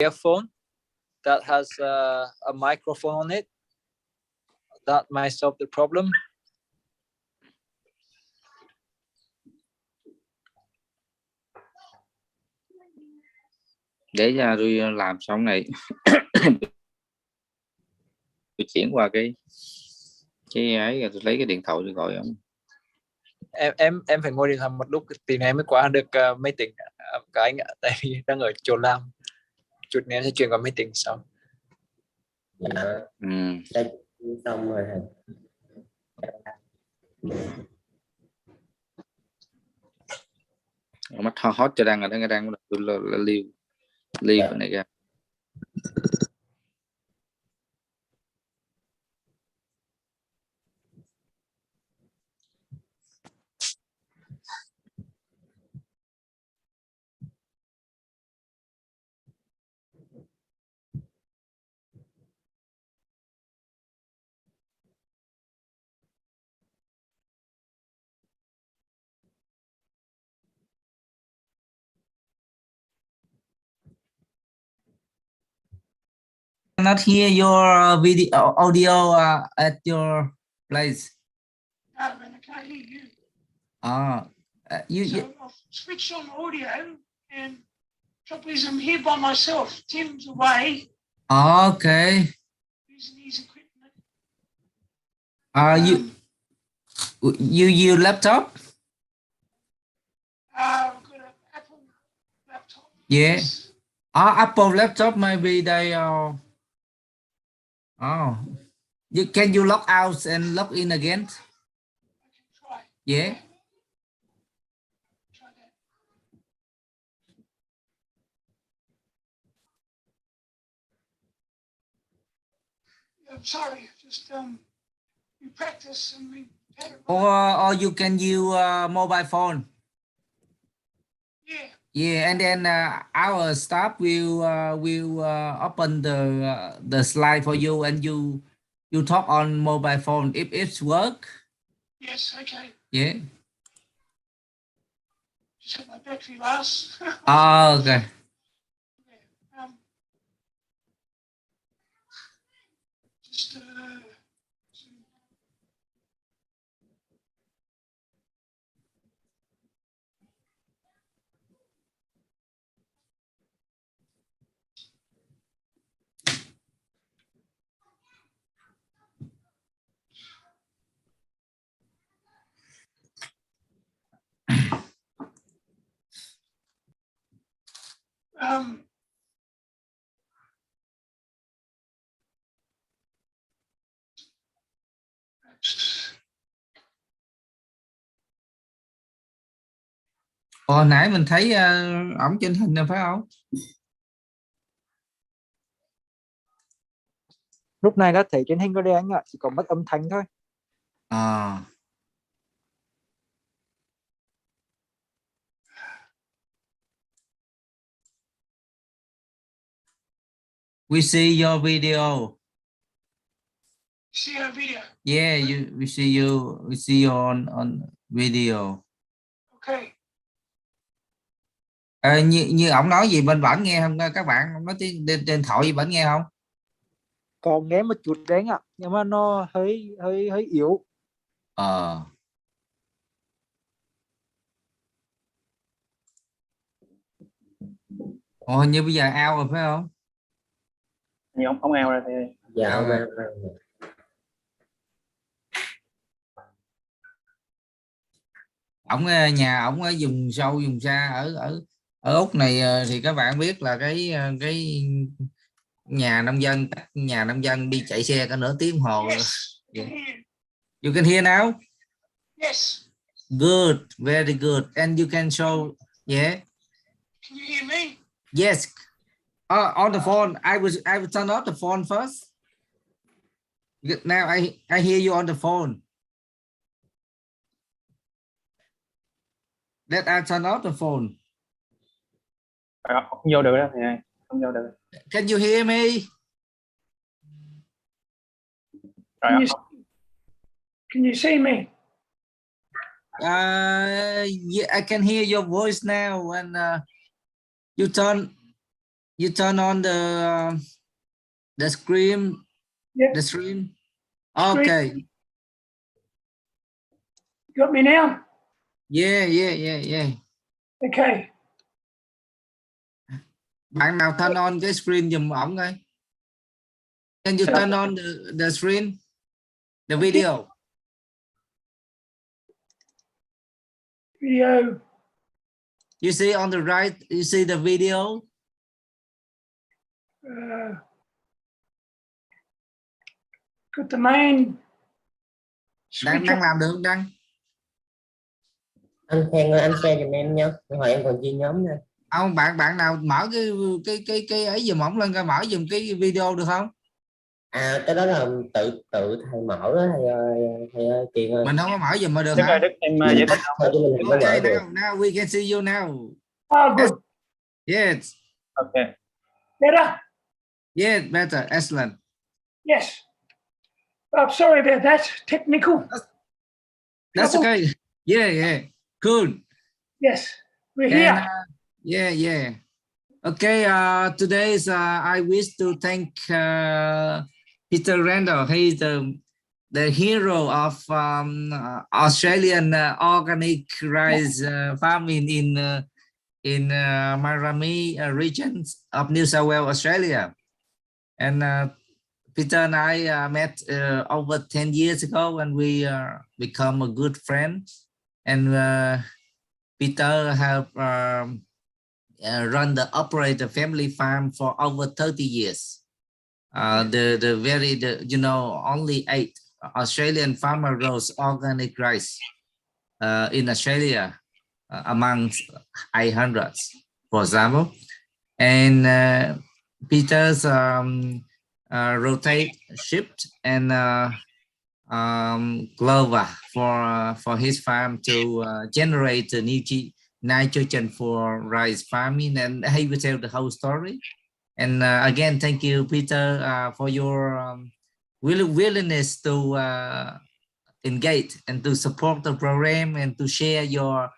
earphone that has a microphone on it. That might solve the problem. Để cho tôi làm xong này tôi chuyển qua cái ấy rồi tôi lấy cái điện thoại tôi gọi ông. Em phải ngồi điện thoại một lúc thì này mới qua được máy tính các anh ạ, tại vì đang ở chỗ làm. Chút nữa sẽ chuyển qua máy tính sau. Dạ. Xong rồi. Mắt hot cho đang ở đang tôi là liêu cái này ra. Cannot hear your video audio at your place. No, man, I can't hear you. You I've switched on audio, and trouble is I'm here by myself. Tim's away. Okay. Using his equipment. You laptop? I've got an Apple laptop. Yeah. Apple laptop maybe they are. Can you log out and log in again? I can try. Yeah. Try that. I'm sorry, just we practice and we had it right. Or you can use mobile phone. Yeah. Yeah, and then our staff will open the slide for you, and you talk on mobile phone if it's work. Yes, okay. Yeah. Just have my battery last. Okay. Yeah. Just Hồi nãy mình thấy ổng trên hình này phải không? Lúc này đã thấy trên hình rồi đấy anh ạ, chỉ có mất âm thanh thôi. We see your video. see our video. Yeah, we see you on video. Okay. Như ổng nói gì bên bản nghe không các bạn? Ông nói trên thoại gì bản nghe không? Có nghe một chút đấy anh ạ, nhưng mà nó hơi yếu. Ồ, như bây giờ out rồi phải không? Nhưng không out ra thì Dạ. Ổng nhà ổng ở vùng sâu vùng xa ở Úc này thì các bạn biết là cái nhà nông dân đi chạy xe cả nửa tiếng hồ. Yes. Yeah. You can hear now? Yes. Good, very good. And you can show, yeah. Can you hear me? Yes. On the phone, I will turn off the phone first. Now I hear you on the phone. Let I turn off the phone. không vô được đó thì không vô được. Can you hear me? Rồi, Can you see me? Yeah, I can hear your voice now. And you turn You turn on the screen. Yep. The stream. Screen. Okay. Got me now? Yeah. Okay. Bạn nào turn on cái screen giùm ổng coi. Can you turn on the screen? The video. Video. You see on the right, you see the video. Got the main. Đang làm được không Đăng? Anh Khang ơi, anh share giùm em nhé, hồi em còn chia nhóm nè. Ông bạn nào mở cái ấy giùm ổng lên coi, mở giùm cái video được không? Cái đó là tự thầy mở đó thầy ơi Kiền ơi. Mình không có mở giùm mà được Đức hả? ơi, Đức em giải thích Thôi chứ mình không có mở Okay, được. now we can see you now. Oh, good. Yes. Okay. Better? Yes, better. Excellent. Yes. Oh, sorry about that. Technical. That's trouble. okay. Yeah. Cool. Yes. We're here. And, yeah. Okay, today's I wish to thank Peter Randall. He's the hero of Australian organic rice farming in Murrami regions of New South Wales, Australia. And Peter and I met over 10 years ago, and we become a good friend. And Peter have run the operate the family farm for over 30 years. Only 8 Australian farmer grows organic rice in Australia amongst 800, for example. And Peter's rotate, shift, and Clover for his farm to generate the nitrogen for rice farming, and he will tell the whole story. And again, thank you, Peter, for your willingness to engage and to support the program and to share your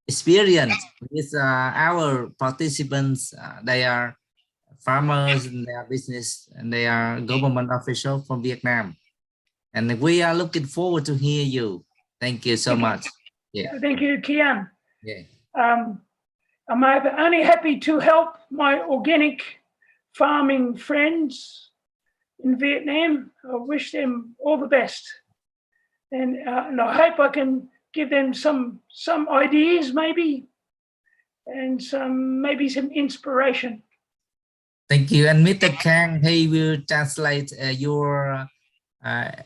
experience with our participants. They are farmers and they are business and they are government officials from Vietnam. And we are looking forward to hear you. Thank you so much. Yeah. Thank you, Kian. Yeah. I'm only happy to help my organic farming friends in Vietnam. I wish them all the best. And I hope I can give them some ideas maybe, and some inspiration. Thank you. And Mr. Kang, he will translate your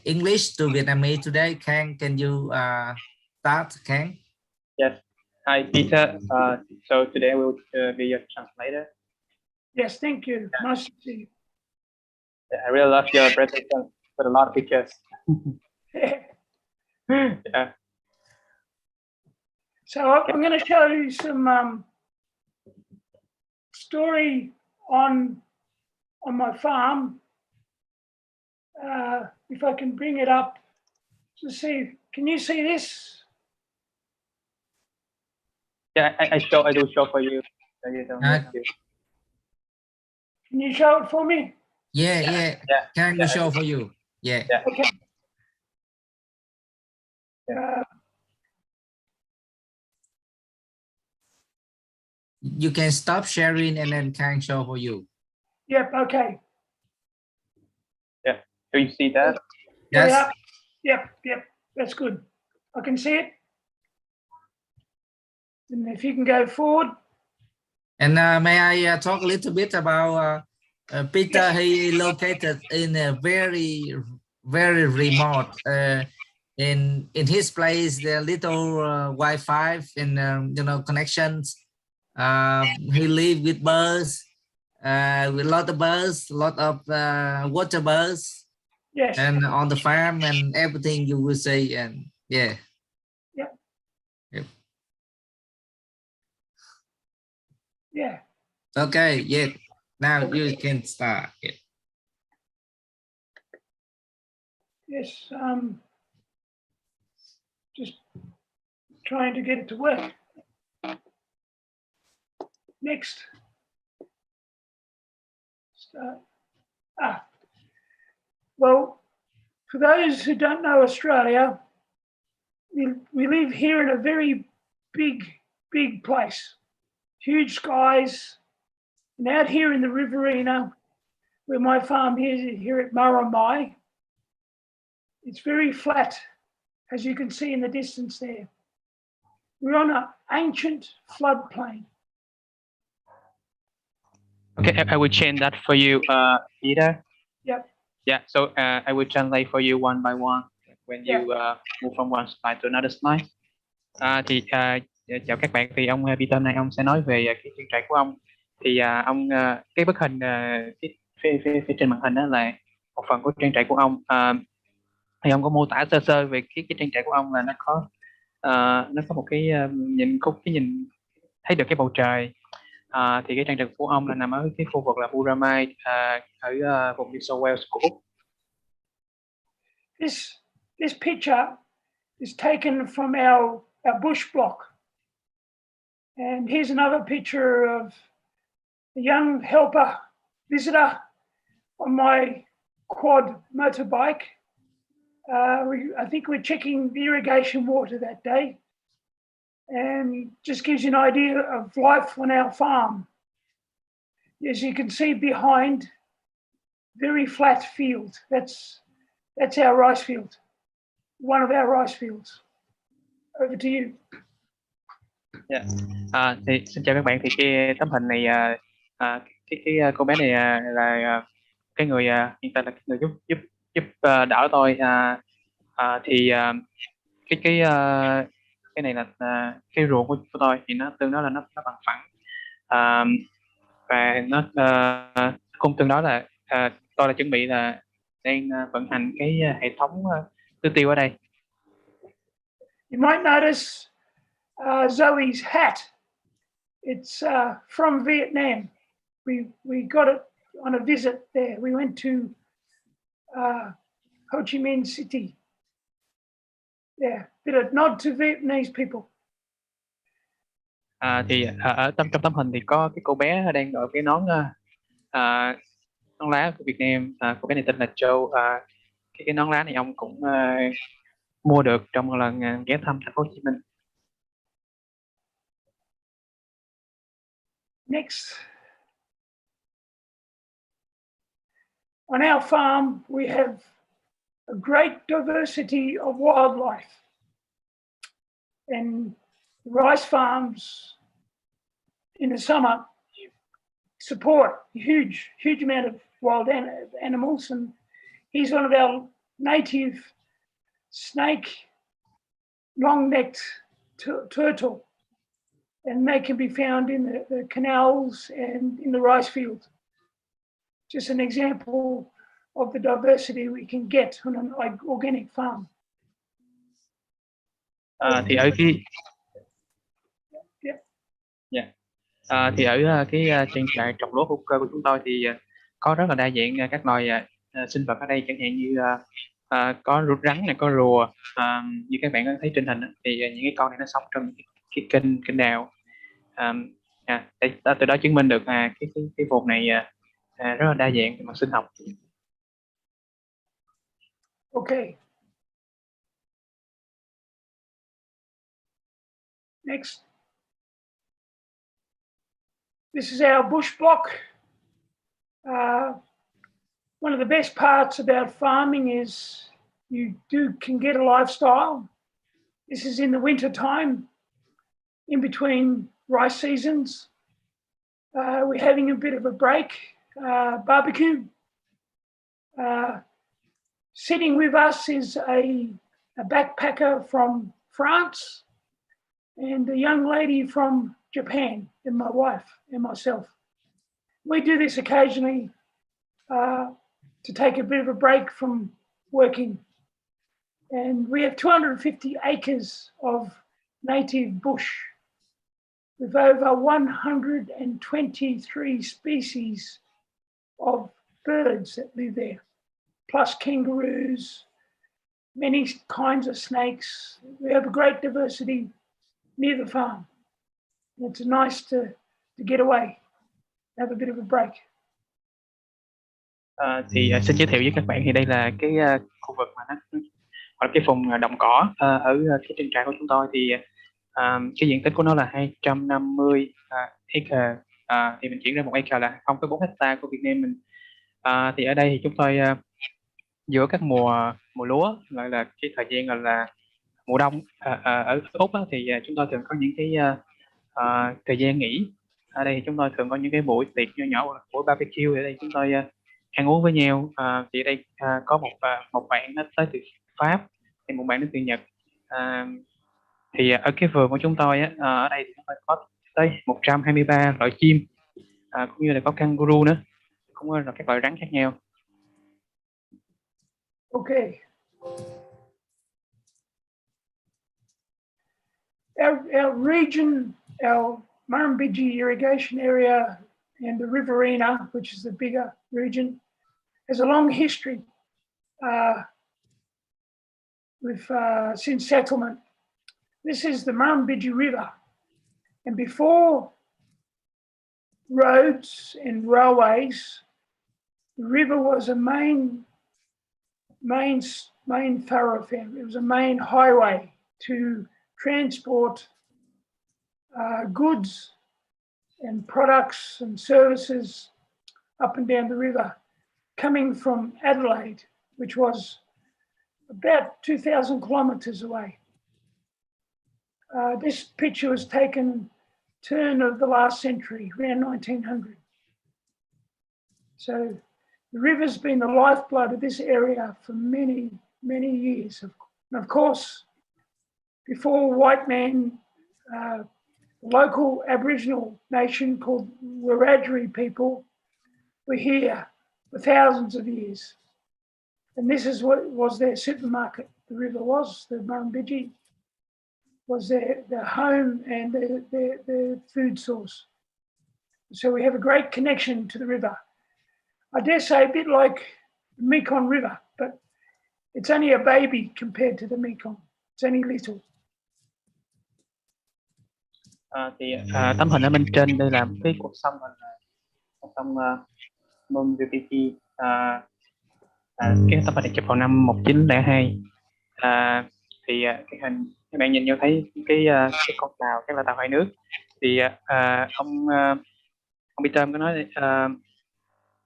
English to Vietnamese today. Kang, can you start, Kang? Yes. Hi, Peter. So today we'll be your translator. Yes, thank you. Yeah. Nice to see you. Yeah, I really love your presentation with a lot of pictures. Yeah. So I'm going to show you some story on my farm. If I can bring it up to see, can you see this? Yeah, I do show for you. So you don't Can you show it for me? Yeah. Can we show for you? Yeah. Okay. You can stop sharing and then can show for you. Yep. Okay. Yeah. Do you see that? Yes. Yep. That's good. I can see it. And if you can go forward. And may I talk a little bit about Peter? Yes. He located in a very remote. In his place, there are little Wi-Fi and connections. He live with birds, with a lot of birds, a lot of water birds. Yes. And on the farm and everything you will say, and yeah. Yep. Yep. Yeah. Okay. Yeah. Now you can start. Yeah. Yes. Just trying to get it to work. Next. Well, for those who don't know Australia, we live here in a very big place, huge skies, and out here in the Riverina, where my farm is here at Murrami, it's very flat, as you can see in the distance there. We're on an ancient floodplain. Okay, I will change that for you, Peter. Yep. Yeah, so I will translate for you one by one when you move from one slide to another slide. Chào các bạn, thì ông Peter hôm nay ông sẽ nói về cái chuyên trại của ông. Thì ông cái bức hình phía trên màn hình đó là một phần của trang trại của ông. Thì ông có mô tả sơ sơ về cái trang trại của ông là nó có một cái nhìn thấy được cái bầu trời. Thì cái trang trại của ông là nằm ở cái khu vực là Murrami ở vùng New South Wales của Úc. This picture is taken from our bush block. And here's another picture of a young helper visitor on my quad motorbike. I think we're checking the irrigation water that day, and just gives you an idea of life on our farm. As you can see behind, very flat field. That's our rice field, one of our rice fields. Over to you. Yeah. Thì xin chào các bạn. Thì cái tấm hình này cái cô bé này là cái người hiện tại là người giúp đỡ tôi. Thì cái này là cái ruộng của tôi, thì nó tương đối là nó bằng phẳng, và nó cũng tương đối là tôi là chuẩn bị là đang vận hành cái hệ thống tưới tiêu ở đây. You might notice Zoe's hat. It's from Vietnam. We got it on a visit there. We went to Ho Chi Minh City. Yeah, did a nod to Vietnamese people. Thì ở trong tấm hình thì có cái cô bé đang đội cái nón lá của Việt Nam. Cô bé này tên là Châu. Cái nón lá này ông cũng mua được trong một lần ghé thăm thành phố Hồ Chí Minh. Next. On our farm, we have a great diversity of wildlife. And rice farms in the summer support a huge amount of wild animals. And he's one of our native snake, long-necked turtle. And they can be found in the canals and in the rice field. Just an example of the diversity we can get on an organic farm. Thì ở thì ở cái trang trại trồng lúa hữu cơ của chúng tôi thì có rất là đa dạng các loài sinh vật ở đây, chẳng hạn như có rắn này, có rùa, như các bạn có thấy trên hình thì những cái con này nó sống trong cái kênh đào. Từ đó chứng minh được cái vùng này rất là đa dạng về mặt sinh học. Okay. Next. This is our bush block. One of the best parts about farming is you can get a lifestyle. This is in the winter time, in between rice seasons. We're having a bit of a break, barbecue. Sitting with us is a backpacker from France and a young lady from Japan, and my wife and myself. We do this occasionally to take a bit of a break from working. And we have 250 acres of native bush with over 123 species of birds that live there, plus kangaroos, many kinds of snakes. We have a great diversity near the farm. It's nice to get away, have a bit of a break. Xin giới thiệu với các bạn thì đây là cái khu vực mà nó hoặc là cái vùng đồng cỏ ở cái trang trại của chúng tôi thì cái diện tích của nó là 250 acre. Thì mình chuyển ra 1 acre là 0,4 hectare của Việt Nam mình. Thì ở đây thì chúng tôi giữa các mùa lúa gọi là cái thời gian gọi là mùa đông ở Úc thì chúng tôi thường có những cái thời gian nghỉ. Ở đây thì chúng tôi thường có những cái buổi tiệc nhỏ nhỏ, buổi barbecue. Ở đây chúng tôi ăn uống với nhau. Thì ở đây có một bạn nó tới từ Pháp, thì một bạn đến từ Nhật. Thì ở cái vườn của chúng tôi ở đây thì chúng tôi có tới 123 loại chim, cũng như là có kangaroo nữa, cũng là các loại rắn khác nhau. Okay. Our region, our Murrami irrigation area and the Riverina, which is the bigger region, has a long history since settlement. This is the Murrami River, and before roads and railways, the river was a main thoroughfare. It was a main highway to transport goods and products and services up and down the river, coming from Adelaide, which was about 2,000 kilometres away. This picture was taken turn of the last century, around 1900. So the river's been the lifeblood of this area for many, many years. And of course, before white man, local Aboriginal nation called Wiradjuri people were here for thousands of years. And this is what was their supermarket. The river was, the Murrami was their home and their food source. So we have a great connection to the river. I dare say a bit like the Mekong River, but it's only a baby compared to the Mekong. It's only little. Tấm hình ở bên trên đây là cái cuộc sông, cuộc sông Murrami. Cái tấm hình này chụp vào năm 1902. Thì cái hình các bạn nhìn vô thấy cái con tàu, cái là tàu hải nước. Thì ông Peter có nói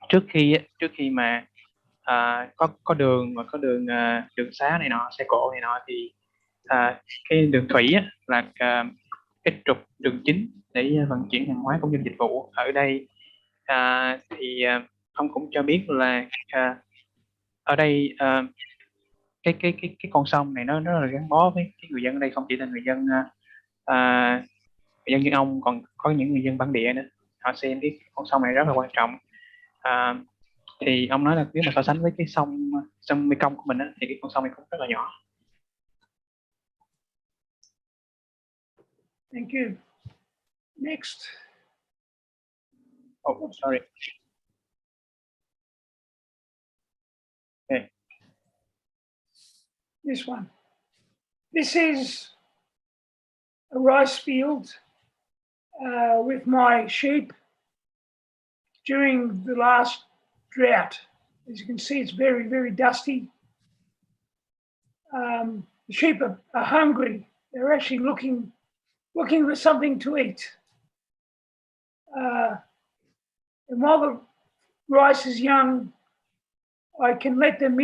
trước khi mà có đường và có đường xá này nọ, xe cộ này nọ, thì cái đường thủy là cái trục đường chính để vận chuyển hàng hóa cũng như dịch vụ ở đây. Thì ông cũng cho biết là ở đây cái con sông này nó rất là gắn bó với cái người dân ở đây, không chỉ là người dân như ông, còn có những người dân bản địa nữa. Họ xem cái con sông này rất là quan trọng. Thì ông nói là nếu mà so sánh với cái sông Mekong của mình thì cái con sông này cũng rất là nhỏ. Thank you. Next. Oh, sorry. Okay. This one. This is a rice field with my sheep during the last drought. As you can see, it's very, very dusty. The sheep are hungry. They're actually looking for something to eat. And while the rice is young, I can let them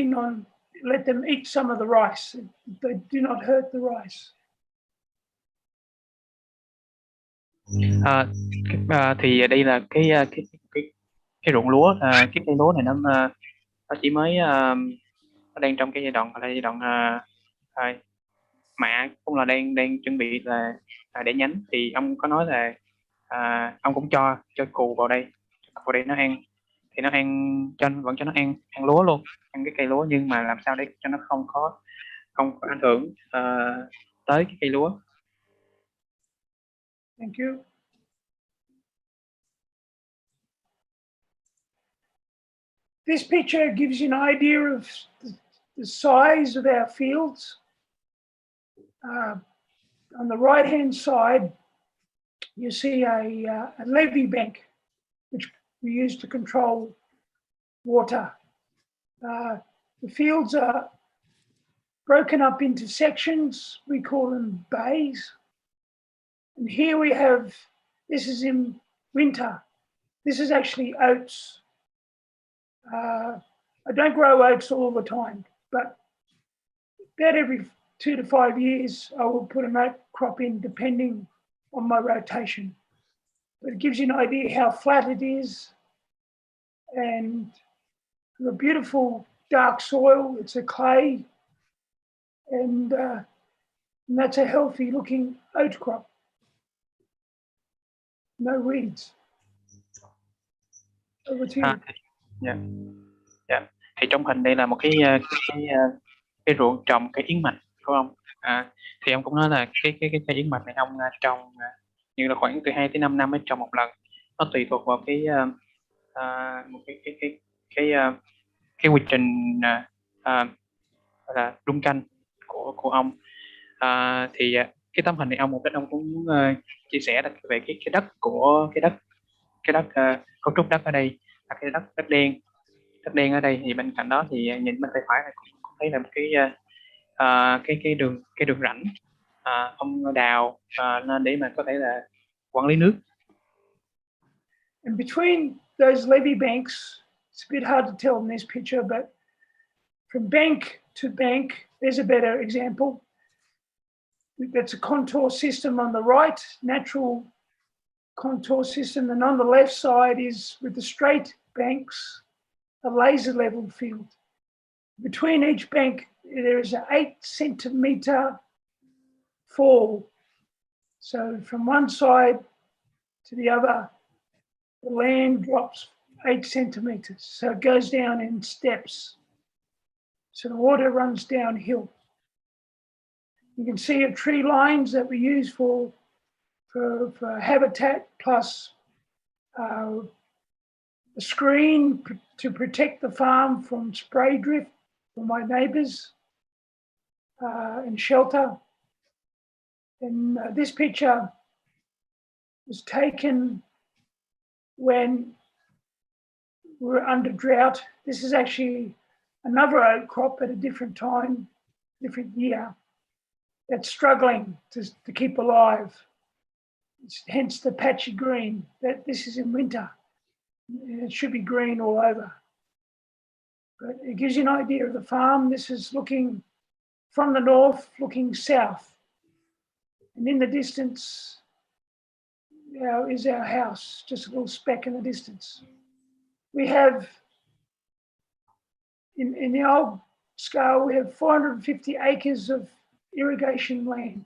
eat some of the rice. They do not hurt the rice. Thì đây là cái ruộng lúa. Cái cây lúa này nó chỉ mới nó đang trong cái giai đoạn mạ, cũng là đang chuẩn bị là để nhánh. Thì ông có nói là ông cũng cho cừu vào đây nó ăn. Thì nó vẫn cho nó ăn lúa luôn, ăn cái cây lúa, nhưng mà làm sao để cho nó không có ảnh hưởng tới cái cây lúa. Thank you. This picture gives you an idea of the size of our fields. On the right-hand side, you see a levee bank, which we use to control water The fields are broken up into sections. We call them bays. And here we have, this is in winter. This is actually oats. I don't grow oats all the time, but about every 2 to 5 years, I will put an oat crop in depending on my rotation. But it gives you an idea how flat it is. And a beautiful dark soil, it's a clay. And that's a healthy looking oat crop. No weeds. Over to you. Dạ. Thì trong hình đây là một cái ruộng trồng cây yến mạch của ông. Thì ông cũng nói là cái cây yến mạch này ông trồng như là khoảng từ 2 tới 5 năm mới trồng một lần. Nó tùy thuộc vào cái quy trình là đun canh của ông. Thì cái tấm hình này mục đích ông cũng muốn chia sẻ về cái đất của cái đất cấu trúc đất ở đây là cái đất đen ở đây. Thì bên cạnh đó thì nhìn bên tay phải này cũng thấy là một cái đường rãnh ông đào nên để mà có thể là quản lý nước. And between those levee banks, it's a bit hard to tell in this picture, but from bank to bank, there's a better example. That's a contour system on the right, natural contour system, and on the left side is with the straight banks, a laser level field. Between each bank, there is an 8 centimeter fall. So from one side to the other, the land drops 8 centimeters. So it goes down in steps. So the water runs downhill. You can see tree lines that we use for habitat, plus a screen to protect the farm from spray drift from my neighbours, and shelter. And this picture was taken when we were under drought. This is actually another oat crop at a different time, different year, that's struggling to keep alive. Hence the patchy green. That this is in winter. It should be green all over. But it gives you an idea of the farm. This is looking from the north, looking south. And in the distance is our house, just a little speck in the distance. We have, in the old scale, we have 450 acres of irrigation land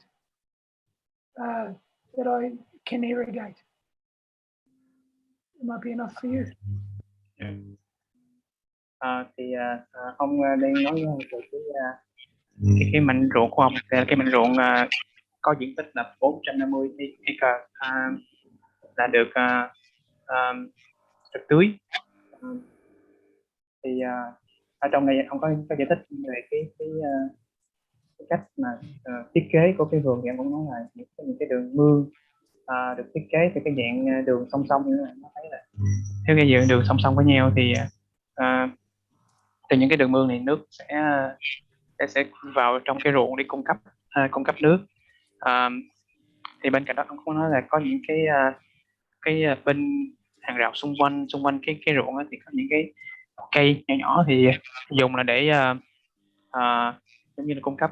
that I can irrigate. It might be enough for you. Ông đang nói về cái mảnh ruộng của ông. Cái mảnh ruộng có diện tích là 450 acre là được tưới. Thì ở trong này ông có giải thích về cái cách mà thiết kế của cái vườn. Thì em cũng nói là những cái đường mương được thiết kế theo cái dạng đường song song như thế này. Nó thấy là theo cái dạng đường song song với nhau thì từ những cái đường mương này nước sẽ vào trong cái ruộng để cung cấp nước. Thì bên cạnh đó ông cũng nói là có những cái bên hàng rào xung quanh cái ruộng thì có những cái cây nhỏ nhỏ thì dùng là để giống như là cung cấp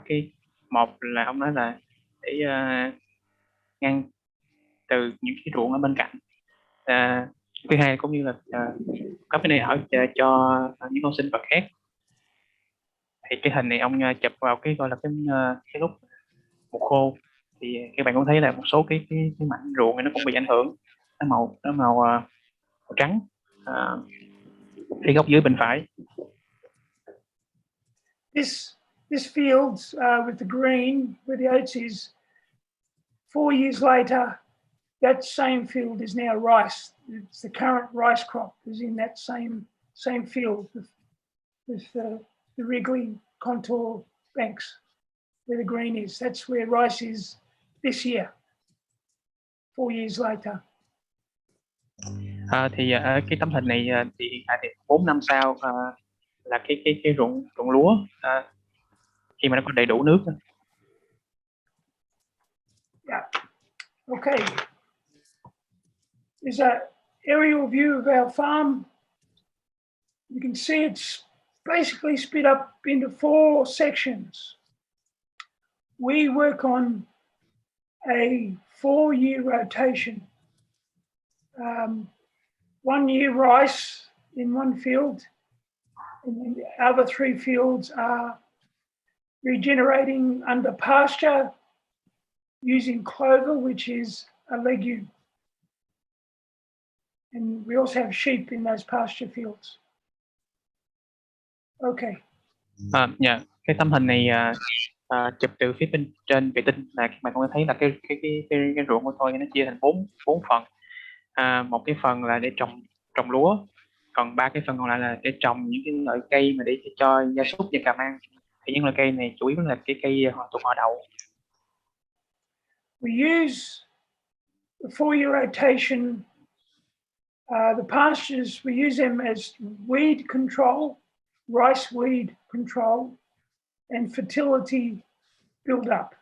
một là ông nói là để ngăn từ những cái ruộng ở bên cạnh. Thứ hai cũng như là cấp cái nơi ở cho những con sinh vật khác. Thì cái hình này ông chụp vào cái gọi là cái lúc mùa khô thì các bạn cũng thấy là một số cái mảnh ruộng này nó cũng bị ảnh hưởng, nó màu trắng phía góc dưới bên phải. This field with the green where the oats is, 4 years later, that same field is now rice. It's the current rice crop is in that same field with the wriggly contour banks where the green is. That's where rice is this year, 4 years later. Thì cái tấm hình này thì 4 năm sau là cái ruộng lúa khi mà nó có đầy đủ nước. Yeah. Okay. There's an aerial view of our farm. You can see it's basically split up into 4 sections. We work on a 4-year rotation. 1 year rice in one field, and then the other 3 fields are regenerating under pasture using clover, which is a legume. And we also have sheep in those pasture fields. Okay. Cái tấm hình này chụp từ phía bên trên vệ tinh là các bạn có thể thấy là cái ruộng của tôi nó chia thành 4 phần. Một cái phần là để trồng lúa, còn 3 cái phần còn lại là để trồng những cái loại cây mà để cho gia súc gia cầm ăn. Thì những loại cây này chủ yếu là cái cây thuộc họ đậu. We use the 4-year rotation. The pastures, we use them as weed control, rice weed control, and fertility build up.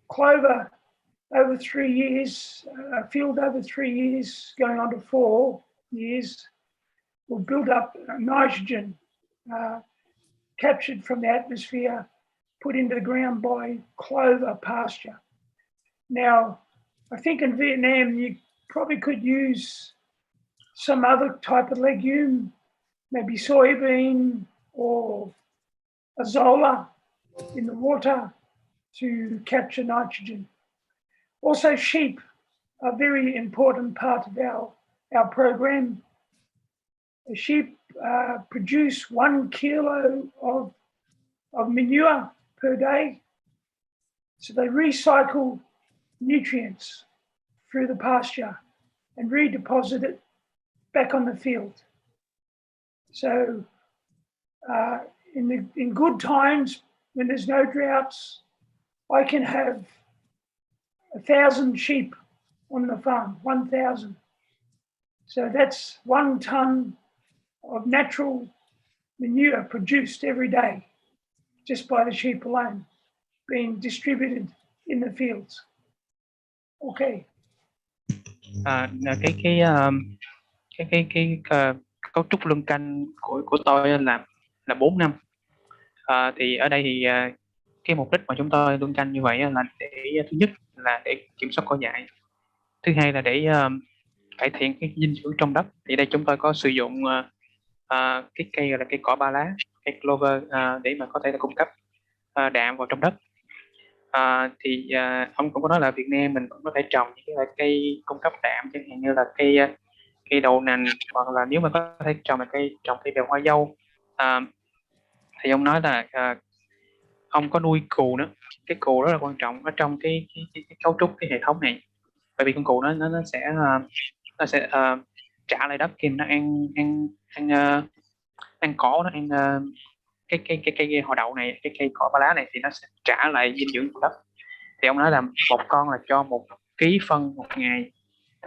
Clover over 3 years, a field over 3 years going on to 4 years will build up nitrogen captured from the atmosphere, put into the ground by clover pasture. Now, I think in Vietnam, you probably could use some other type of legume, maybe soybean or azolla in the water to capture nitrogen. Also, sheep are a very important part of our program. The sheep produce 1 kilo of manure per day. So they recycle nutrients through the pasture and redeposit it back on the field. So in good times, when there's no droughts, I can have 1,000 sheep on the farm, 1,000. So that's 1 ton of natural manure produced every day just by the sheep alone, being distributed in the fields. Okay. Cái cấu trúc luân canh của tôi là 4 năm. Thì ở đây thì cái mục đích mà chúng tôi luân canh như vậy là để thứ nhất là để kiểm soát cỏ dại, thứ hai là để cải thiện cái dinh dưỡng trong đất. Thì đây chúng tôi có sử dụng cái cây là cây cỏ 3 lá, cây Clover để mà có thể là cung cấp đạm vào trong đất. Thì ông cũng có nói là Việt Nam mình cũng có thể trồng những cái loại cây cung cấp đạm, chẳng hạn như là cây đậu nành, hoặc là nếu mà có thể trồng cây bèo hoa dâu. Thì ông nói là ông có nuôi cừu nữa. Cái cừu rất là quan trọng ở trong cái cấu trúc cái hệ thống này, bởi vì con cừu nó sẽ trả lại đất khi nó ăn cỏ, nó ăn cái họ đậu này, cái cây cỏ ba lá này, thì nó sẽ trả lại dinh dưỡng của đất. Thì ông nói là một con là cho 1 ký phân một ngày,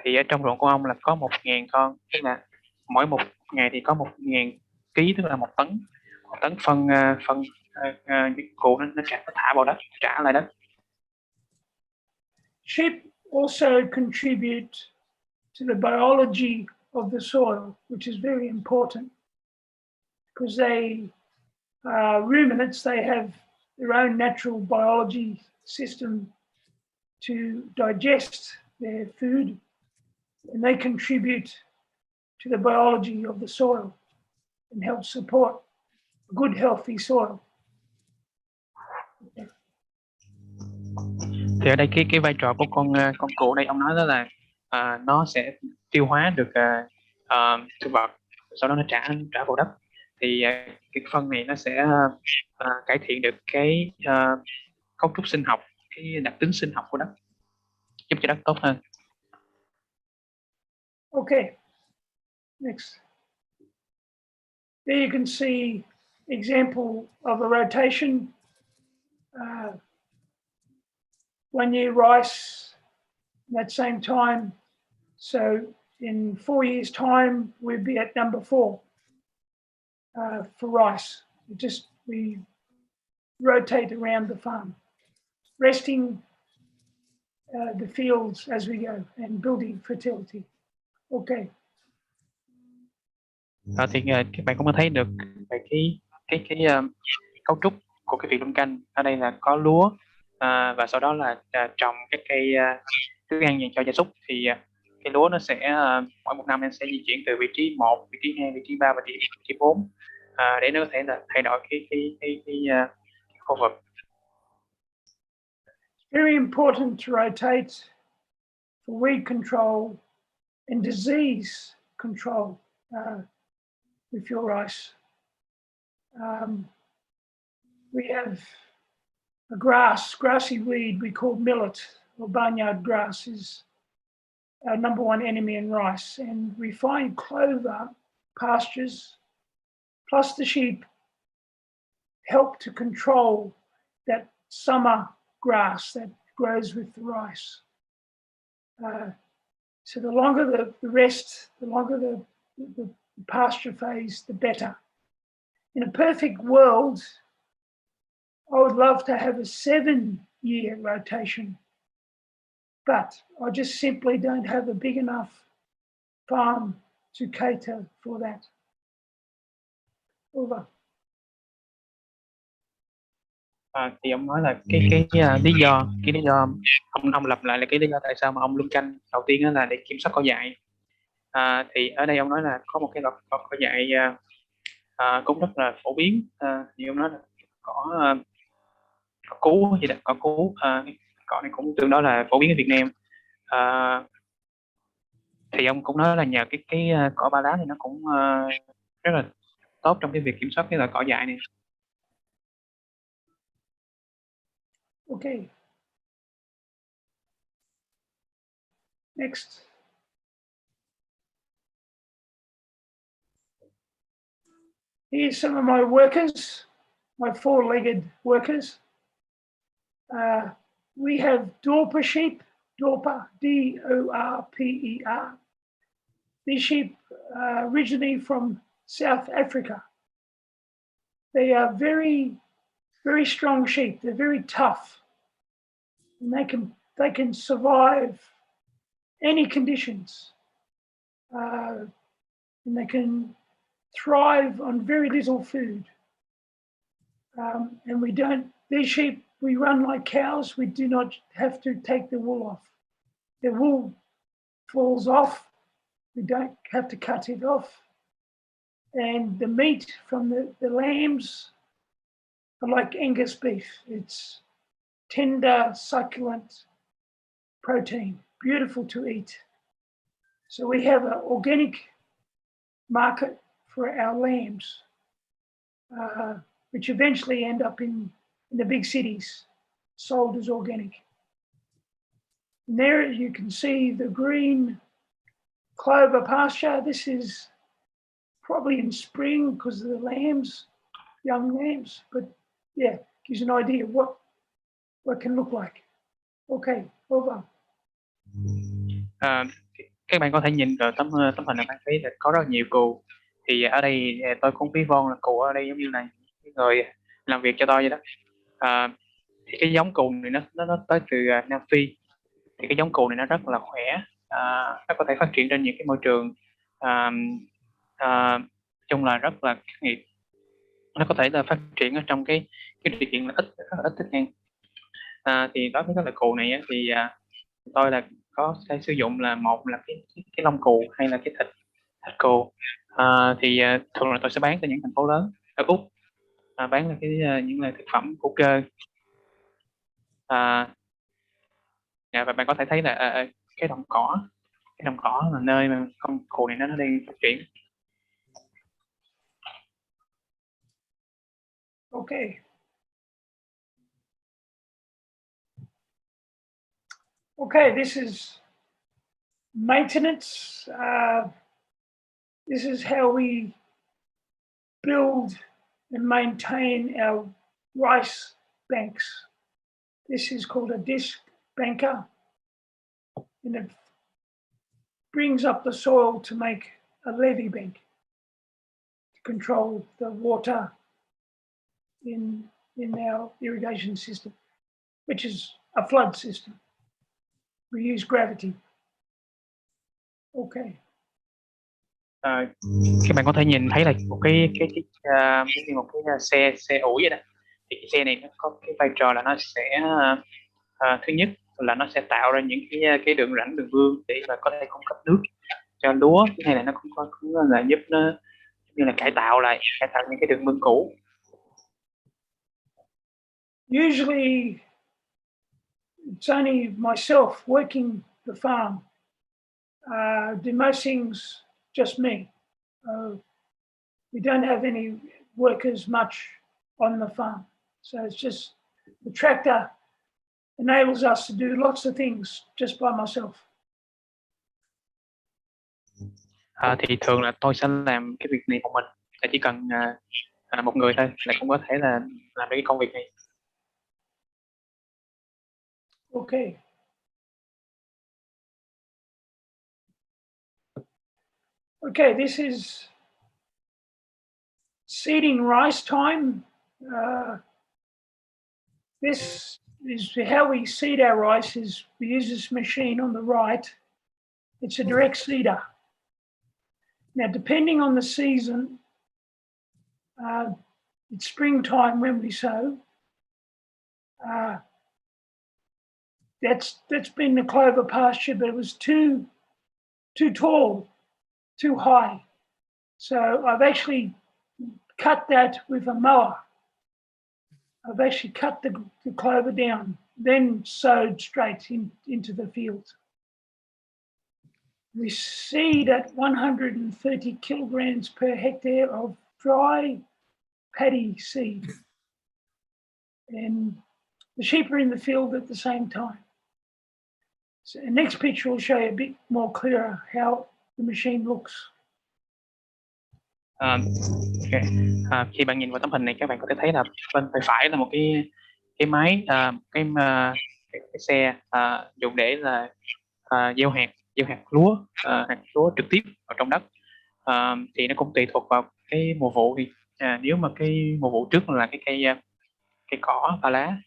thì ở trong ruộng của ông là có 1.000 con, tức là mỗi một ngày thì có 1.000 ký, tức là 1 tấn phân cừu nó thả vào đất, trả lại đất. Sheep also contribute to the biology of the soil, which is very important because they ruminants, they have their own natural biology system to digest their food, and they contribute to the biology of the soil and help support a good, healthy soil. Thì ở đây cái vai trò của con cừu đây, ông nói đó là nó sẽ tiêu hóa được thực vật, sau đó nó trả vào đất. Thì cái phân này nó sẽ cải thiện được cái cấu trúc sinh học, cái đặc tính sinh học của đất, giúp cho đất tốt hơn. Okay, next. There you can see example of a rotation. 1 year rice at that same time. So in 4 years' time, we'd be at number 4. for rice. We rotate around the farm, resting the fields as we go and building fertility. Okay. Thì các bạn cũng có thấy được về cái cấu trúc của cái việc luân canh. Ở đây là có lúa và sau đó là trồng các cây thức ăn dành cho gia súc. Thì cái lúa nó sẽ mỗi một năm nó sẽ di chuyển từ vị trí 1, vị trí 2, vị trí 3 và vị trí 4 để nó có thể là thay đổi cái khu vực. Very important to rotate for weed control and disease control with your rice. We have a grassy weed we call millet or barnyard grass is our number one enemy in rice, and we find clover pastures plus the sheep help to control that summer grass that grows with the rice. So the longer the rest, the longer the pasture phase, the better. In a perfect world, I would love to have a 7-year rotation, but I just simply don't have a big enough farm to cater for that. Over. Thì ông nói là cái lý do ông lặp lại là cái lý do tại sao mà ông luân canh đầu tiên đó là để kiểm soát cỏ dại. Thì ở đây ông nói là có một cái loại cỏ dại cũng rất là phổ biến, như ông nói là cỏ cú gì đó, cỏ cú, cỏ này cũng tương đối là phổ biến ở Việt Nam. Thì ông cũng nói là nhờ cái cỏ ba lá thì nó cũng rất là tốt trong cái việc kiểm soát cái loại cỏ dại này. Okay. Next. Here's some of my workers, my 4-legged workers. We have Dorper sheep, Dorper, D-O-R-P-E-R. These sheep are originally from South Africa. They are very, very strong sheep. They're very tough. And they can survive any conditions. And they can thrive on very little food. And these sheep, we run like cows. We do not have to take the wool off. The wool falls off. We don't have to cut it off. And the meat from the lambs are like Angus beef. It's tender, succulent protein, beautiful to eat. So we have an organic market for our lambs, which eventually end up in the big cities, sold as organic. And there you can see the green clover pasture. This is probably in spring because of the lambs, young lambs, but yeah, gives an idea what it can look like. Okay, over. Các bạn có thể nhìn vào tấm hình này, bạn thấy là có rất nhiều cừu. Thì ở đây tôi cũng ví von là cừu ở đây giống như là người làm việc cho tôi vậy đó. Thì cái giống cừu này nó tới từ Nam Phi. Thì cái giống cừu này nó rất là khỏe, nó có thể phát triển trên những cái môi trường chung là rất là khắc nghiệt. Nó có thể là phát triển ở trong cái điều kiện là rất ít thức ăn. Thì đối với các loại cừu này thì tôi là sẽ sử dụng là một là cái lông cừu, hay là cái thịt cừu. Thì thường là tôi sẽ bán tại những thành phố lớn ở Úc, bán là những là thực phẩm hữu cơ. Và bạn có thể thấy là cái đồng cỏ là nơi mà con cừu này nó đang phát triển. Okay. Okay, this is maintenance. This is how we build and maintain our rice banks. This is called a disc banker, and it brings up the soil to make a levee bank. control the water in our irrigation system, which is a flood system. We use gravity. Okay. Các bạn có thể nhìn thấy là một cái xe ủi vậy đó. Thì cái xe này nó có cái vai trò là nó sẽ thứ nhất là nó sẽ tạo ra những cái đường rãnh đường vương để mà có thể cung cấp nước cho lúa. Cái này là nó cũng là giúp nó như là cải tạo những cái đường mương cũ. Usually it's only myself working the farm. Do most things just me. We don't have any workers much on the farm. So it's just the tractor enables us to do lots of things just by myself. Thì thường là tôi sẽ làm cái việc này một mình. Chỉ cần một người thôi là cũng có thể là làm được cái công việc này. Okay. Okay, this is seeding rice time. This is how we seed our rice. Is we use this machine on the right. It's a direct seeder. Now, depending on the season, it's springtime when we sow. That's been the clover pasture, but it was too tall, too high. So I've actually cut that with a mower. I've actually cut the clover down, then sowed straight into the field. We seed at 130 kilograms per hectare of dry paddy seed. And the sheep are in the field at the same time. So the next picture will show you a bit more clearer how the machine looks. Khi bạn nhìn vào tấm hình này, các bạn có thể thấy là bên tay phải là một cái máy cái xe dùng để là gieo hạt lúa trực tiếp vào trong đất. Thì nó cũng tùy thuộc vào cái mùa vụ. Thì nếu mà cái mùa vụ trước là cái cây cỏ ba lá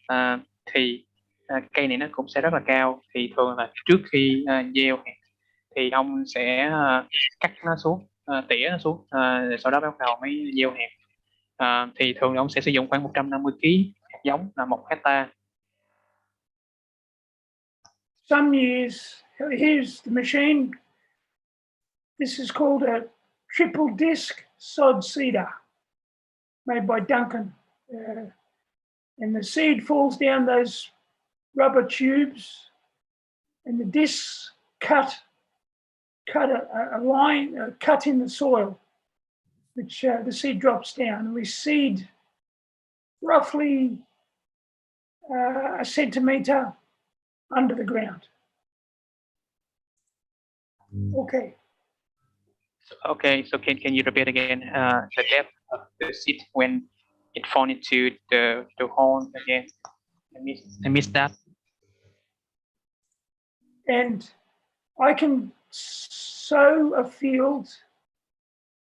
thì cây này nó cũng sẽ rất là cao. Thì thường là trước khi gieo hạt thì ông sẽ cắt nó xuống, tỉa nó xuống, sau đó bắt đầu mới gieo hạt. Thì thường ông sẽ sử dụng khoảng 150 kg hạt giống là 1 hectare. Some years, here's the machine. This is called a triple disc sod seeder made by Duncan. And the seed falls down those rubber tubes, and the discs cut a line, cut in the soil, which the seed drops down. And we seed roughly a centimetre under the ground. Okay. Okay, so can you repeat again the depth of the seed when it fall into the hole again? I missed that. And I can sow a field,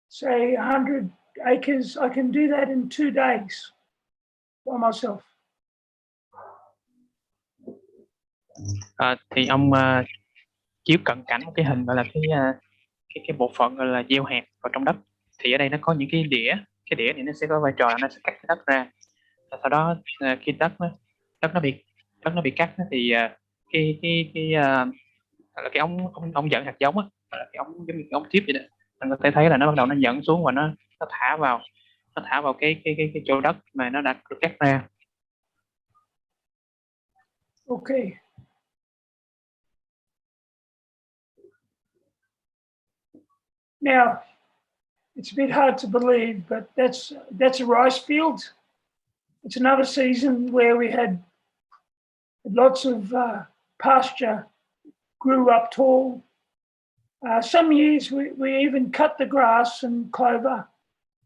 say 100 acres. I can do that in 2 days by myself. Thì ông chiếu cận cảnh một cái hình gọi là cái bộ phận gọi là gieo hạt vào trong đất. Thì ở đây nó có những cái đĩa này nó sẽ có vai trò là nó sẽ cắt cái đất ra. Và sau đó khi đất nó bị cắt thì là cái ống dẫn hạt giống á, là cái ống giống như cái ống tiếp vậy đó. Mình có thể thấy là nó bắt đầu nó dẫn xuống và nó thả vào cái chỗ đất mà nó đã được cắt ra. Okay. Now, it's a bit hard to believe, but that's a rice field. It's another season where we had lots of pasture, grew up tall. Some years we even cut the grass and clover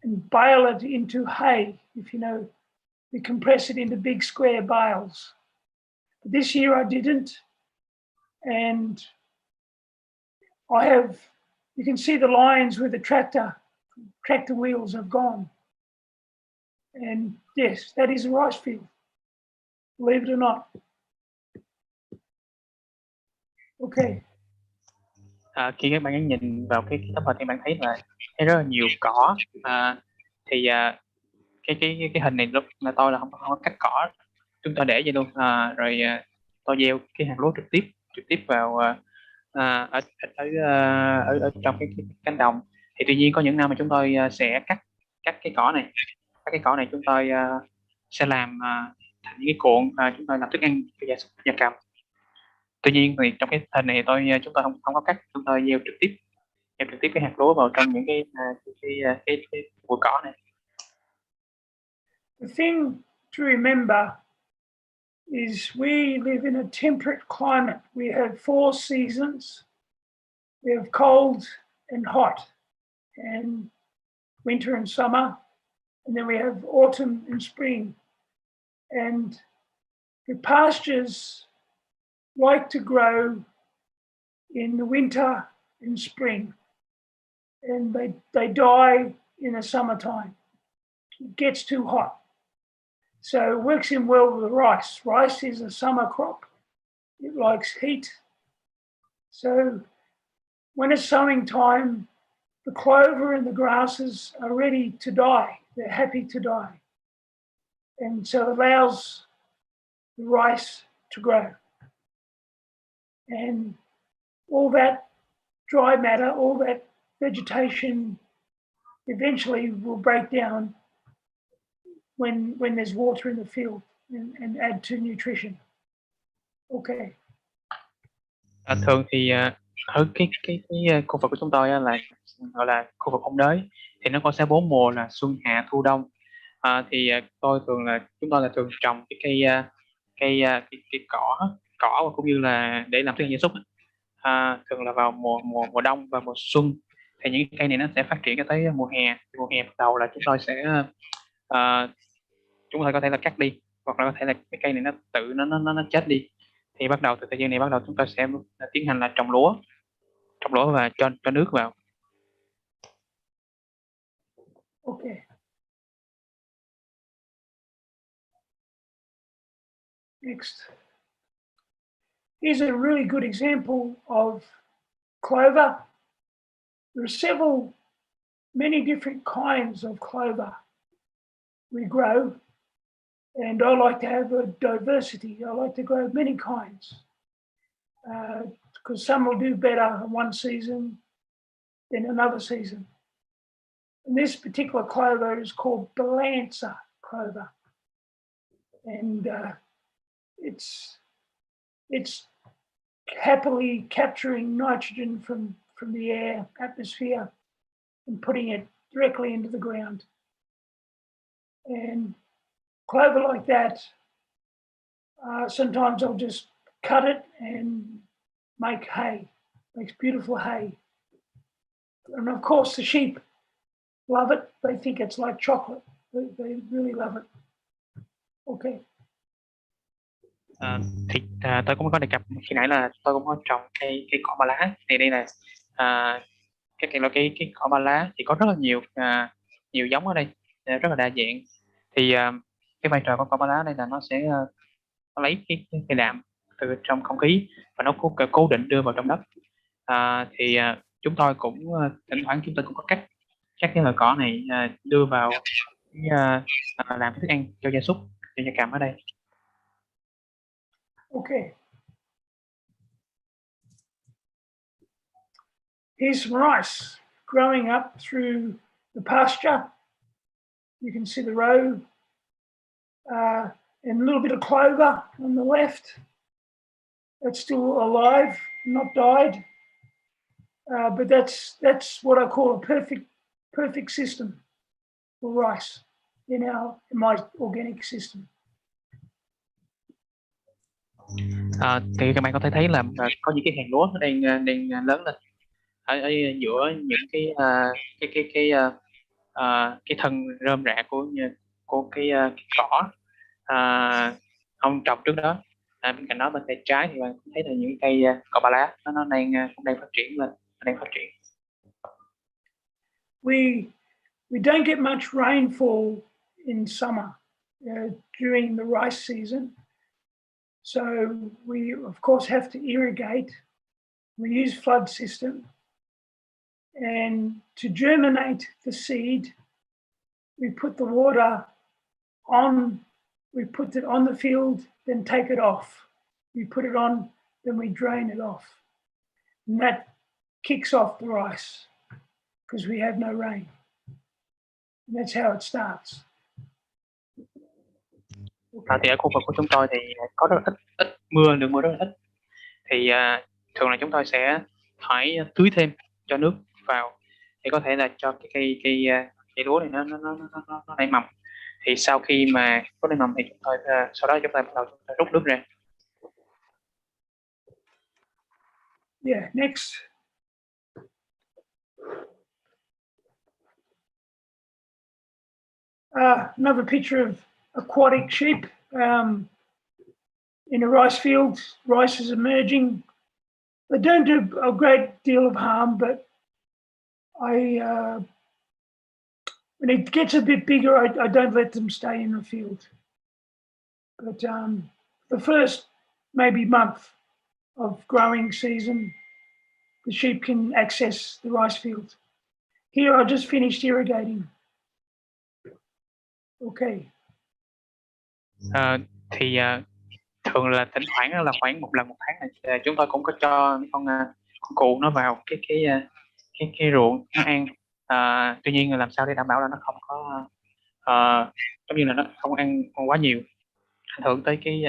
and bale it into hay. If you know, we compress it into big square bales. But this year I didn't, and you can see the lines with the tractor tractor wheels have gone. And yes, that is a rice field, believe it or not. Okay. Khi các bạn nhìn vào cái tấm hình thì bạn thấy là rất là nhiều cỏ. Thì cái hình này lúc là tôi là không có cắt cỏ, chúng tôi để vậy luôn. Rồi tôi gieo cái hạt lúa trực tiếp vào ở trong cái cánh đồng. Thì tuy nhiên có những năm mà chúng tôi sẽ cắt cái cỏ này. Các cái cỏ này chúng tôi sẽ làm thành những cái cuộn, chúng tôi làm thức ăn cho gia súc, gia cầm. Tuy nhiên thì trong cái hình này chúng tôi không có cắt, chúng tôi gieo trực tiếp cái hạt lúa vào trong những cái bụi cỏ này. The thing to remember is we live in a temperate climate. We have 4 seasons. We have cold and hot, and winter and summer, and then we have autumn and spring. And the pastures like to grow in the winter and spring, and they die in the summertime. It gets too hot. So it works in well with the rice. Rice is a summer crop. It likes heat. So when it's sowing time, the clover and the grasses are ready to die. They're happy to die. And so it allows the rice to grow. And all that dry matter, all that vegetation eventually will break down when there's water in the field and add to nutrition. Okay. Thường thì ở cái khu vực của chúng tôi là gọi là khu vực ôn đới, thì nó có sẽ 4 mùa là xuân, hạ, thu, đông. Thì chúng tôi là thường trồng cái cỏ và cũng như là để làm thức ăn gia súc. Thường là vào mùa đông và mùa xuân thì những cây này nó sẽ phát triển cho tới mùa hè. Mùa hè bắt đầu là chúng tôi sẽ chúng tôi có thể là cắt đi, hoặc là có thể là cái cây này nó tự nó chết đi. Thì bắt đầu từ thời gian này chúng tôi sẽ tiến hành là trồng lúa và cho nước vào. Okay. Next. Here's a really good example of clover. There are many different kinds of clover we grow, and I like to have a diversity. I like to grow many kinds because some will do better in one season than another season. And this particular clover is called balancer clover, and it's happily capturing nitrogen from the air atmosphere and putting it directly into the ground. And clover like that, sometimes I'll just cut it and make hay. Makes beautiful hay. And of course the sheep love it. They think it's like chocolate. They really love it. Okay. Thì tôi cũng có đề cập khi nãy là tôi cũng có trồng cây cỏ ba lá. Thì đây là cái cỏ ba lá thì có rất là nhiều giống ở đây, rất là đa dạng. Thì cái vai trò của cỏ ba lá đây là nó sẽ nó lấy cái đạm từ trong không khí và nó cố định đưa vào trong đất. Thì chúng tôi cũng thỉnh thoảng chúng tôi cũng có cắt cái loại cỏ này đưa vào làm thức ăn cho gia súc, cho gia cầm ở đây. Okay. Here's some rice growing up through the pasture. You can see the row and a little bit of clover on the left. That's still alive, not died. But that's what I call a perfect system for rice in my organic system. Thì các bạn có thể thấy là có những cái hàng lúa nó đang lớn lên ở giữa những cái thân rơm rạ của cái cỏ ông trồng trước đó. Bên cạnh đó bên tay trái thì bạn thấy là những cây cỏ ba lá nó cũng đang phát triển lên, nó đang phát triển. we don't get much rainfall in summer during the rice season. So we, of course, have to irrigate. We use flood system. And to germinate the seed, we put the water on, we put it on the field, then take it off. We put it on, then we drain it off. And that kicks off the rice because we have no rain. And that's how it starts. Thì ở khu vực của chúng tôi thì có rất ít mưa, lượng mưa rất là ít. Thì thường là chúng tôi sẽ phải tưới thêm cho nước vào để có thể là cho cái cây lúa này nó nảy mầm. Thì sau khi mà có nảy mầm thì chúng tôi sau đó chúng ta bắt đầu rút nước ra. Yeah, next. Another picture of aquatic sheep in a rice field. Rice is emerging. They don't do a great deal of harm, but when it gets a bit bigger, I don't let them stay in the field. But the first maybe month of growing season, the sheep can access the rice field. Here, I just finished irrigating. Okay. Thì thường là thỉnh thoảng là khoảng một lần một tháng là chúng tôi cũng có cho con cừu nó vào cái ruộng nó ăn. Tuy nhiên là làm sao để đảm bảo là nó không có giống như là nó không ăn quá nhiều, ảnh hưởng tới cái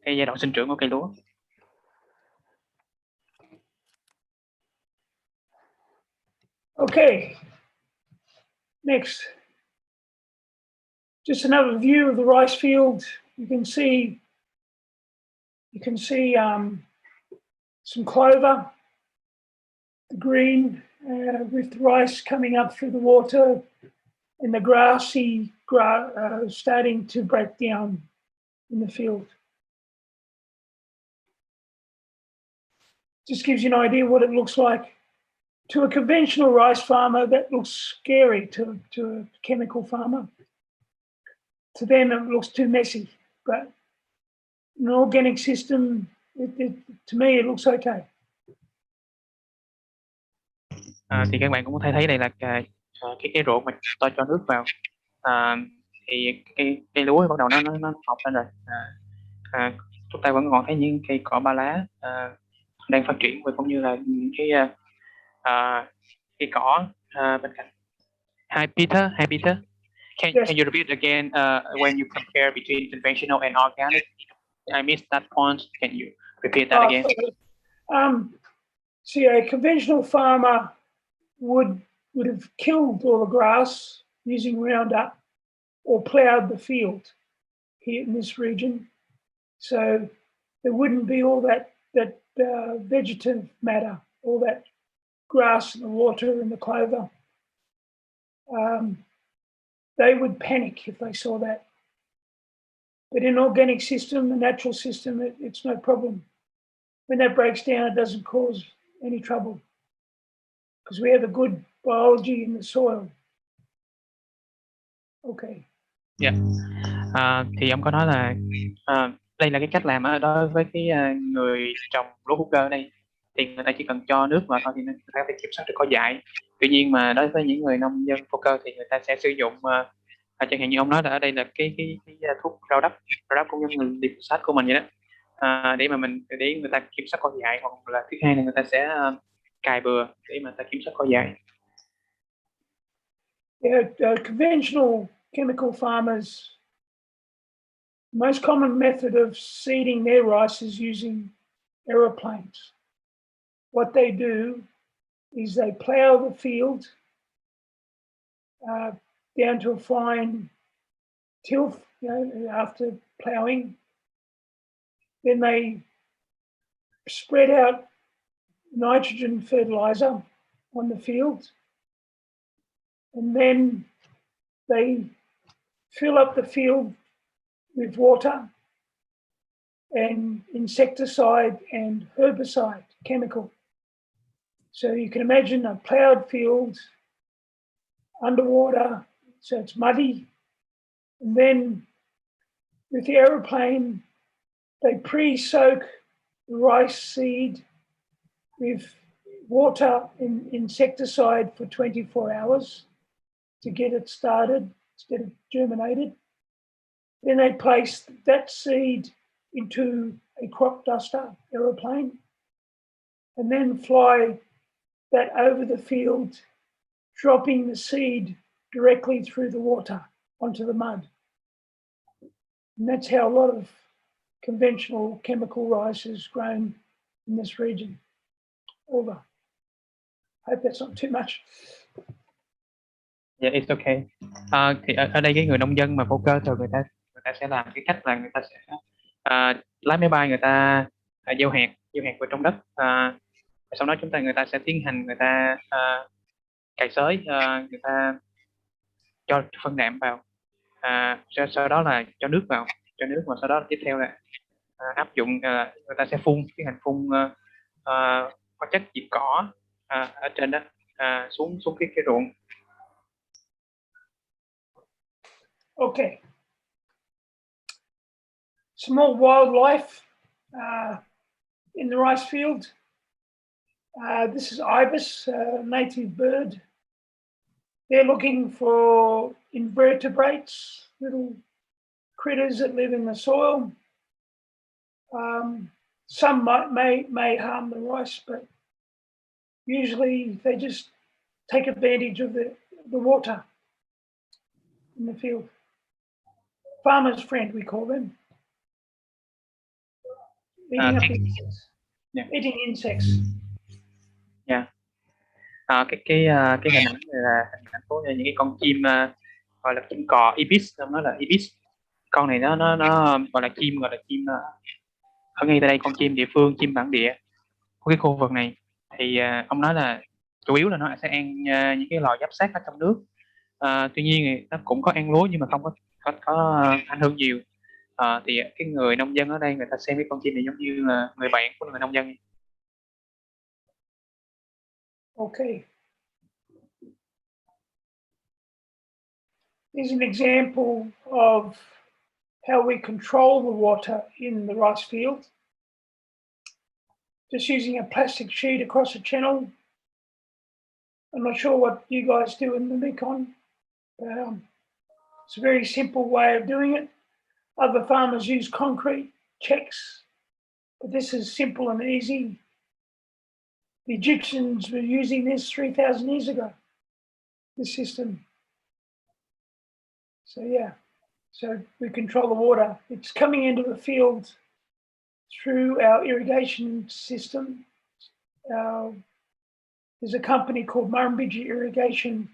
giai đoạn sinh trưởng của cây lúa. Okay. Next. Just another view of the rice field. You can see some clover, the green with the rice coming up through the water, and the grassy starting to break down in the field. Just gives you an idea what it looks like. To a conventional rice farmer, that looks scary to a chemical farmer. To them, it looks too messy, but in an organic system, to me, it looks okay. Thì các bạn cũng có thể thấy đây là cái ruộng mà tôi cho nước vào. Thì cây lúa bắt đầu nó mọc lên rồi. Chúng ta vẫn còn thấy những cây cỏ ba lá đang phát triển, và cũng như là cái cỏ bên cạnh. Hi Peter. Can you repeat again when you compare between conventional and organic? I missed that point. Can you repeat that again? See, a conventional farmer would have killed all the grass using Roundup or ploughed the field here in this region. So there wouldn't be all that vegetative matter, all that grass and the water and the clover. They would panic if they saw that. But in an organic system, the natural system, it's no problem. When that breaks down, it doesn't cause any trouble because we have a good biology in the soil. Okay. Yeah. Thì ông có nói là đây là cái cách làm đối với cái người trồng lúa hữu cơ ở đây, thì người ta chỉ cần cho nước vào thôi thì người ta phải kiểm soát được cỏ dại. Tuy nhiên mà đối với những người nông dân vô cơ thì người ta sẽ sử dụng chẳng hạn như ông nói là ở đây là cái thuốc rau đắp cũng như người glyphosate của mình vậy đó, để người ta kiểm soát cỏ dại, hoặc là thứ hai là người ta sẽ cài bừa để mà ta kiểm soát cỏ dại. Conventional chemical farmers, the most common method of seeding their rice is using aeroplanes. What they do is they plough the field down to a fine tilth, after ploughing. Then they spread out nitrogen fertilizer on the field, and then they fill up the field with water and insecticide and herbicide chemical. So you can imagine a ploughed field, underwater, so it's muddy. And then with the aeroplane, they pre-soak the rice seed with water and insecticide for 24 hours to get it started, get it germinated. Then they place that seed into a crop duster aeroplane and then fly that over the field, dropping the seed directly through the water onto the mud. And that's how a lot of conventional chemical rice is grown in this region. Over. I hope that's not too much. Yeah, it's okay. Thì ở đây cái người nông dân mà vô cơ thường người ta sẽ làm cái cách là người ta sẽ lái máy bay, người ta gieo hạt vào trong đất. Sau đó người ta sẽ tiến hành người ta cày xới, người ta cho phân đạm vào, sau đó là cho nước vào, và sau đó tiếp theo là áp dụng, người ta sẽ tiến hành phun hóa chất diệt cỏ ở trên đó xuống cái ruộng. Okay. Small wildlife in the rice field. This is ibis, a native bird. They're looking for invertebrates, little critters that live in the soil. Some may harm the rice, but usually they just take advantage of the water in the field. Farmer's friend, we call them. Eating up insects. Yeah. Eating insects. Yeah. Cái hình ảnh này là hình ảnh của những cái con chim gọi là chim cò ibis, nó là ibis. Con này nó gọi là chim ở ngay tại đây, con chim địa phương, chim bản địa của cái khu vực này. Thì ông nói là chủ yếu là nó sẽ ăn những cái loài giáp xác ở trong nước. Tuy nhiên thì nó cũng có ăn lúa nhưng mà không có ảnh hưởng nhiều. Thì cái người nông dân ở đây người ta xem cái con chim này giống như là người bạn của người nông dân. Okay. Here's an example of how we control the water in the rice field. Just using a plastic sheet across a channel. I'm not sure what you guys do in the Mekong. It's a very simple way of doing it. Other farmers use concrete checks, but this is simple and easy. The Egyptians were using this 3,000 years ago, this system. So yeah, so we control the water. It's coming into the field through our irrigation system. There's a company called Murrami Irrigation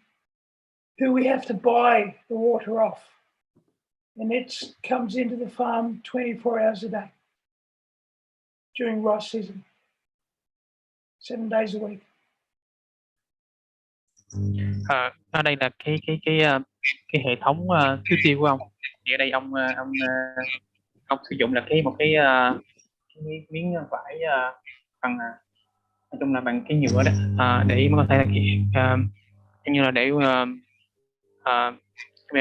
who we have to buy the water off. And it comes into the farm 24 hours a day during rice season, 7 days a week. Ở đây là cái hệ thống tưới tiêu của ông. Thì ở đây ông sử dụng là một cái miếng vải bằng, nói chung là bằng cái nhựa đó, để mới có thể là như là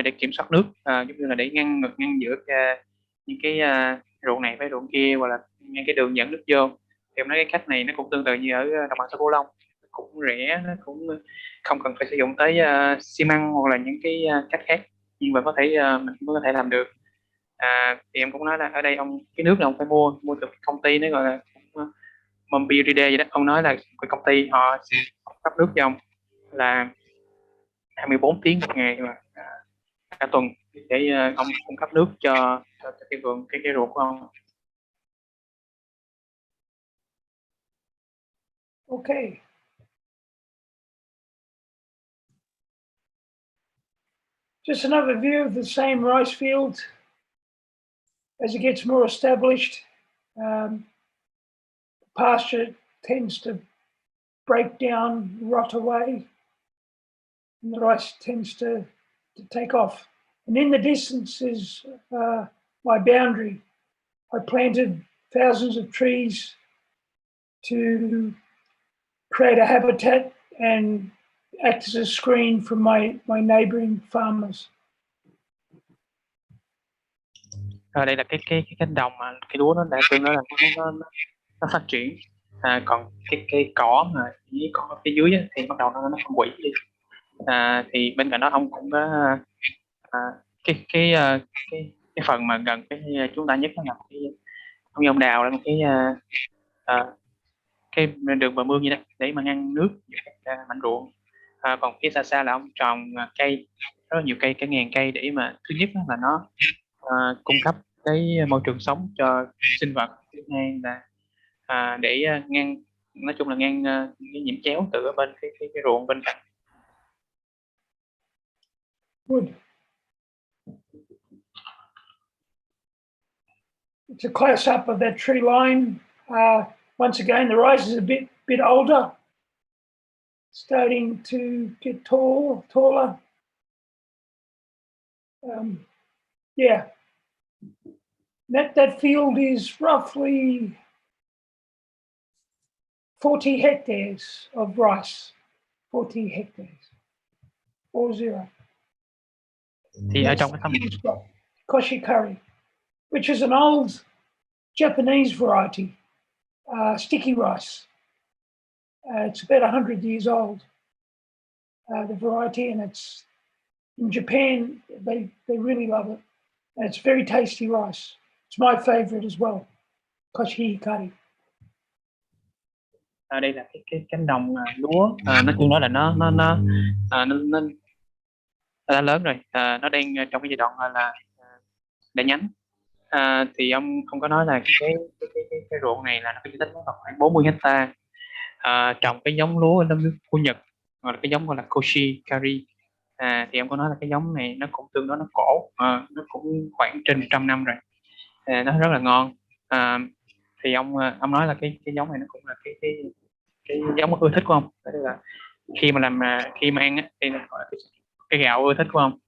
để kiểm soát nước, giống như là để ngăn giữa những cái ruộng này với ruộng kia, hoặc là ngay cái đường dẫn nước vô. Thì em nói cái cách này nó cũng tương tự như ở đồng bằng sông Cửu Long, cũng rẻ, nó cũng không cần phải sử dụng tới xi măng hoặc là những cái cách khác, nhưng mà mình cũng có thể làm được. Thì em cũng nói là ở đây cái nước là ông phải mua từ công ty, nó gọi là Murrami vậy đó. Ông nói là cái công ty họ sẽ cấp nước cho ông là 24 tiếng một ngày mà cả tuần, để ông cung cấp nước cho cái ruộng của ông. Okay. Just another view of the same rice field. As it gets more established, pasture tends to break down, rot away, and the rice tends to take off. And in the distance is my boundary. I planted thousands of trees to create a habitat and acts as a screen from my neighboring farmers. Đây là cái cánh đồng mà cái lúa nó đã tương đó là nó phát triển. Còn cái cỏ mà chỉ có phía dưới á, thì bắt đầu nó phân hủy đi. Thì bên cạnh đó ông cũng có cái phần mà gần cái chúng ta nhất đó là ông đào là một cái đường bờ mương như đó để mà ngăn nước mảnh ruộng. Còn phía xa xa là ông trồng cây, rất là nhiều cây, cả ngàn cây, để mà thứ nhất là nó cung cấp cái môi trường sống cho sinh vật, thứ hai là để ngăn, nói chung là ngăn cái nhiễm chéo từ ở bên cái ruộng bên cạnh. Good. It's a close up of that tree line. Once again, the rice is a bit older, starting to get taller. Yeah, that field is roughly 40 hectares of rice. 40 hectares. 40. Thì ở trong cái Koshikari, which is an old Japanese variety, sticky rice. It's about 100 years old, the variety, and it's in Japan, they really love it. And it's very tasty rice. It's my favorite as well, koshikari. Đây là cái cánh đồng lúa, nói chung đó là nó đã lớn rồi, nó đang trong cái giai đoạn là đẻ nhánh. Thì ông không có nói là cái ruộng này là nó có diện tích khoảng 40 hecta, trồng cái giống lúa ở nước của Nhật, hoặc là cái giống gọi là koshikari. Thì ông có nói là cái giống này nó cũng tương đối nó cổ, nó cũng khoảng trên 100 năm rồi, nó rất là ngon. Thì ông nói là cái giống này nó cũng là cái giống ưa thích của ông, tức là khi mà ăn á, thì gọi là cái gạo ưa thích của ông.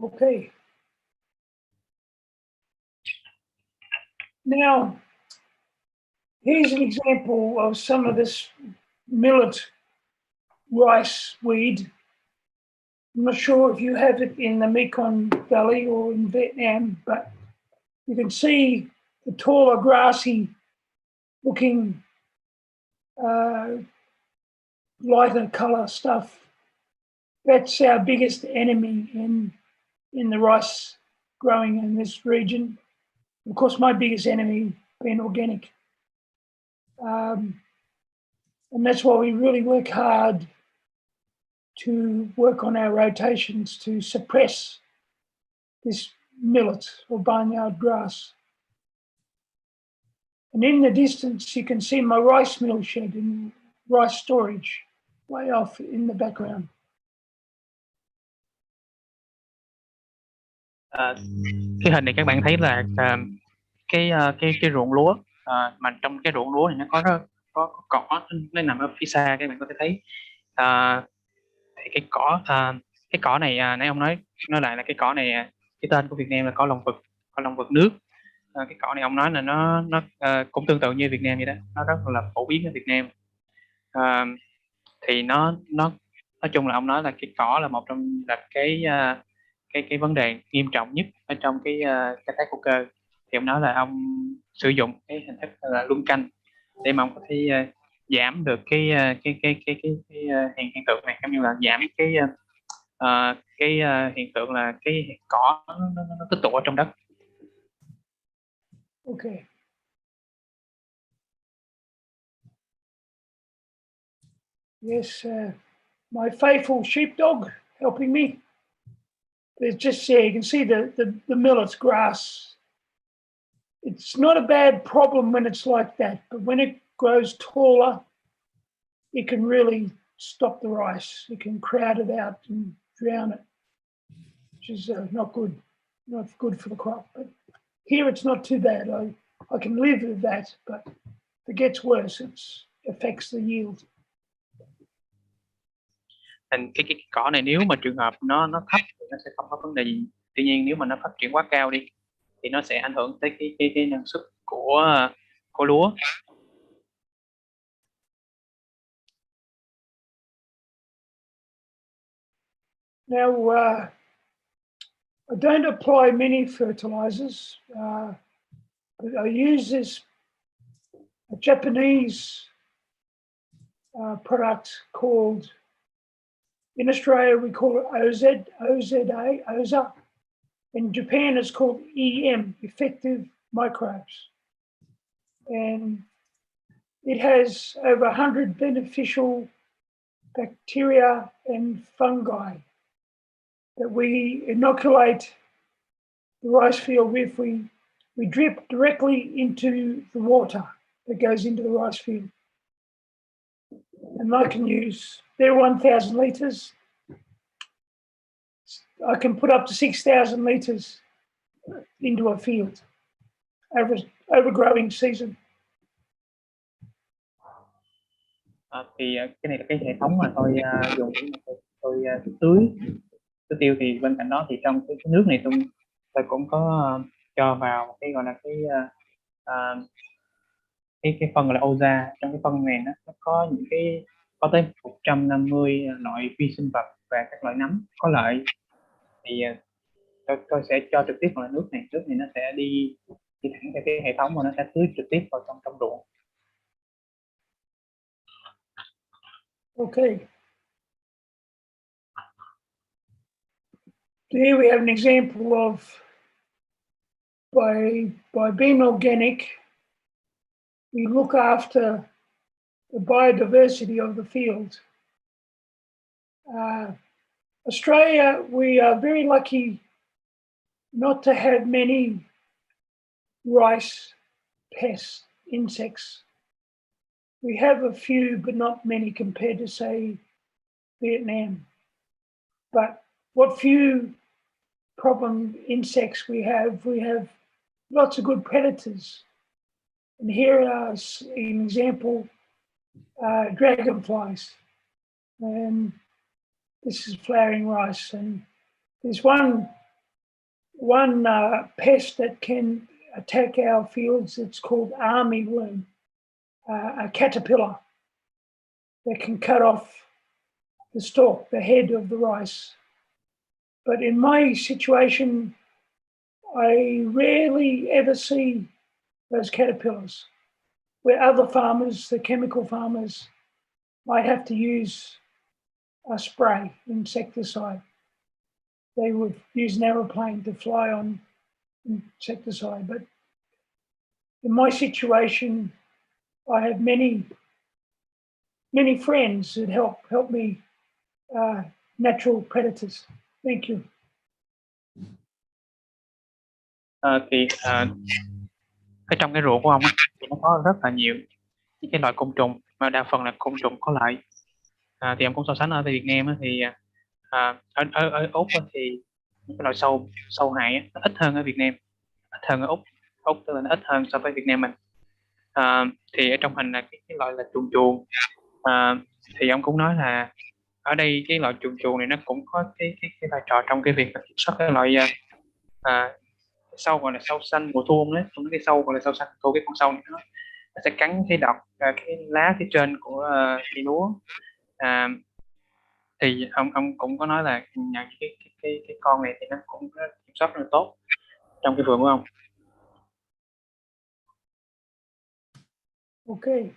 Okay. Now, here's an example of some of this millet rice weed. I'm not sure if you have it in the Mekong Valley or in Vietnam, but you can see the taller, grassy looking, lighter color stuff. That's our biggest enemy in the rice growing in this region. Of course, my biggest enemy being organic. And that's why we really work hard to work on our rotations to suppress this millet or barnyard grass. And in the distance, you can see my rice mill shed and rice storage way off in the background. Cái hình này các bạn thấy là cái ruộng lúa, mà trong cái ruộng lúa này nó có cỏ, nó nằm ở phía xa, các bạn có thể thấy. Thì cái cỏ này, nãy ông nói lại là cái cỏ này, cái tên của Việt Nam là cỏ lồng vực nước. Cái cỏ này ông nói là nó cũng tương tự như Việt Nam vậy đó, nó rất là phổ biến ở Việt Nam. Thì nó nói chung là ông nói là cái cỏ là một trong là cái vấn đề nghiêm trọng nhất ở trong cái canh tác hữu cơ. Thì ông nói là ông sử dụng cái hình thức là luân canh để mà ông có thể giảm được cái hiện tượng này, cũng như là giảm cái hiện tượng là cái cỏ nó tích tụ ở trong đất. Okay. Yes, my faithful sheepdog helping me. There's just there, you can see the millet grass. It's not a bad problem when it's like that, but when it grows taller, it can really stop the rice. It can crowd it out and drown it, which is not good for the crop. But here it's not too bad. I can live with that, but if it gets worse, it affects the yield. Thành cái cỏ này nếu mà trường hợp nó thấp thì nó sẽ không có vấn đề gì. Tuy nhiên nếu mà nó phát triển quá cao đi thì nó sẽ ảnh hưởng tới cái năng suất của lúa. Now, I don't apply many fertilizers. But I use this Japanese product called, in Australia we call it OZA. In Japan it's called EM, Effective Microbes. And it has over 100 beneficial bacteria and fungi that we inoculate the rice field with. We drip directly into the water that goes into the rice field. And I can use, they're 1,000 litres. I can put up to 6,000 litres into a field over growing season. Thì cái này là cái hệ thống mà tôi dùng để tôi tưới tiêu. Thì bên cạnh đó thì trong cái nước này tôi cũng có cho vào cái gọi là cái phân gọi là oza. Trong cái phân này nó có những cái có tới 150 loại vi sinh vật và các loại nấm có lợi. Thì tôi sẽ cho trực tiếp vào nước này nó sẽ đi thẳng theo cái hệ thống và nó sẽ tưới trực tiếp vào trong ruộng. Okay. Here we have an example of by being organic, we look after the biodiversity of the field. Australia, we are very lucky not to have many rice pests, insects. We have a few, but not many compared to, say, Vietnam. But what few problem insects we have lots of good predators. And here are an example, dragonflies. And this is flowering rice. And there's one pest that can attack our fields. It's called army worm, a caterpillar that can cut off the stalk, the head of the rice. But in my situation, I rarely ever see those caterpillars, where other farmers, the chemical farmers, might have to use a spray, insecticide. They would use an aeroplane to fly on insecticide. But in my situation, I have many friends that help me, natural predators. Thank you. Thì ở trong cái ruộng của ông thì nó có rất là nhiều những cái loại côn trùng mà đa phần là côn trùng có lợi. Thì ông cũng so sánh ở Việt Nam thì ở Úc thì những cái loại sâu hại nó ít hơn ở Việt Nam, ít hơn ở Úc tức là nó ít hơn so với Việt Nam mình. Thì ở trong hình là cái loại là chuồn. Thì ông cũng nói là ở đây cái loại chuồn này nó cũng có cái vai trò trong cái việc kiểm soát cái loại sâu gọi là sâu xanh mùa thu đấy. Trong cái sâu gọi là sâu xanh thu, cái con sâu này nó sẽ cắn cái đọt cái lá phía trên của cây lúa. Thì ông cũng có nói là nhận cái con này thì nó cũng kiểm soát rất là tốt trong cái vườn của ông. Okay.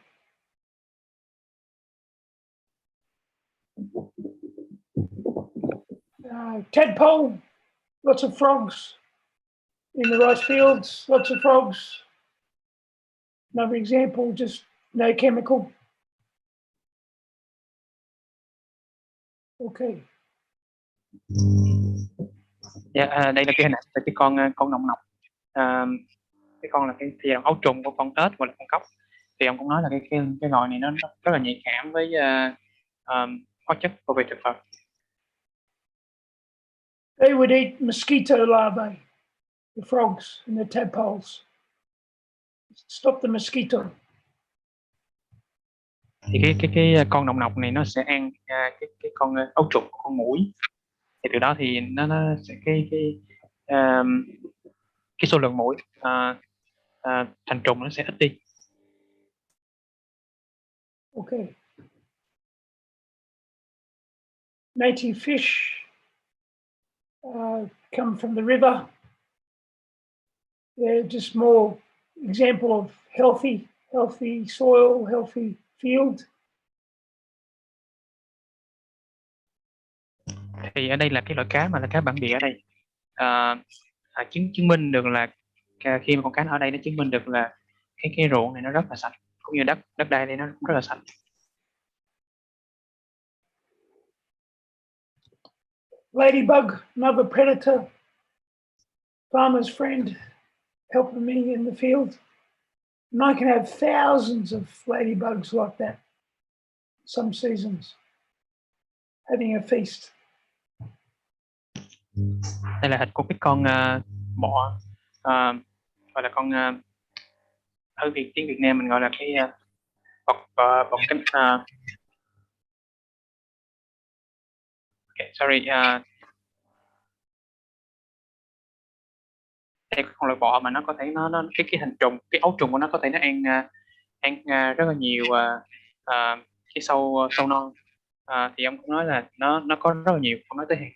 Tadpole, lots of frogs in the rice fields, lots of frogs. Another example, just no chemical. Okay. Đây là cái hình ảnh về cái con nòng nọc. Cái con là thì ấu trùng của con tết hoặc là con cóc. Thì ông cũng nói là cái loài này nó rất là nhạy cảm với hóa chất bảo vệ thực vật. They would eat mosquito larvae, the frogs and the tadpoles. Stop the mosquito. Thì cái con nòng nọc này nó sẽ ăn cái con ấu trùng của con muỗi. Thì từ đó thì nó sẽ cái số lượng muỗi thành trùng nó sẽ ít đi. Okay. Native fish come from the river. They're just more example of healthy soil, healthy field. Thì ở đây là cái loại cá mà là cá bản địa ở đây, chứng minh được là khi mà con cá ở đây nó chứng minh được là cái ruộng này nó rất là sạch, cũng như đất đai này nó cũng rất là sạch. Ladybug, another predator, farmer's friend, helping me in the field. And I can have thousands of ladybugs like that some seasons, having a feast. Đây là hình của cái con bọ, gọi là con ở tiếng Việt Nam mình gọi là cái bọ cánh. Okay, sorry. Đây con loại bọ mà nó có thể nó cái hình trùng, cái ấu trùng của nó có thể nó ăn rất là nhiều cái sâu non. Thì ông cũng nói là nó có rất là nhiều, ông nói tới hàng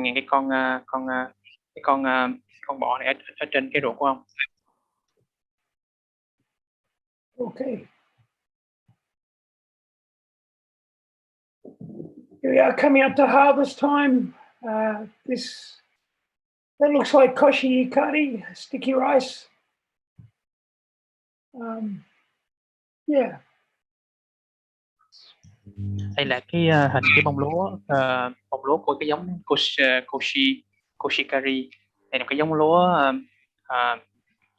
ngàn cái con bọ này ở trên cái ruộng của ông. Okay. Here we are coming up to harvest time. That looks like koshi ikari, sticky rice. Yeah. Đây là cái hình cái bông lúa của cái giống koshikari. Đây là cái giống lúa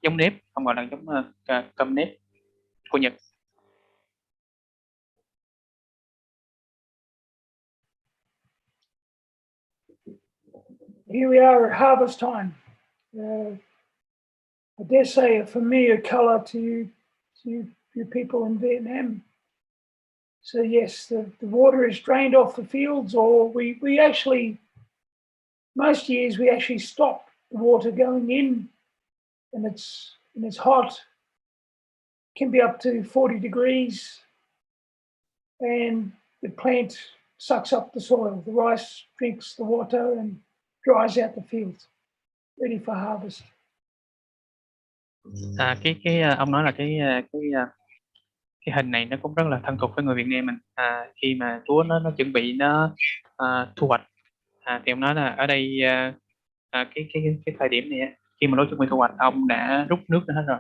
giống nếp, không gọi là giống cơm nếp của Nhật. Here we are at harvest time. I dare say a familiar color to you people in Vietnam. So yes, the water is drained off the fields, or we actually, most years we actually stop the water going in, and it's hot. It can be up to 40 degrees, and the plant sucks up the soil. The rice drinks the water and dries out the fields, ready for harvest. Ông nói là cái hình này nó cũng rất là thân thuộc với người Việt Nam mình. Khi mà lúa nó chuẩn bị thu hoạch, thì ông nói là ở đây cái thời điểm này khi mà lúa chuẩn bị thu hoạch, ông đã rút nước ra hết rồi.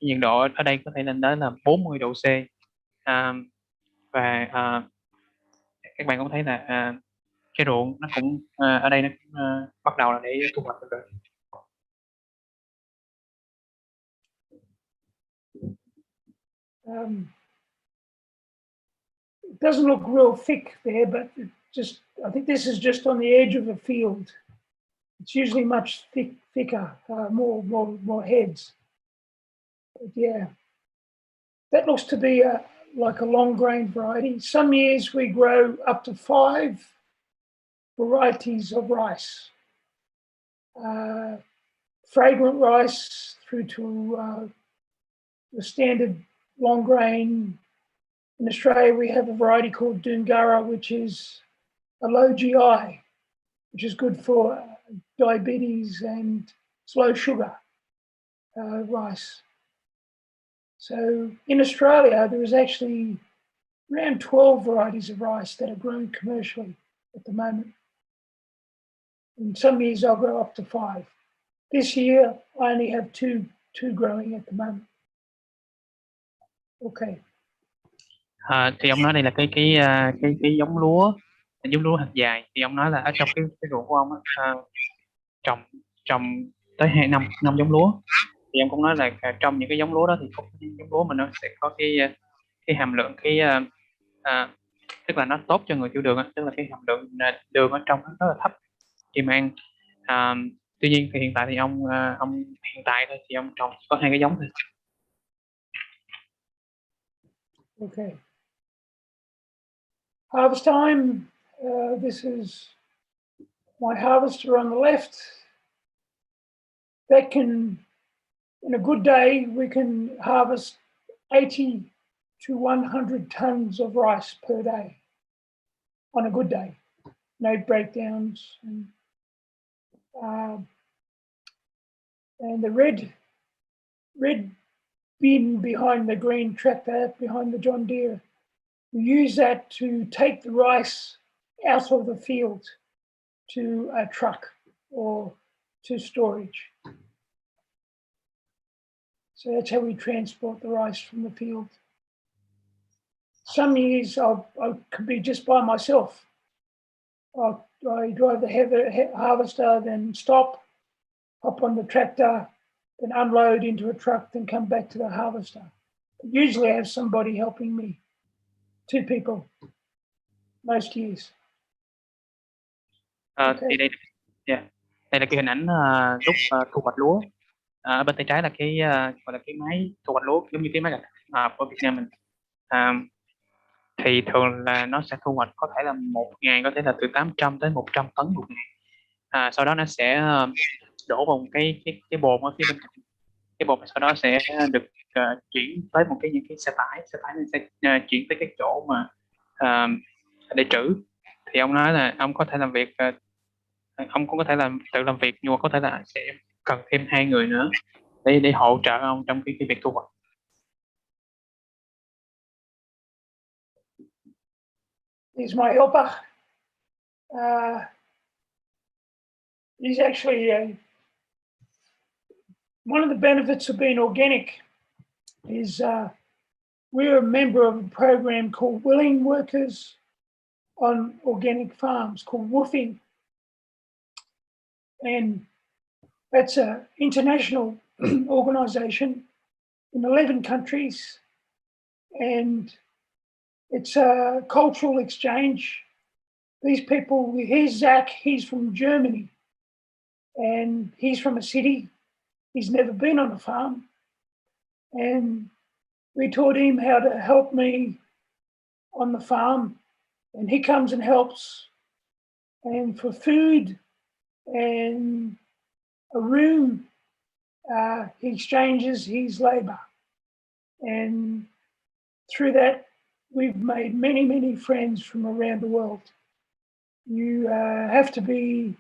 Nhiệt độ ở đây có thể lên tới là 40 độ C, và các bạn cũng thấy là cái ruộng nó cũng ở đây nó cũng bắt đầu là để thu hoạch rồi. It doesn't look real thick there, but I think this is just on the edge of a field. It's usually much thicker, more heads. But yeah, that looks to be like a long grain variety. Some years we grow up to 5 varieties of rice. Fragrant rice through to the standard long grain. In Australia, we have a variety called Dungara, which is a low GI, which is good for diabetes and slow sugar rice. So in Australia, there is actually around 12 varieties of rice that are grown commercially at the moment. In some years, I'll grow up to 5. This year, I only have two growing at the moment. Okay. Thì ông nói đây là cái giống lúa hạt dài. Thì ông nói là ở trong cái ruộng của ông trồng tới 2 năm giống lúa. Thì ông cũng nói là trong những cái giống lúa đó thì có cái giống lúa mà nó sẽ có cái hàm lượng tức là nó tốt cho người tiểu đường, tức là cái hàm lượng đường ở trong nó rất là thấp khi mà ăn. Tuy nhiên thì hiện tại thì ông hiện tại thôi thì ông trồng có 2 cái giống thôi. Okay. Harvest time. This is my harvester on the left. That can, in a good day, we can harvest 80 to 100 tons of rice per day on a good day. No breakdowns. And And the red bin behind the green tractor, behind the John Deere, we use that to take the rice out of the field to a truck or to storage. So that's how we transport the rice from the field. Some years I could be just by myself. I drive the harvester, then stop, hop on the tractor, then unload into a truck, then come back to the harvester. But usually I have somebody helping me, 2 people, most years. Thì đây là cái hình ảnh lúc thu hoạch lúa. Ở bên tay trái là cái gọi là cái máy thu hoạch lúa, giống như cái máy gặt của Việt Nam mình. Thì thường là nó sẽ thu hoạch có thể là một ngày có thể là từ 800 tới 100 tấn một ngày. Sau đó nó sẽ đổ vào cái bồn ở phía bên cạnh. Cái bồn sau đó sẽ được chuyển tới những cái xe tải này sẽ chuyển tới cái chỗ mà để trữ. Thì ông nói là ông có thể làm việc, ông cũng có thể tự làm việc, nhưng mà có thể là sẽ cần thêm 2 người nữa để hỗ trợ ông trong cái việc thu hoạch. He's my helper. He's actually one of the benefits of being organic is we're a member of a program called Willing Workers on Organic Farms, called WWOOFing. And that's an international organization in 11 countries. And it's a cultural exchange. These people, here's Zach, he's from Germany. And he's from a city. He's never been on a farm. And we taught him how to help me on the farm. And he comes and helps. And for food and a room, he exchanges his labor. And through that, we've made many, many friends from around the world. You have to be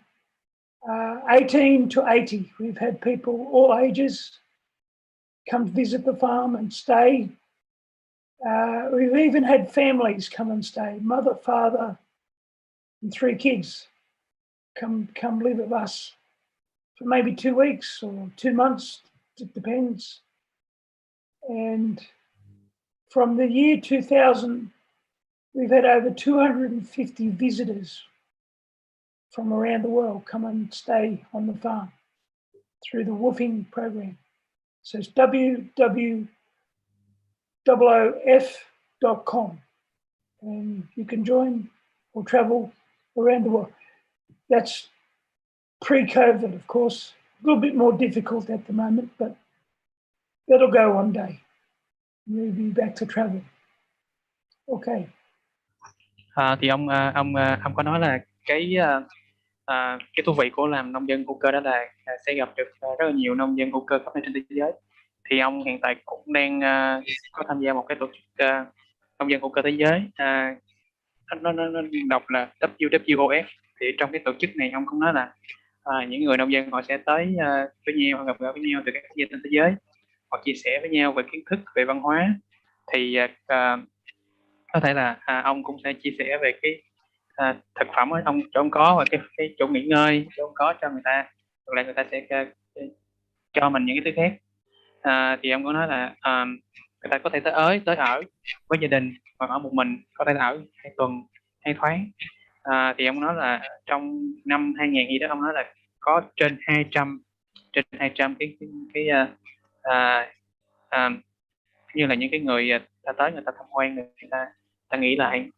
18 to 80. We've had people all ages come visit the farm and stay. We've even had families come and stay, mother, father, and 3 kids come live with us for maybe 2 weeks or 2 months, it depends. And from the year 2000, we've had over 250 visitors from around the world come and stay on the farm through the WWOOFing program. So it's www.woof.com, and you can join or travel around the world. That's pre-COVID, of course. A little bit more difficult at the moment, but that'll go one day. We'll be back to travel. Okay. Thì ông có nói là cái thú vị của làm nông dân hữu cơ đó là sẽ gặp được rất là nhiều nông dân hữu cơ khắp nơi trên thế giới. Thì ông hiện tại cũng đang có tham gia một cái tổ chức nông dân hữu cơ thế giới, nó đọc là WWOF. Thì trong cái tổ chức này ông cũng nói là những người nông dân họ sẽ tới với nhau, họ gặp gỡ với nhau từ các quốc gia trên thế giới, họ chia sẻ với nhau về kiến thức, về văn hóa. Thì có thể là ông cũng sẽ chia sẻ về cái thực phẩm ông có, và cái chỗ nghỉ ngơi chỗ ông có cho người ta, hoặc là người ta sẽ cho mình những cái thứ khác. Thì ông có nói là người ta có thể tới ở với gia đình hoặc ở một mình, có thể là ở 2 tuần 2 tháng. Thì ông nói là trong năm 2000 gì đó, ông nói là có trên 200 cái như là những cái người ta tới, người ta tham quan, người ta nghĩ lại.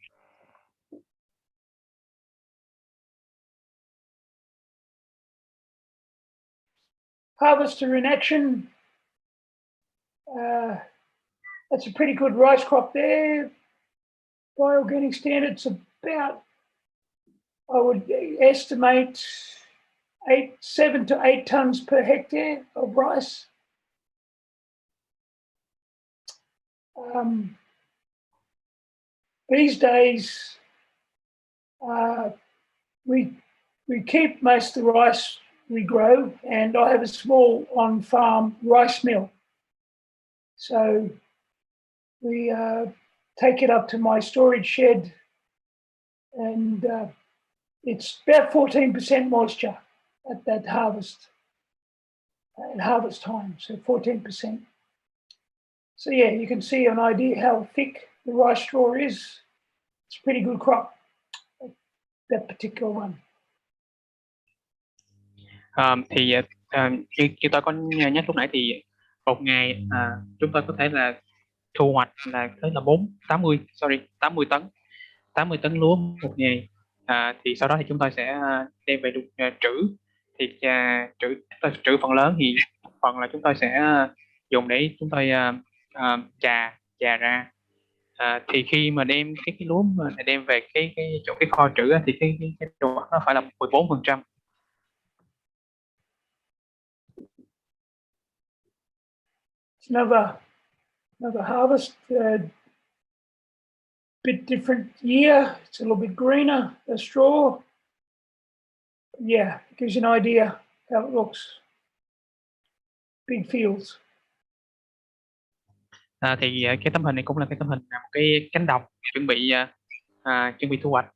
Harvester in action. That's a pretty good rice crop there. By organic standards, about, I would estimate 7 to 8 tons per hectare of rice. These days, we keep most of the rice we grow, and I have a small on-farm rice mill. So we take it up to my storage shed, and it's about 14% moisture at that harvest time, so 14%. So yeah, you can see an idea how thick the rice straw is. It's a pretty good crop, that particular one. Như tôi có nhắc lúc nãy thì một ngày chúng tôi có thể là thu hoạch là tới là 80 tấn lúa một ngày. Thì sau đó thì chúng tôi sẽ đem về trữ. Thì trữ phần lớn thì phần là chúng tôi sẽ dùng để chúng tôi chà ra. Thì khi mà đem cái lúa mà đem về cái chỗ cái kho trữ thì cái độ mặn nó phải là 14%. It's another harvest, bit different year. It's a little bit greener, the straw. Yeah, it gives you an idea how it looks. Big fields. Thì cái tấm hình này cũng là cái tấm hình một cái cánh đồng chuẩn bị thu hoạch.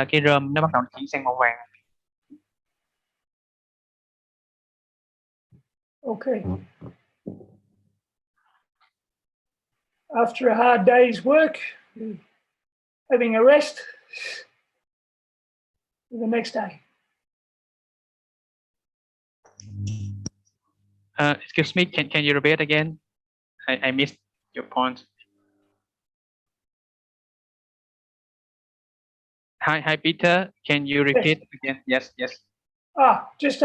Cái rơm nó bắt đầu chuyển sang màu vàng. Okay. After a hard day's work, having a rest the next day. Excuse me, can you repeat again? I missed your point. Hi Peter, can you repeat again? Yes. Just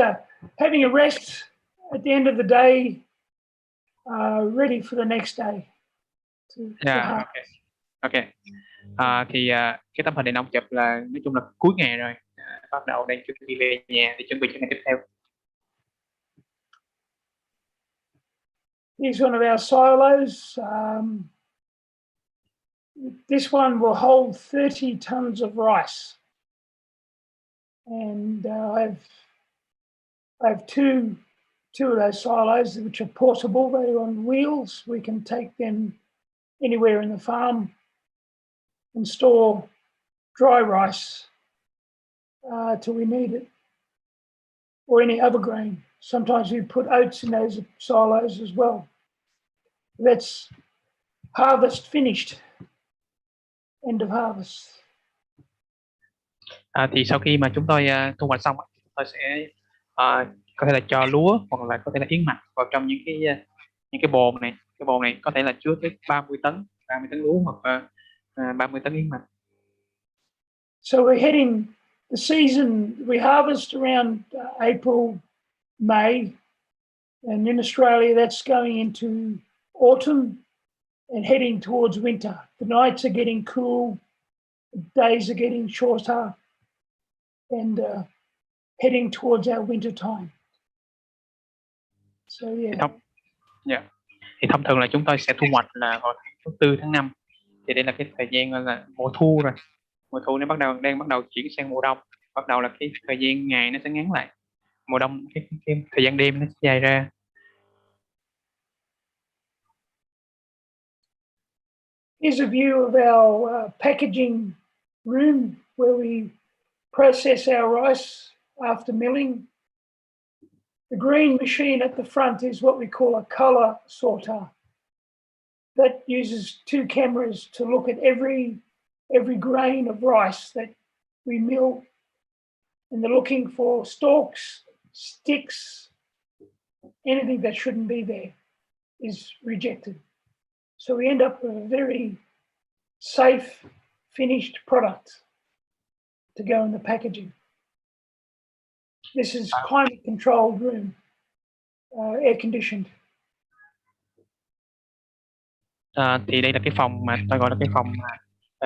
having a rest at the end of the day, ready for the next day. Okay. Thì cái tấm hình này ông chụp là nói chung là cuối ngày rồi, bắt đầu đang chuẩn bị về nhà để chuẩn bị cho ngày tiếp theo. Here's one of our silos. This one will hold 30 tons of rice, and I have two of those silos which are portable. They're on wheels. We can take them anywhere in the farm and store dry rice till we need it, or any other grain. Sometimes we put oats in those silos as well. That's harvest finished. End of harvest. Thì sau khi mà chúng tôi thu hoạch xong, chúng tôi sẽ có thể là cho lúa hoặc là có thể là yến mạch vào trong những cái bồn này. Cái bồn này có thể là chứa tới 30 tấn lúa hoặc 30 tấn yến mạch. So we're heading the season. We harvest around April, May, and in Australia that's going into autumn and heading towards winter. The nights are getting cool, the days are getting shorter, and heading towards our winter time. So yeah. Thì thông thường là chúng tôi sẽ thu hoạch là vào tháng 4, tháng 5. Thì đây là cái thời gian là mùa thu rồi. Mùa thu nó đang bắt đầu chuyển sang mùa đông. Bắt đầu là cái thời gian ngày nó sẽ ngắn lại. Mùa đông cái thời gian đêm nó sẽ dài ra. Here's a view of our packaging room where we process our rice after milling. The green machine at the front is what we call a colour sorter. That uses two cameras to look at every grain of rice that we mill, and they're looking for stalks, sticks, anything that shouldn't be there is rejected. So we end up with a very safe, finished product to go in the packaging. This is climate-controlled room, air-conditioned. Thì đây là cái phòng mà tôi gọi là cái phòng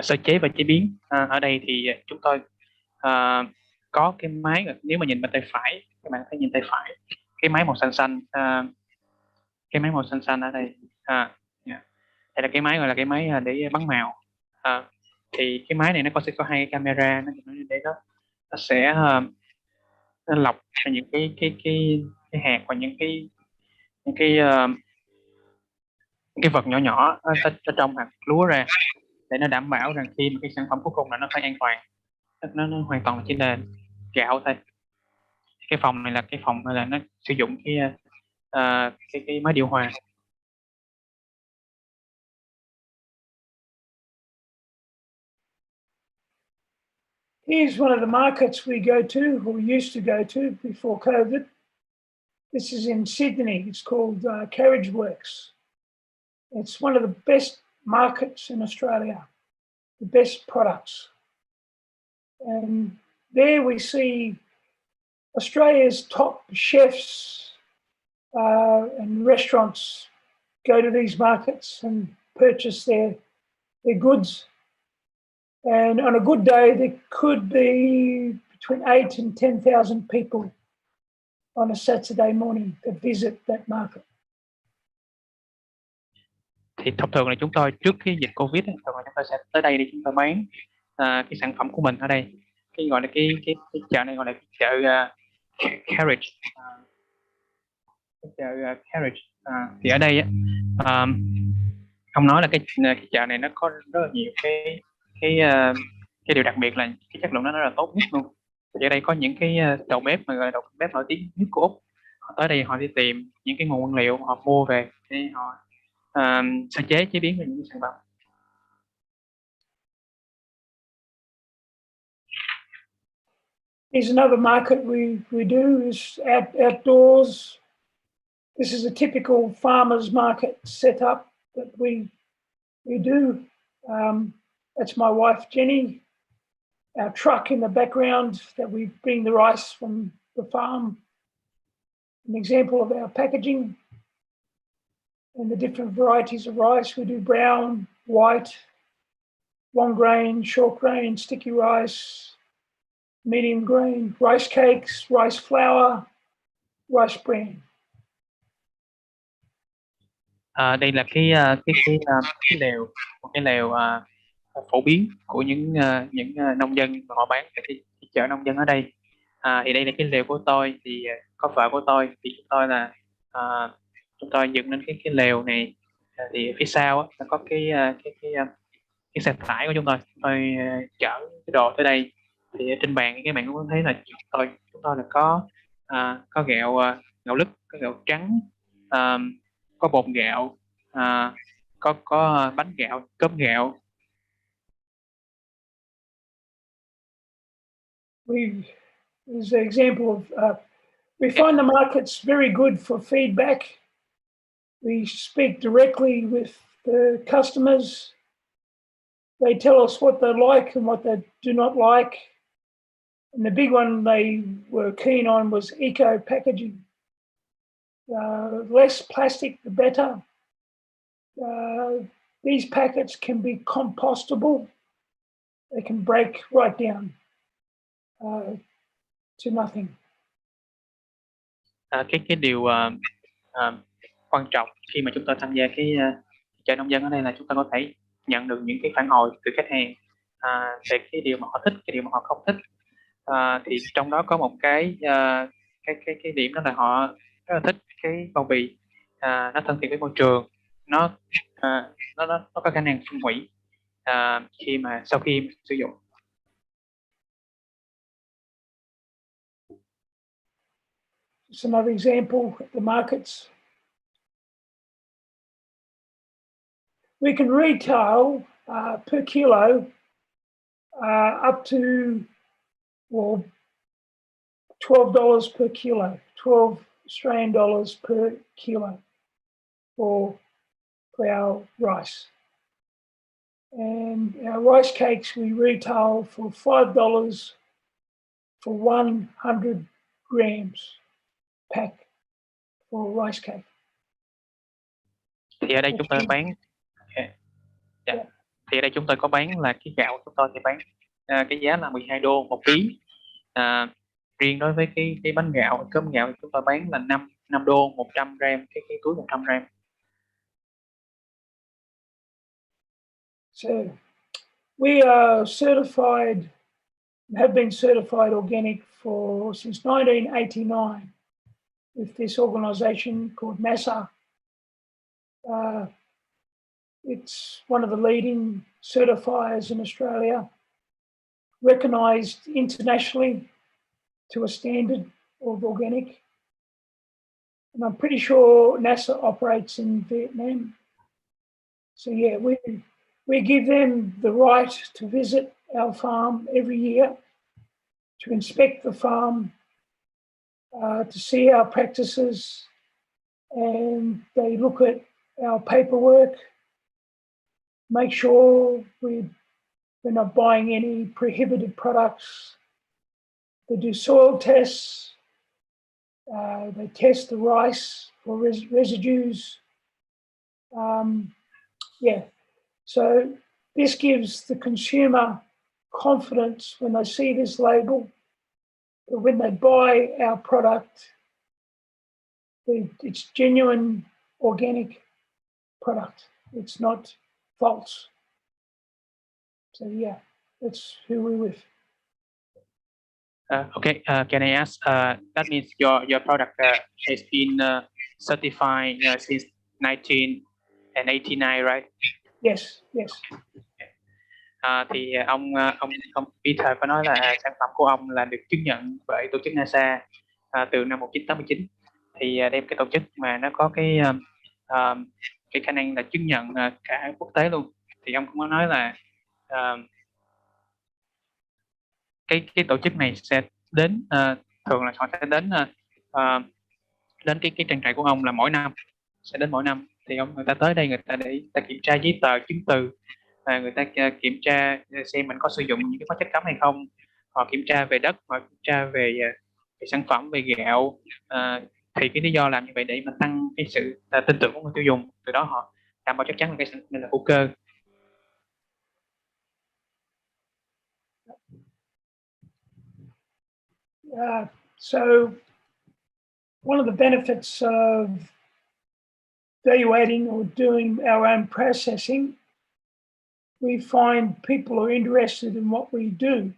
sơ chế và chế biến. Ở đây thì chúng tôi có cái máy, nếu mà nhìn bên tay phải, các bạn thấy nhìn tay phải, cái máy màu xanh ở đây. Đây là cái máy gọi là cái máy để bắn màu. Thì cái máy này sẽ có hai camera, để nó sẽ nó lọc ra những cái hạt và những cái vật nhỏ nhỏ ở trong hạt lúa ra, để nó đảm bảo rằng khi mà cái sản phẩm cuối cùng là nó phải an toàn, nó hoàn toàn là chỉ là gạo thôi. Cái phòng này là cái phòng là nó sử dụng cái máy điều hòa. Here's one of the markets we go to, or used to go to before COVID. This is in Sydney. It's called Carriage Works. It's one of the best markets in Australia, the best products. And there we see Australia's top chefs and restaurants go to these markets and purchase their goods. And on a good day, there could be between 8 and 10,000 people on a Saturday morning that visit that market. Thì thông thường là chúng tôi trước cái dịch Covid thường là chúng tôi sẽ tới đây để chúng tôi bán cái sản phẩm của mình ở đây. Cái gọi là cái chợ này gọi là cái chợ Carriage. Cái chợ Carriage. Thì ở đây ông nói là cái chợ này nó có rất là nhiều cái điều đặc biệt là cái chất lượng nó rất là tốt nhất luôn. Thì ở đây có những cái đầu bếp mà gọi là đầu bếp nổi tiếng nhất của Úc. Họ tới đây họ đi tìm những cái nguồn nguyên liệu, họ mua về để họ sơ chế chế biến những sản phẩm. Here's another market we do is outdoors. This is a typical farmer's market setup that we do. That's my wife Jenny. Our truck in the background that we bring the rice from the farm. An example of our packaging and the different varieties of rice. We do brown, white, long grain, short grain, sticky rice, medium grain, rice cakes, rice flour, rice bran. Đây là cái lều, một cái lều phổ biến của những nông dân mà họ bán tại cái chợ nông dân ở đây. Thì đây là cái lều của tôi, thì có vợ của tôi, thì chúng tôi dựng lên cái lều này. Thì phía sau là có cái xe tải của chúng tôi chở cái đồ tới đây. Thì trên bàn các bạn cũng thấy là chúng tôi là có gạo lứt, có gạo trắng, có bột gạo, có bánh gạo, cơm gạo. There's an example of we find the markets very good for feedback. We speak directly with the customers. They tell us what they like and what they do not like. And the big one they were keen on was eco packaging. Less plastic, the better. These packets can be compostable. They can break right down to nothing. Cái điều quan trọng khi mà chúng tôi tham gia cái chợ nông dân ở đây là chúng ta có thể nhận được những cái phản hồi từ khách hàng về cái điều mà họ thích, cái điều mà họ không thích. Thì trong đó có một cái điểm đó là họ rất là thích cái bao bì, nó thân thiện với môi trường, nó có khả năng phân hủy sau khi sử dụng. Just another example at the markets. We can retail per kilo up to $12 per kilo, 12 Australian dollars per kilo for our rice. And our rice cakes we retail for $5 for 100 grams pack for rice cake. Thì ở đây chúng tôi bán thì ở đây chúng tôi có bán là cái gạo chúng tôi thì bán cái giá là 12 đô một ký. Riêng đối với cái bánh gạo, cơm gạo thì chúng tôi bán là 5 đô 100 gram, cái túi 100 gram. So We are certified, have been certified organic since 1989 with this organisation called NASA. It's one of the leading certifiers in Australia, recognised internationally to a standard of organic. And I'm pretty sure NASA operates in Vietnam. So yeah, we give them the right to visit our farm every year, to inspect the farm, to see our practices, and they look at our paperwork, make sure we're not buying any prohibited products. They do soil tests. They test the rice for residues. Yeah, so this gives the consumer confidence when they see this label, that when they buy our product, it's genuine organic product. It's not false. So yeah, that's who we're with. Okay, can I ask? That means your product has been certified since 1989, right? Yes, yes. Thì ông Peter có nói là sản phẩm của ông là được chứng nhận bởi tổ chức NASA từ năm 1989. Thì đem cái tổ chức mà nó có cái khả năng là chứng nhận cả quốc tế luôn. Thì ông cũng có nói là cái tổ chức này sẽ đến thường là họ sẽ đến cái trang trại của ông là mỗi năm, sẽ đến mỗi năm. Thì người ta tới đây người ta kiểm tra giấy tờ chứng từ, người ta kiểm tra xem mình có sử dụng những cái hóa chất cấm hay không, họ kiểm tra về đất, họ kiểm tra về sản phẩm, về gạo. Thì cái lý do làm như vậy để mà tăng cái sự tin tưởng của người tiêu dùng, từ đó họ đảm bảo chắc chắn là cái sản phẩm này là hữu cơ. So one of the benefits of evaluating or doing our own processing, we find people are interested in what we do.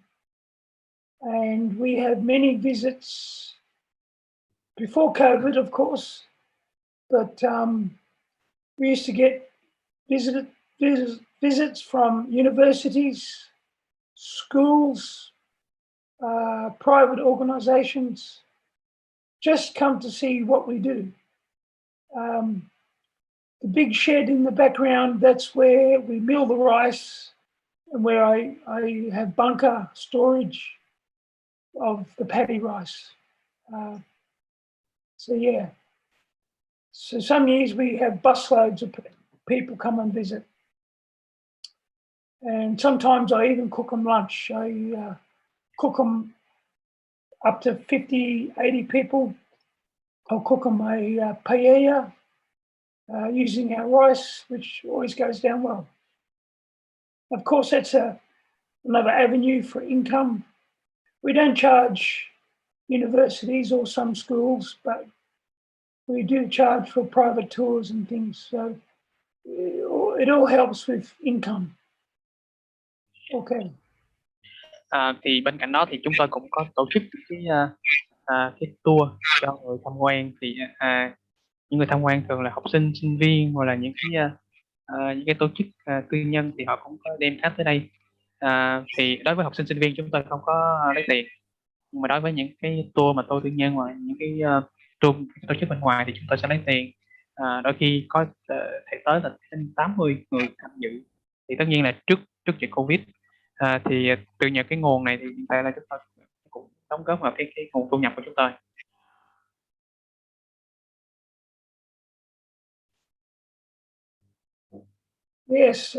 And we have many visits before COVID, of course, but we used to get visits from universities, schools, private organizations, just come to see what we do. The big shed in the background, that's where we mill the rice and where I have bunker storage of the paddy rice. So yeah, so some years we have busloads of people come and visit. And sometimes I even cook them lunch. I cook them up to 50, 80 people. I'll cook them a paella using our rice, which always goes down well. Of course, that's another avenue for income. We don't charge universities or some schools, but we do charge for private tours and things. So it all helps with income. Okay. Thì bên cạnh đó thì chúng tôi cũng có tổ chức cái tour cho người tham quan. Thì những người tham quan thường là học sinh, sinh viên, hoặc là những cái tổ chức tư nhân, thì họ cũng có đem khách tới đây. Thì đối với học sinh, sinh viên chúng tôi không có lấy tiền, nhưng mà đối với những cái tour tư nhân hoặc những cái tour tổ chức bên ngoài thì chúng tôi sẽ lấy tiền. Đôi khi có thể tới là 80 người tham dự. Thì tất nhiên là trước dịch Covid. Thì từ nhờ cái nguồn này thì hiện tại là chúng tôi cũng đóng góp vào cái nguồn thu nhập của chúng tôi. Yes,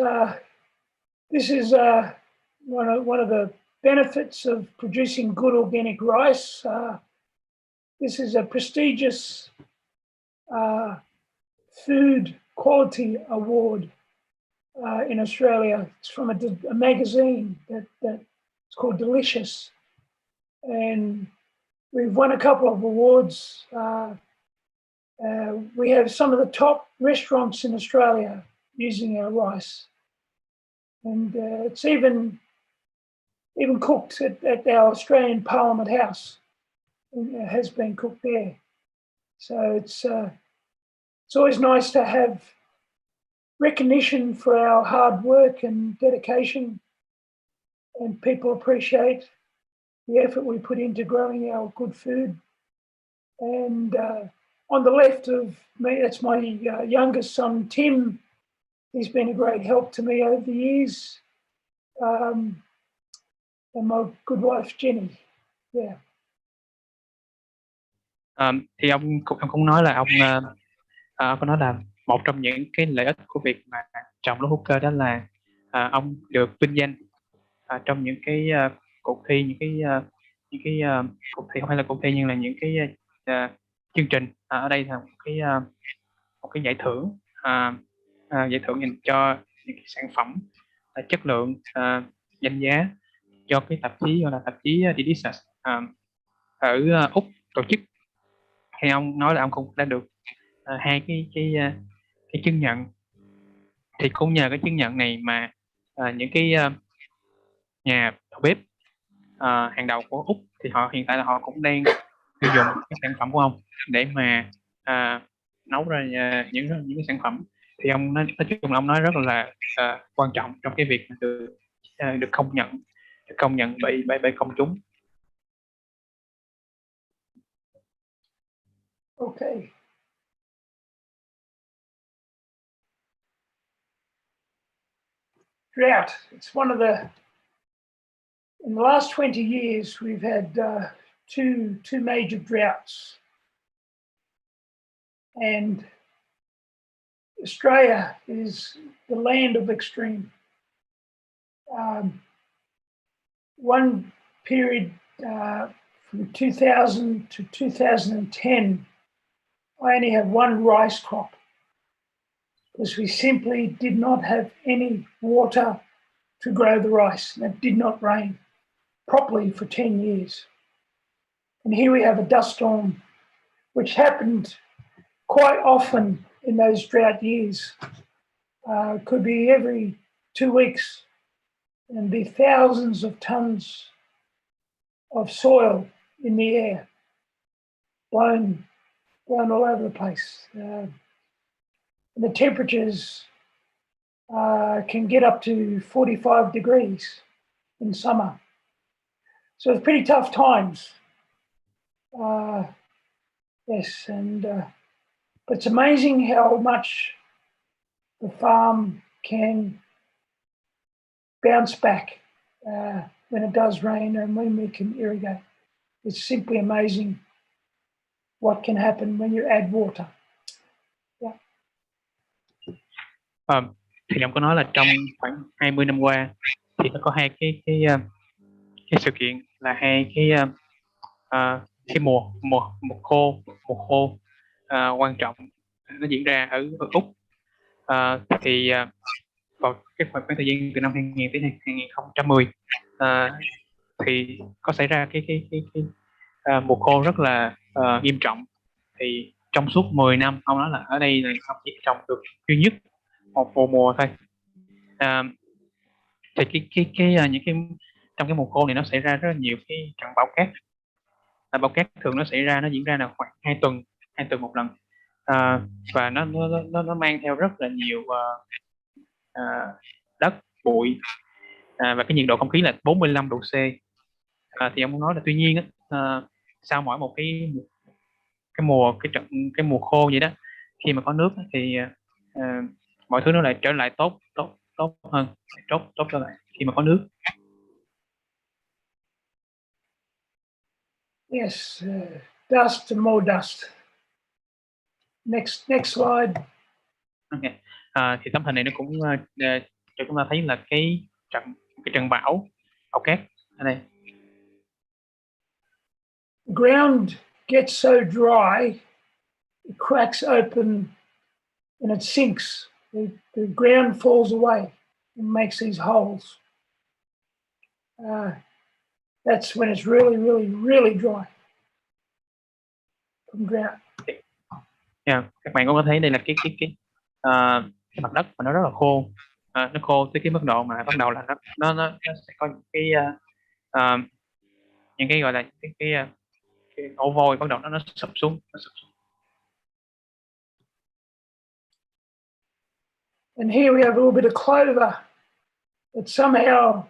this is one of the benefits of producing good organic rice. This is a prestigious food quality award in Australia. It's from a magazine that's called Delicious, and we've won a couple of awards. We have some of the top restaurants in Australia using our rice, and it's even cooked at our Australian Parliament House. It has been cooked there. So it's always nice to have recognition for our hard work and dedication, and people appreciate the effort we put into growing our good food. And on the left of me, that's my youngest son, Tim. He's been a great help to me over the years. And my good wife, Jenny. Yeah. Thì ông cũng nói là ông có nói là một trong những cái lợi ích của việc mà trồng lúa hữu cơ đó là ông được vinh danh trong những cái cuộc thi, những cái cuộc thi không phải là cuộc thi nhưng là những cái chương trình ở đây là một cái giải thưởng dành cho những cái sản phẩm chất lượng danh giá do cái tạp chí gọi là tạp chí Irrigation ở Úc tổ chức. Thì ông nói là ông cũng đã được hai cái chứng nhận. Thì cũng nhờ cái chứng nhận này mà những cái nhà đầu bếp hàng đầu của Úc thì hiện tại là họ cũng đang sử dụng cái sản phẩm của ông để mà nấu ra những cái sản phẩm. Thì ông nói chung là ông nói rất là quan trọng trong cái việc được công nhận bởi công chúng. Okay. Drought. It's one of in the last 20 years, we've had two major droughts. And Australia is the land of extreme. One period from 2000 to 2010, I only had one rice crop because we simply did not have any water to grow the rice, and it did not rain properly for 10 years. And here we have a dust storm, which happened quite often in those drought years. Could be every 2 weeks, and be thousands of tons of soil in the air, blown all over the place. And the temperatures can get up to 45 degrees in summer. So it's pretty tough times. Yes, but it's amazing how much the farm can bounce back when it does rain and when we can irrigate. It's simply amazing what can happen when you add water. Yeah. Thì ông có nói là trong khoảng 20 năm qua thì nó có hai cái sự kiện là hai cái mùa khô quan trọng nó diễn ra ở Úc. Thì vào cái khoảng thời gian từ năm 2000 tới 2010 thì có xảy ra cái mùa khô rất là nghiêm trọng. Thì trong suốt 10 năm ông nói là ở đây là ông chỉ trồng được duy nhất một mùa thôi. Thì những cái trong cái mùa khô này nó xảy ra rất là nhiều cái trận bão cát. Bão cát thường nó diễn ra là khoảng 2 tuần một lần. Và nó mang theo rất là nhiều đất, bụi và cái nhiệt độ không khí là 45 độ C. Thì ông muốn nói là tuy nhiên sau mỗi một cái mùa khô vậy đó, khi mà có nước thì mọi thứ nó lại trở lại tốt hơn, tốt trở lại khi mà có nước. Yes, dust and more dust. Next slide. Okay. Thì tấm hình này nó cũng cho chúng ta thấy là cái trận bão cát ở đây. The ground gets so dry, it cracks open and it sinks. The ground falls away and makes these holes. That's when it's really, really, really dry from drought. Yeah, các bạn có thấy đây là cái mặt đất mà nó rất là khô nó khô tới cái mức độ mà bắt đầu là nó sẽ có những cái gọi là cái ổ vôi bắt đầu nó sụp xuống. And here we have a little bit of clover that somehow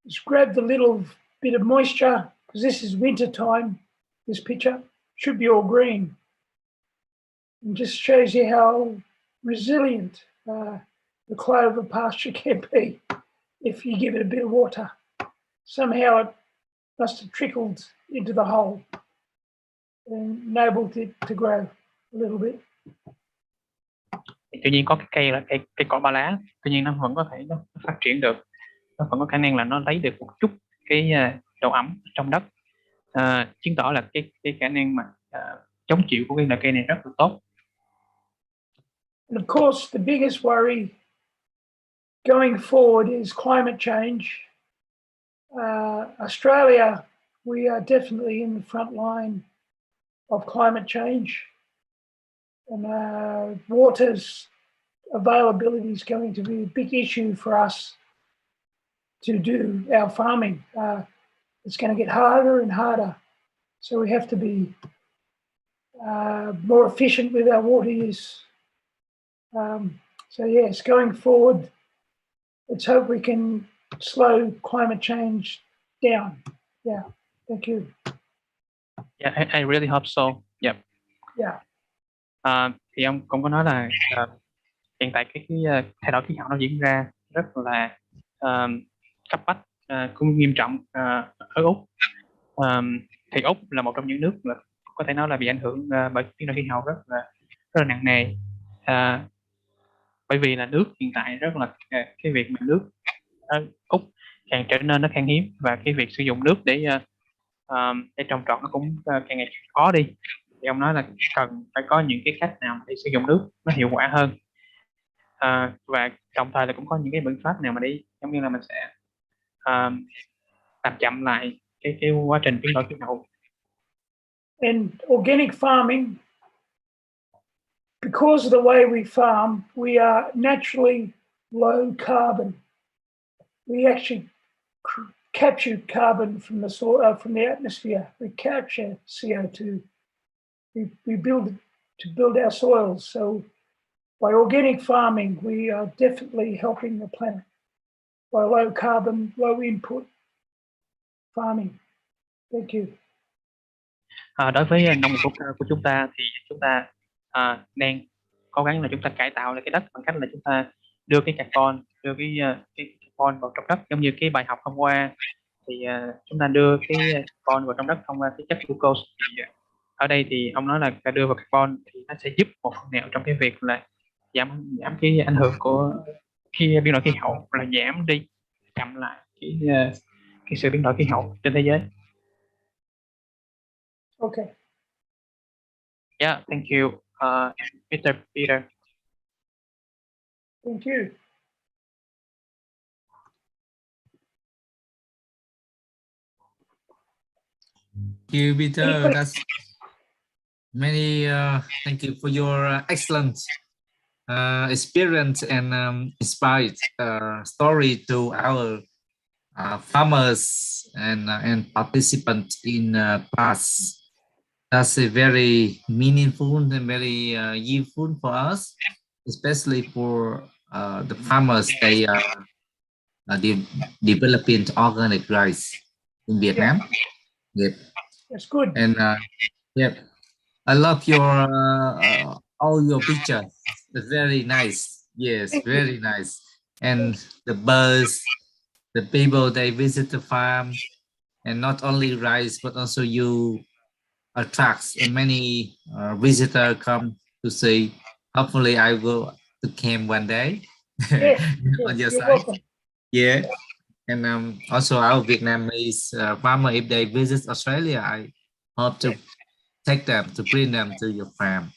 has grabbed a little bit of moisture, because this is winter time. This picture should be all green, and just shows you how resilient the clover pasture can be if you give it a bit of water. Somehow it must have trickled into the hole and enabled it to grow a little bit. Tuy nhiên có cái cây là cây cỏ ba lá, tuy nhiên nó vẫn có thể nó phát triển được, nó vẫn có khả năng là nó lấy được một chút cái độ ẩm trong đất, chứng tỏ là cái khả năng mà chống chịu của cái loại cây này rất là tốt. And of course, the biggest worry going forward is climate change. Australia, we are definitely in the front line of climate change, and water's availability is going to be a big issue for us to do our farming. It's going to get harder and harder, so we have to be more efficient with our water use. So yes, going forward, let's hope we can slow climate change down. Yeah, thank you. Yeah, I really hope so. Yep. Yeah. Thì ông cũng có nói là hiện tại cái thay đổi khí hậu nó diễn ra rất là cấp bách, cũng nghiêm trọng ở Úc. Thì Úc là một trong những nước mà có thể nói là bị ảnh hưởng bởi biến đổi khí hậu rất là nặng nề. Bởi vì là nước hiện tại rất là cái việc mà nước ở Úc càng trở nên nó khan hiếm, và cái việc sử dụng nước để trồng trọt nó cũng càng ngày càng khó đi. Thì ông nói là cần phải có những cái cách nào để sử dụng nước nó hiệu quả hơn, và đồng thời là cũng có những cái biện pháp nào mà để giống như là mình sẽ làm chậm lại cái quá trình biến đổi khí hậu. And organic farming, because of the way we farm, we are naturally low carbon. We actually capture carbon from the soil, from the atmosphere. We capture CO2. We build to build our soils. So by organic farming, we are definitely helping the planet by low carbon, low input farming. Thank you. Đối với nông nghiệp của chúng ta thì chúng ta đang cố gắng là chúng ta cải tạo lại cái đất bằng cách là chúng ta đưa cái carbon vào trong đất, giống như cái bài học hôm qua thì chúng ta đưa cái carbon vào trong đất thông qua cái chất glucose. Thì ở đây thì ông nói là đưa vào carbon thì nó sẽ giúp một phần nào trong cái việc là giảm cái ảnh hưởng của khi biến đổi khí hậu, là giảm đi chậm lại cái sự biến đổi khí hậu trên thế giới. Okay. Yeah, thank you, Mr. Peter. Thank you. Thank you, Peter. That's many. Thank you for your excellent experience and inspired story to our farmers and participants in class. That's a very meaningful and very useful for us, especially for the farmers. They are developing organic rice in Vietnam. Yep. That's good. And yep, I love your all your pictures. It's very nice. Yes, very nice. And the birds, the people, they visit the farm, and not only rice, but also you attracts and many visitors come to see. Hopefully, I will to camp one day. Yes, on your you're side. welcome. Yeah, and also our Vietnamese farmer, if they visit Australia, I hope to take them to bring them to your farm.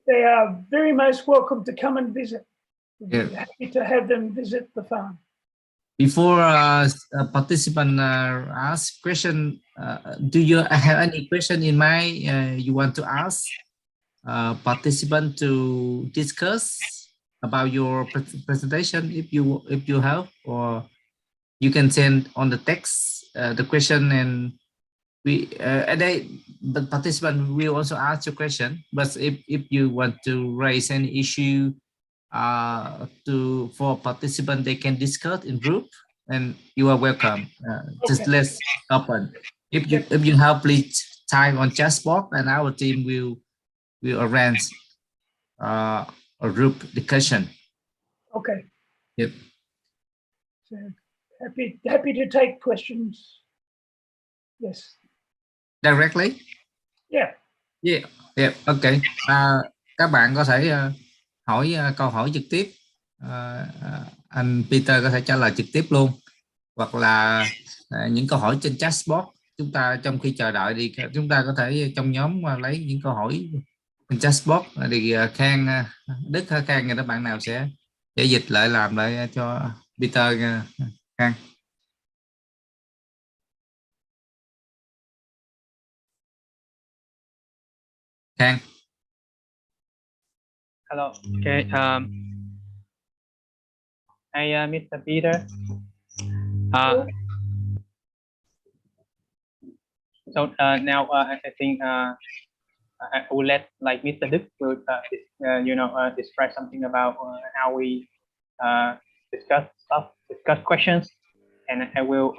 They are very most welcome to come and visit. We'd Yeah. be happy to have them visit the farm. Before a participant ask question, do you have any question in mind you want to ask participant to discuss about your presentation if you have, or you can send on the text the question, and but participant will also ask your question. But if you want to raise any issue for participant, they can discuss in group, and you are welcome. Just let's open. If you have, please type on chat box, and our team will arrange a group discussion. Okay. Yep. So happy to take questions. Yes. Directly. Yeah. Yeah. Okay. Các bạn có thể hỏi câu hỏi trực tiếp. Anh Peter có thể trả lời trực tiếp luôn, hoặc là những câu hỏi trên chatbot. Chúng ta trong khi chờ đợi thì chúng ta có thể trong nhóm lấy những câu hỏi trên chatbot, thì Khang, Đức hay Khang, người đó bạn nào sẽ dịch lại làm lại cho Peter. Khang. Khang. Hello. Okay. Hi, Mr. Peter. So now I think I will let like Mr. Đức will describe something about how we discuss questions, and I will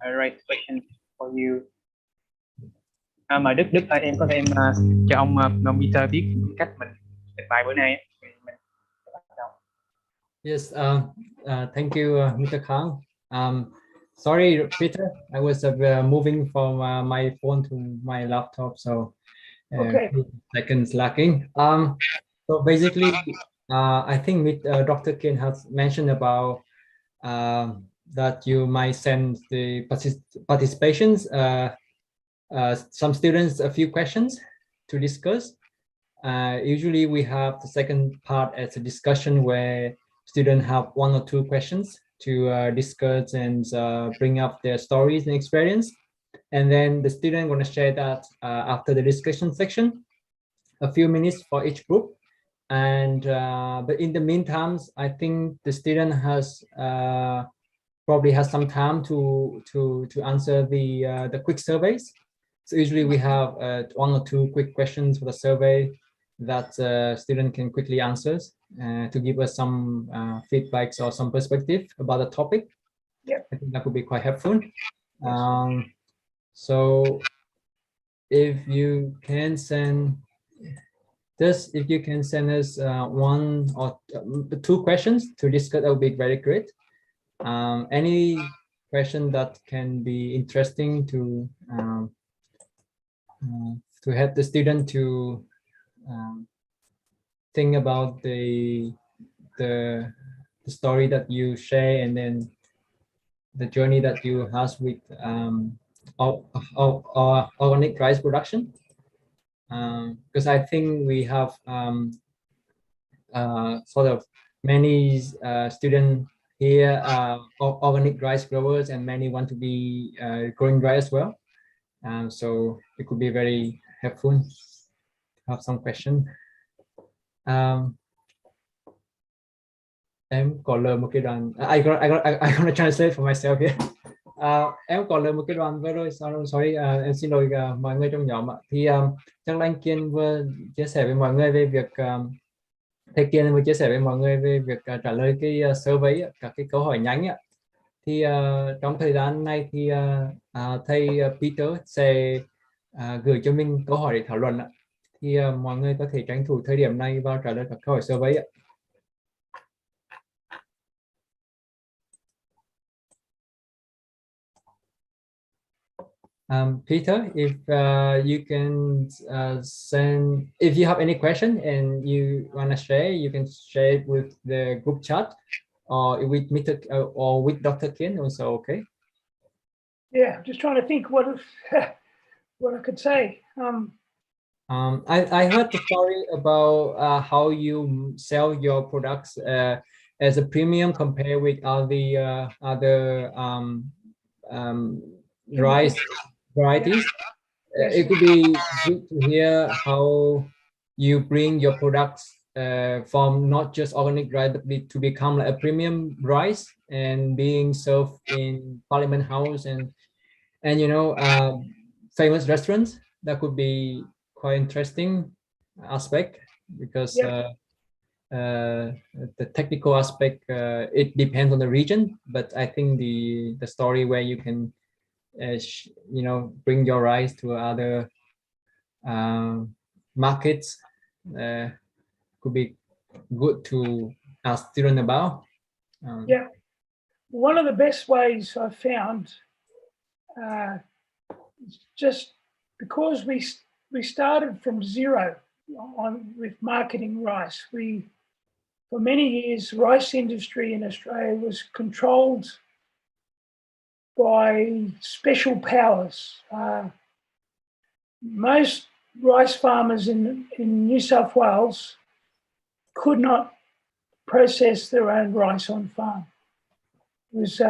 raise questions for you. Mời Đức em có thể cho ông Peter biết cách mình trình bày bữa nay. Yes, thank you, Mr. Kang. Sorry, Peter, I was moving from my phone to my laptop, so Okay. 2 seconds lacking. So basically, I think Dr. Kin has mentioned about that you might send the participations, some students a few questions to discuss. Usually we have the second part as a discussion where students have 1 or 2 questions to discuss and bring up their stories and experience. And then the student going to share that after the discussion section, a few minutes for each group. And but in the meantime, I think the student has probably has some time to answer the quick surveys. So usually we have 1 or 2 quick questions for the survey that student can quickly answer to give us some feedbacks or some perspective about the topic. Yeah. I think that would be quite helpful. So if you can send us 1 or 2 questions to discuss, that would be very great. Any question that can be interesting to help the student to think about the story that you share, and then the journey that you have with organic rice production. Because I think we have sort of many students here, organic rice growers, and many want to be growing rice as well. So it could be very helpful to have some question. Em có lời một cái đoạn. I gonna translate for myself here. Em có lời một cái đoạn vừa rồi. Sorry, em xin lỗi mọi người trong nhóm ạ. Thì chắc là anh Kiên vừa chia sẻ với mọi người về việc thầy Kiên vừa chia sẻ với mọi người về việc trả lời cái survey, các cái câu hỏi nhánh ạ. Thì trong thời gian này thì thầy Peter sẽ gửi cho mình câu hỏi để thảo luận ạ. Thì mọi người có thể tranh thủ thời điểm này và trả lời các câu hỏi survey ạ. Peter, if you can send, if you have any question and you want to share, you can share it with the group chat or with Mr. Or with Dr. Kin also, okay? Yeah, just trying to think what I could say. I heard the story about how you sell your products as a premium compared with all the other rice varieties. Yes. It could be good to hear how you bring your products from not just organic rice but to become like a premium rice and being served in Parliament House and you know famous restaurants. That could be quite interesting aspect because the technical aspect it depends on the region, but I think the story where you can you know bring your rice to other markets could be good to ask students about. Yeah, one of the best ways I found, just because we started from zero with marketing rice. For many years, rice industry in Australia was controlled by special powers. Most rice farmers in New South Wales could not process their own rice on farm. It was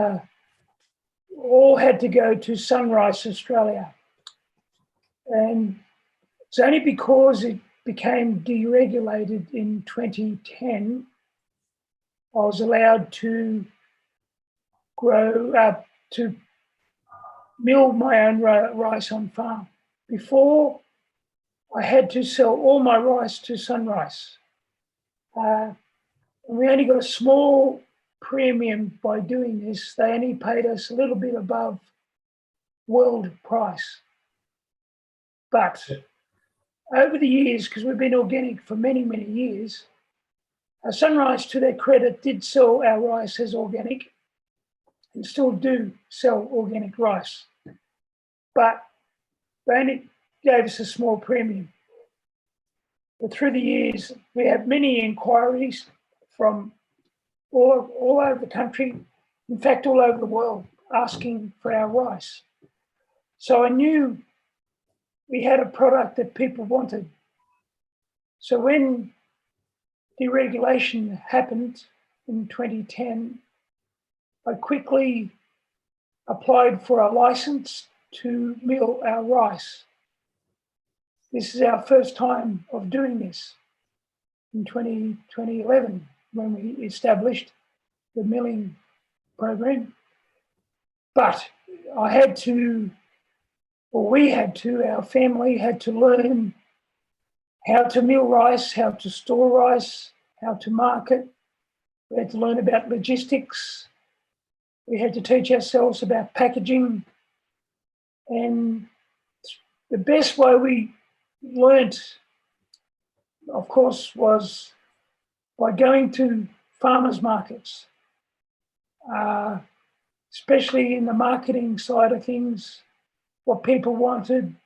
all had to go to Sunrise Australia. And it's only because it became deregulated in 2010, I was allowed to grow to mill my own rice on farm. Before, I had to sell all my rice to Sunrise. And we only got a small premium by doing this. They only paid us a little bit above world price. But over the years, because we've been organic for many, many years, Sunrise, to their credit, did sell our rice as organic and still do sell organic rice. But they only gave us a small premium. But through the years, we have many inquiries from all over the country, in fact, all over the world, asking for our rice. So I knew we had a product that people wanted. So when deregulation happened in 2010, I quickly applied for a license to mill our rice. This is our first time of doing this in 2011 when we established the milling program. But I had to, or we had to, our family had to learn how to mill rice, how to store rice, how to market. We had to learn about logistics. We had to teach ourselves about packaging. And the best way we learnt, of course, was by going to farmers markets, especially in the marketing side of things, what people wanted,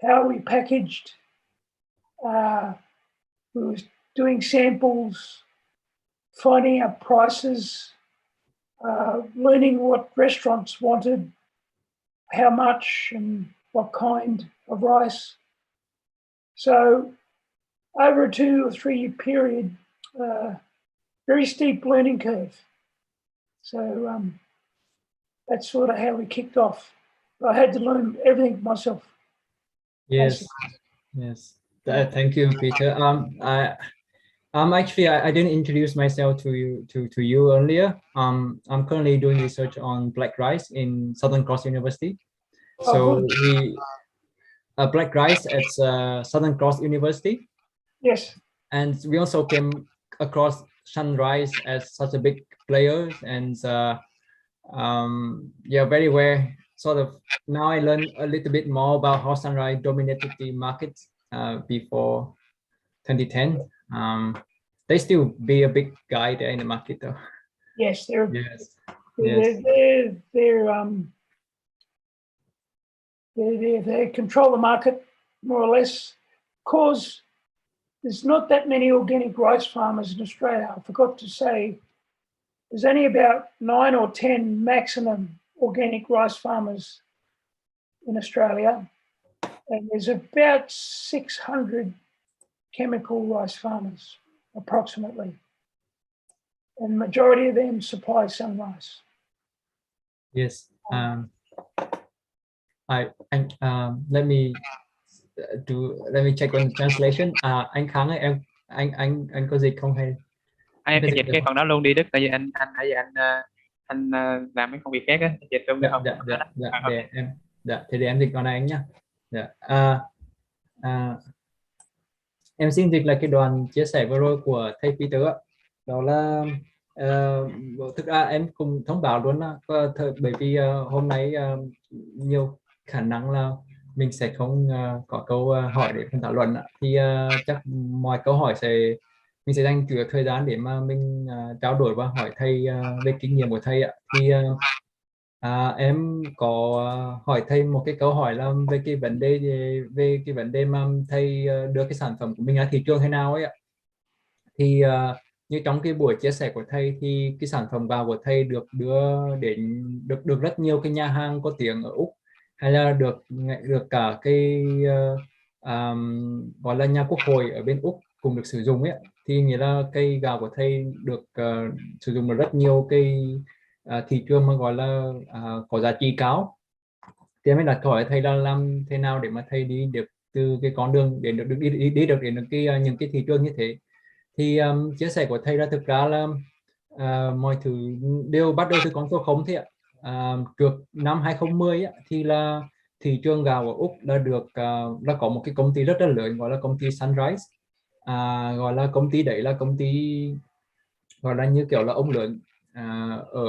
how we packaged. We were doing samples, finding out prices, learning what restaurants wanted, how much and what kind of rice. So over a 2 or 3 year period, very steep learning curve. So that's sort of how we kicked off. I had to learn everything myself. Yes, yes. Thank you, Peter. Actually, I didn't introduce myself to you earlier. I'm currently doing research on black rice in Southern Cross University. So black rice at Southern Cross University. Yes. And we also came across Sunrise as such a big player, and yeah, very well. Sort of now I learned a little bit more about how Sunrise dominated the market before 2010. They still be a big guy there in the market though. Yes, they're they control the market more or less, because there's not that many organic rice farmers in Australia. I forgot to say, there's only about 9 or 10 maximum organic rice farmers in Australia, and there's about 600 chemical rice farmers, approximately. And the majority of them supply Sunrise. Yes. Let me check on the translation. Anh Khang ơi, anh có dịch không hay Em cái dịch gì cái phần đó luôn đi Đức, tại vì anh làm mấy công việc khác á, dịch luôn được không? Thế để em dịch con này anh nhá. Em xin dịch lại cái đoạn chia sẻ vừa rồi của thầy Peter ạ. Đó là thực ra em cùng thông báo luôn là bởi vì hôm nay nhiều khả năng là mình sẽ không có câu hỏi để phần thảo luận ạ. Thì chắc mọi câu hỏi mình sẽ dành chữa thời gian để mà mình trao đổi và hỏi thầy về kinh nghiệm của thầy ạ. Thì em có hỏi thầy một cái câu hỏi là về cái vấn đề mà thầy đưa cái sản phẩm của mình ra thị trường thế nào ấy ạ. Thì như trong cái buổi chia sẻ của thầy thì cái sản phẩm gạo của thầy được đưa đến được rất nhiều cái nhà hàng có tiếng ở Úc, hay là được cả cái gọi là nhà quốc hội ở bên Úc cùng được sử dụng ấy. Thì nghĩa là cây gạo của thầy được sử dụng ở rất nhiều cái thị trường mà gọi là có giá trị cao. Thì em đặt câu hỏi thầy là làm thế nào để mà thầy đi được từ cái con đường để được đi được đến những cái thị trường như thế. Thì chia sẻ của thầy là thực ra là mọi thứ đều bắt đầu từ con số 0 thế ạ. Trước năm 2010 á, thì là thị trường gạo ở Úc đã có một cái công ty rất là lớn gọi là công ty Sunrise. Gọi là công ty đấy là công ty gọi là như kiểu là ông lớn ở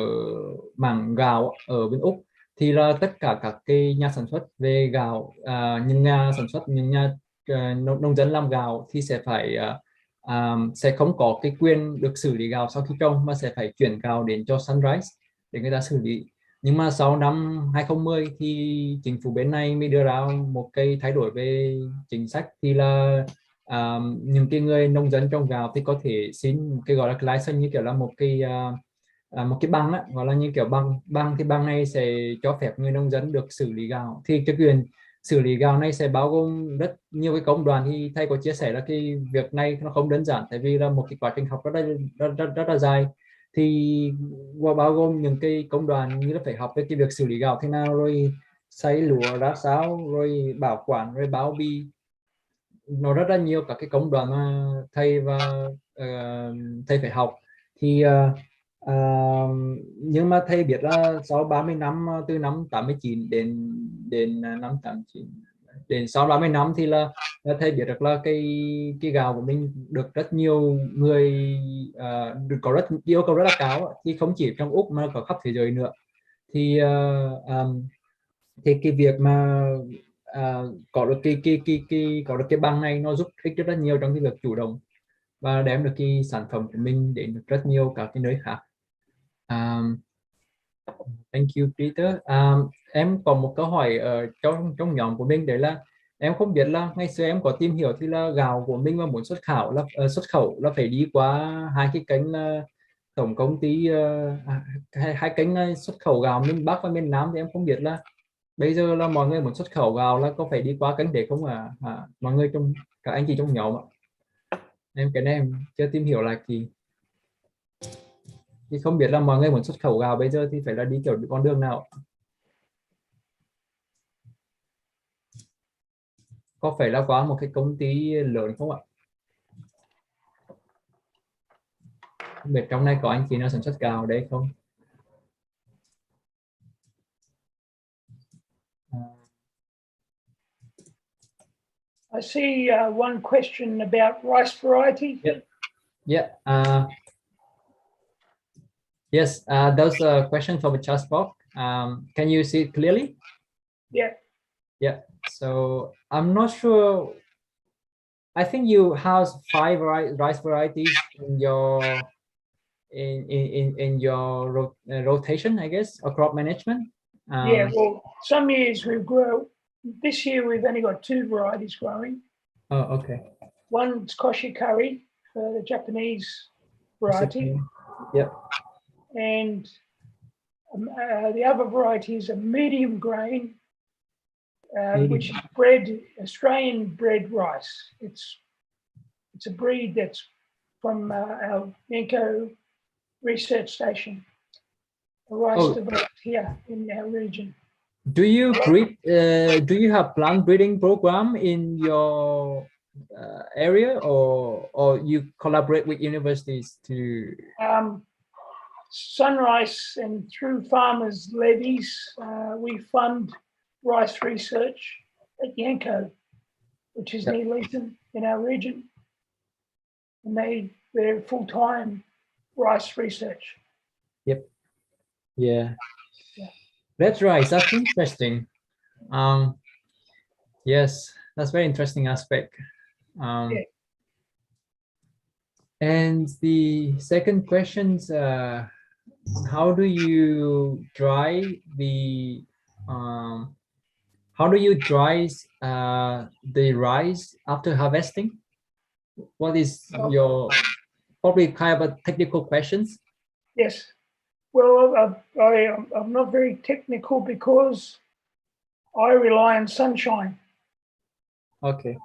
mảng gạo ở bên Úc. Thì là tất cả các cái nhà sản xuất về gạo, những nhà sản xuất, những nhà nông dân làm gạo thì sẽ không có cái quyền được xử lý gạo sau khi trồng, mà sẽ phải chuyển gạo đến cho Sunrise để người ta xử lý. Nhưng mà sau năm 2010 thì chính phủ bên này mới đưa ra một cái thay đổi về chính sách, thì là những cái người nông dân trồng gạo thì có thể xin cái gọi là cái license, như kiểu là một cái băng á, gọi là như kiểu băng cái băng này sẽ cho phép người nông dân được xử lý gạo. Thì cái quyền xử lý gạo này sẽ bao gồm rất nhiều cái công đoạn. Thì thầy có chia sẻ là cái việc này nó không đơn giản, tại vì là một cái quá trình học rất là dài. Thì bao gồm những cái công đoạn như là phải học về cái việc xử lý gạo thế nào, rồi xay lúa ra sao, rồi bảo quản, rồi bao bì. Nó rất là nhiều các cái công đoạn mà thầy phải học. Thì nhưng mà thầy biết là sau 30 năm, từ năm 89 đến năm 89 đến sau 30 năm thì là thầy biết được là cái gạo của mình được rất nhiều người có rất yêu cầu rất là cao, thì không chỉ trong Úc mà có khắp thế giới nữa. Thì cái việc mà có được có được cái bằng này nó giúp ích rất nhiều trong cái việc chủ động và đem được cái sản phẩm của mình đến được rất nhiều các cái nơi khác. Thank you Peter. Em có một câu hỏi ở trong nhóm của mình, đấy là em không biết là ngày xưa em có tìm hiểu thì là gạo của mình mà muốn xuất khẩu là phải đi qua hai cái kênh là tổng công ty hai kênh xuất khẩu gạo miền Bắc và miền Nam. Thì em không biết là bây giờ là mọi người muốn xuất khẩu gạo là có phải đi qua kênh để không mọi người các anh chị trong nhóm ạ. Cái này em chưa tìm hiểu là thì không biết là mọi người muốn xuất khẩu gạo bây giờ thì phải là đi kiểu con đường nào, có phải là qua một cái công ty lớn không ạ? Không biết trong này có anh chị nào sản xuất gạo đấy không? I see one question about rice variety. Yes, there's a question from a chat box. Can you see it clearly? Yeah. So I'm not sure. I think you have 5 rice varieties in your rotation, I guess, or crop management. Yeah. Well, some years we grow. This year we've only got 2 varieties growing. Oh, okay. One's koshikari for the Japanese variety. Yep. And the other variety is a medium grain, which is Australian bred rice. It's a breed that's from our Yanko research station. A rice developed here in our region. Do you have plant breeding program in your area, or you collaborate with universities to? Sunrise and through farmers' levies, we fund rice research at Yanko, which is near Leeton in our region. And they're full-time rice research. Yep. Yeah. That's right. That's interesting. Yes, that's very interesting aspect. And the second question's, how do you dry the rice after harvesting? What is your, probably kind of a technical questions? Yes. Well, I'm not very technical because I rely on sunshine. Okay.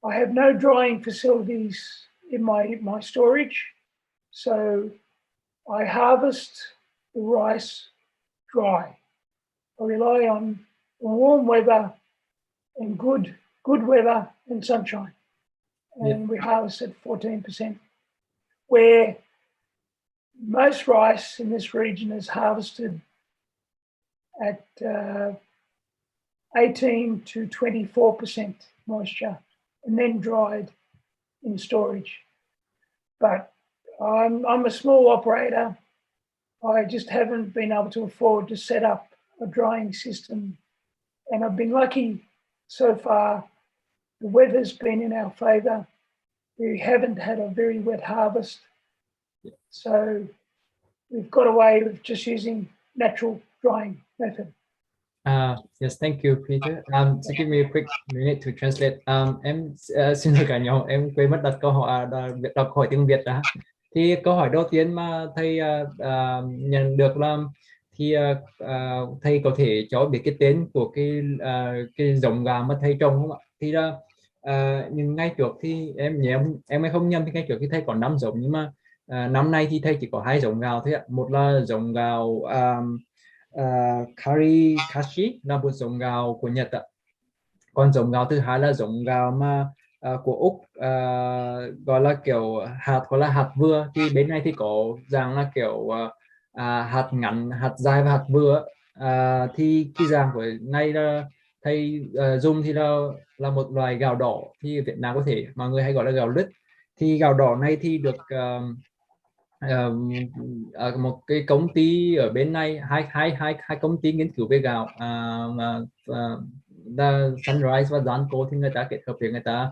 I have no drying facilities in my storage, so I harvest the rice dry. I rely on warm weather and good weather and sunshine, and we harvest at 14%. Where most rice in this region is harvested at 18 to 24% moisture and then dried in storage. But I'm a small operator. I just haven't been able to afford to set up a drying system. And I've been lucky so far. The weather's been in our favor. We haven't had a very wet harvest. So we've got away with just using natural drying method. Yes, thank you, Peter. So give me a quick minute to translate. Em xin lỗi cả nhóm, em quên mất đặt câu hỏi, đọc hỏi tiếng Việt đã. Thì câu hỏi đầu tiên mà thầy nhận được là thì thầy có thể cho biết cái tên của cái giống gà mà thầy trồng không ạ? Thì là nhưng ngay trước thì em không nhầm thì ngay trước thì thầy có 5 giống, nhưng mà năm nay thì thầy chỉ có 2 giống gạo thôi ạ. Một là giống gạo Karikashi, là một giống gạo của Nhật ạ. Còn giống gạo thứ hai là giống gạo mà của Úc, gọi là kiểu hạt, gọi là hạt vừa. Thì bên này thì có dạng là kiểu hạt ngắn, hạt dài và hạt vừa. Thì cái dạng của này là thầy dùng thì là một loài gạo đỏ, thì Việt Nam có thể mọi người hay gọi là gạo lứt. Thì gạo đỏ này thì được một cái công ty ở bên này, hai công ty nghiên cứu về gạo, Sunrise và Danco, thì người ta kết hợp để người ta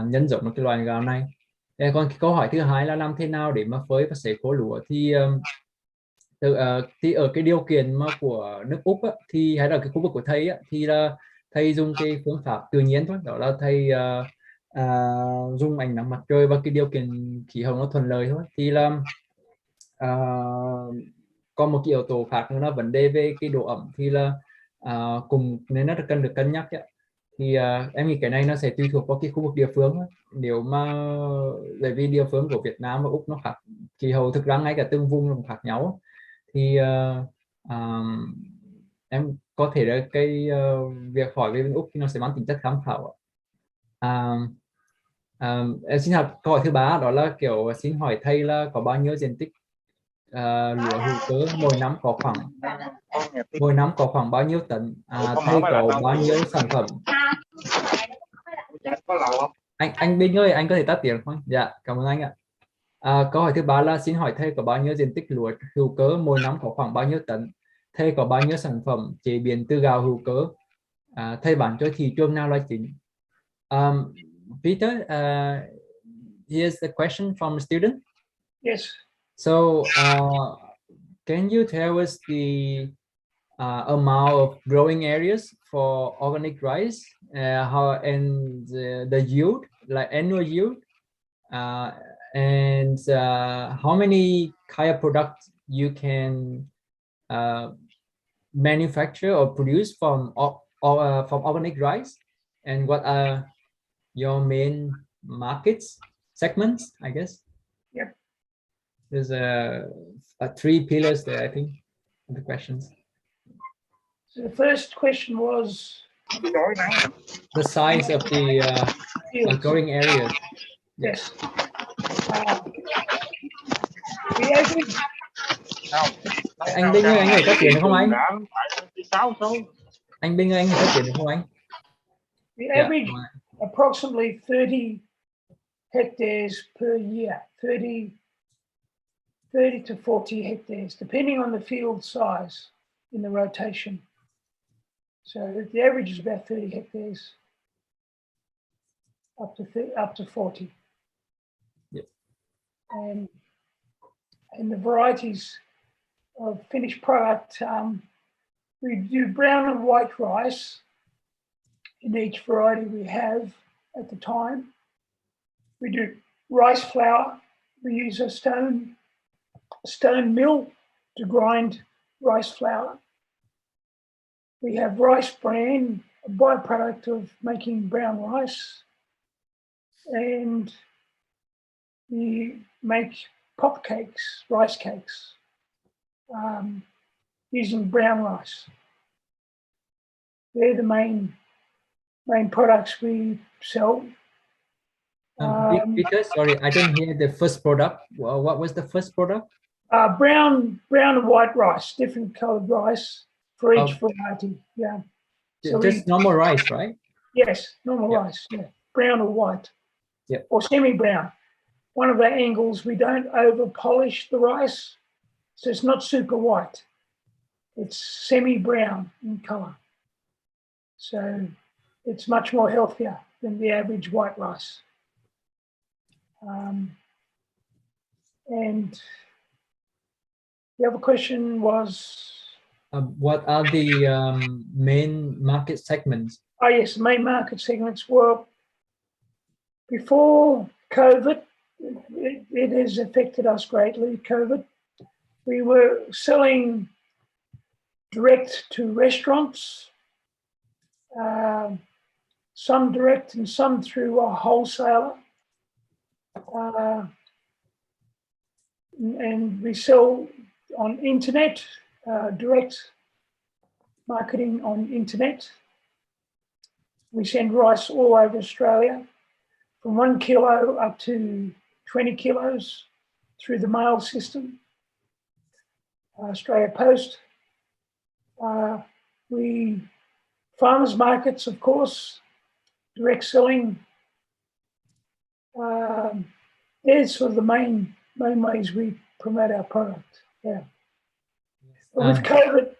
nhân rộng cái loài gạo này. Còn cái câu hỏi thứ hai là làm thế nào để mà phơi và sấy khô lúa, thì ở cái điều kiện mà của nước Úc á, thì hay là cái khu vực của thầy á, thì là thầy dùng cái phương pháp tự nhiên thôi, đó là thầy dùng ánh nắng mặt trời và cái điều kiện khí hậu nó thuận lợi thôi. Thì là còn một cái yếu tố khác nữa là vấn đề về cái độ ẩm, thì là cùng nên nó cần được cân nhắc ấy. Thì em nghĩ cái này nó sẽ tùy thuộc vào cái khu vực địa phương. Nếu mà bởi vì địa phương của Việt Nam và Úc nó khác, khí hậu thực ra ngay cả từng vùng nó khác nhau, thì em có thể là cái việc hỏi về bên Úc thì nó sẽ mang tính chất tham khảo. Em xin hỏi câu hỏi thứ ba, đó là kiểu xin hỏi thầy là có bao nhiêu diện tích lúa hữu cơ mỗi năm có khoảng bao nhiêu tấn, thầy có bao nhiêu sản phẩm. Anh Bình ơi, anh có thể tắt tiếng không? Dạ, cảm ơn anh ạ. Câu hỏi thứ ba là xin hỏi thầy có bao nhiêu diện tích lúa hữu cơ mỗi năm có khoảng bao nhiêu tấn, thầy có bao nhiêu sản phẩm chế biến từ gạo hữu cơ, thầy bán cho thị trường nào là chính. Peter, here's the question from a student. Yes. So, can you tell us the amount of growing areas for organic rice, how, and the yield, like annual yield, and how many kind of products you can manufacture or produce from organic rice, and what are your main markets segments, I guess. Yep. There's a 3 pillars there, I think, the questions. So the first question was the size of the growing areas. Yes. The average, Anh Binh ơi, anh có tiền được không anh? Anh Binh ơi, anh có tiền được không anh? the average approximately 30 hectares per year, 30 to 40 hectares, depending on the field size in the rotation. So the average is about 30 hectares, up to 40. Yep. And the varieties of finished product, we do brown and white rice in each variety we have at the time. We do rice flour. We use a stone mill to grind rice flour. We have rice bran, a byproduct of making brown rice. And we make pop cakes, rice cakes, using brown rice. They're the main products we sell. Because, sorry, I didn't hear the first product. Well, what was the first product? Brown and white rice, different colored rice for each variety. Yeah. So just normal rice, right? Yes, normal rice. Yeah, brown or white. Yeah. Or semi-brown. One of our angles, we don't over polish the rice, so it's not super white. It's semi-brown in color. So it's much more healthier than the average white rice. And the other question was? What are the main market segments? Oh yes, main market segments. Well, before COVID, it has affected us greatly, COVID. We were selling direct to restaurants, some direct and some through a wholesaler. And we sell on internet, direct marketing on internet. We send rice all over Australia, from 1 kilo up to 20 kilos through the mail system, Australia Post. Farmers markets, of course, direct selling. They're sort of the main ways we promote our product. Yeah. But with COVID,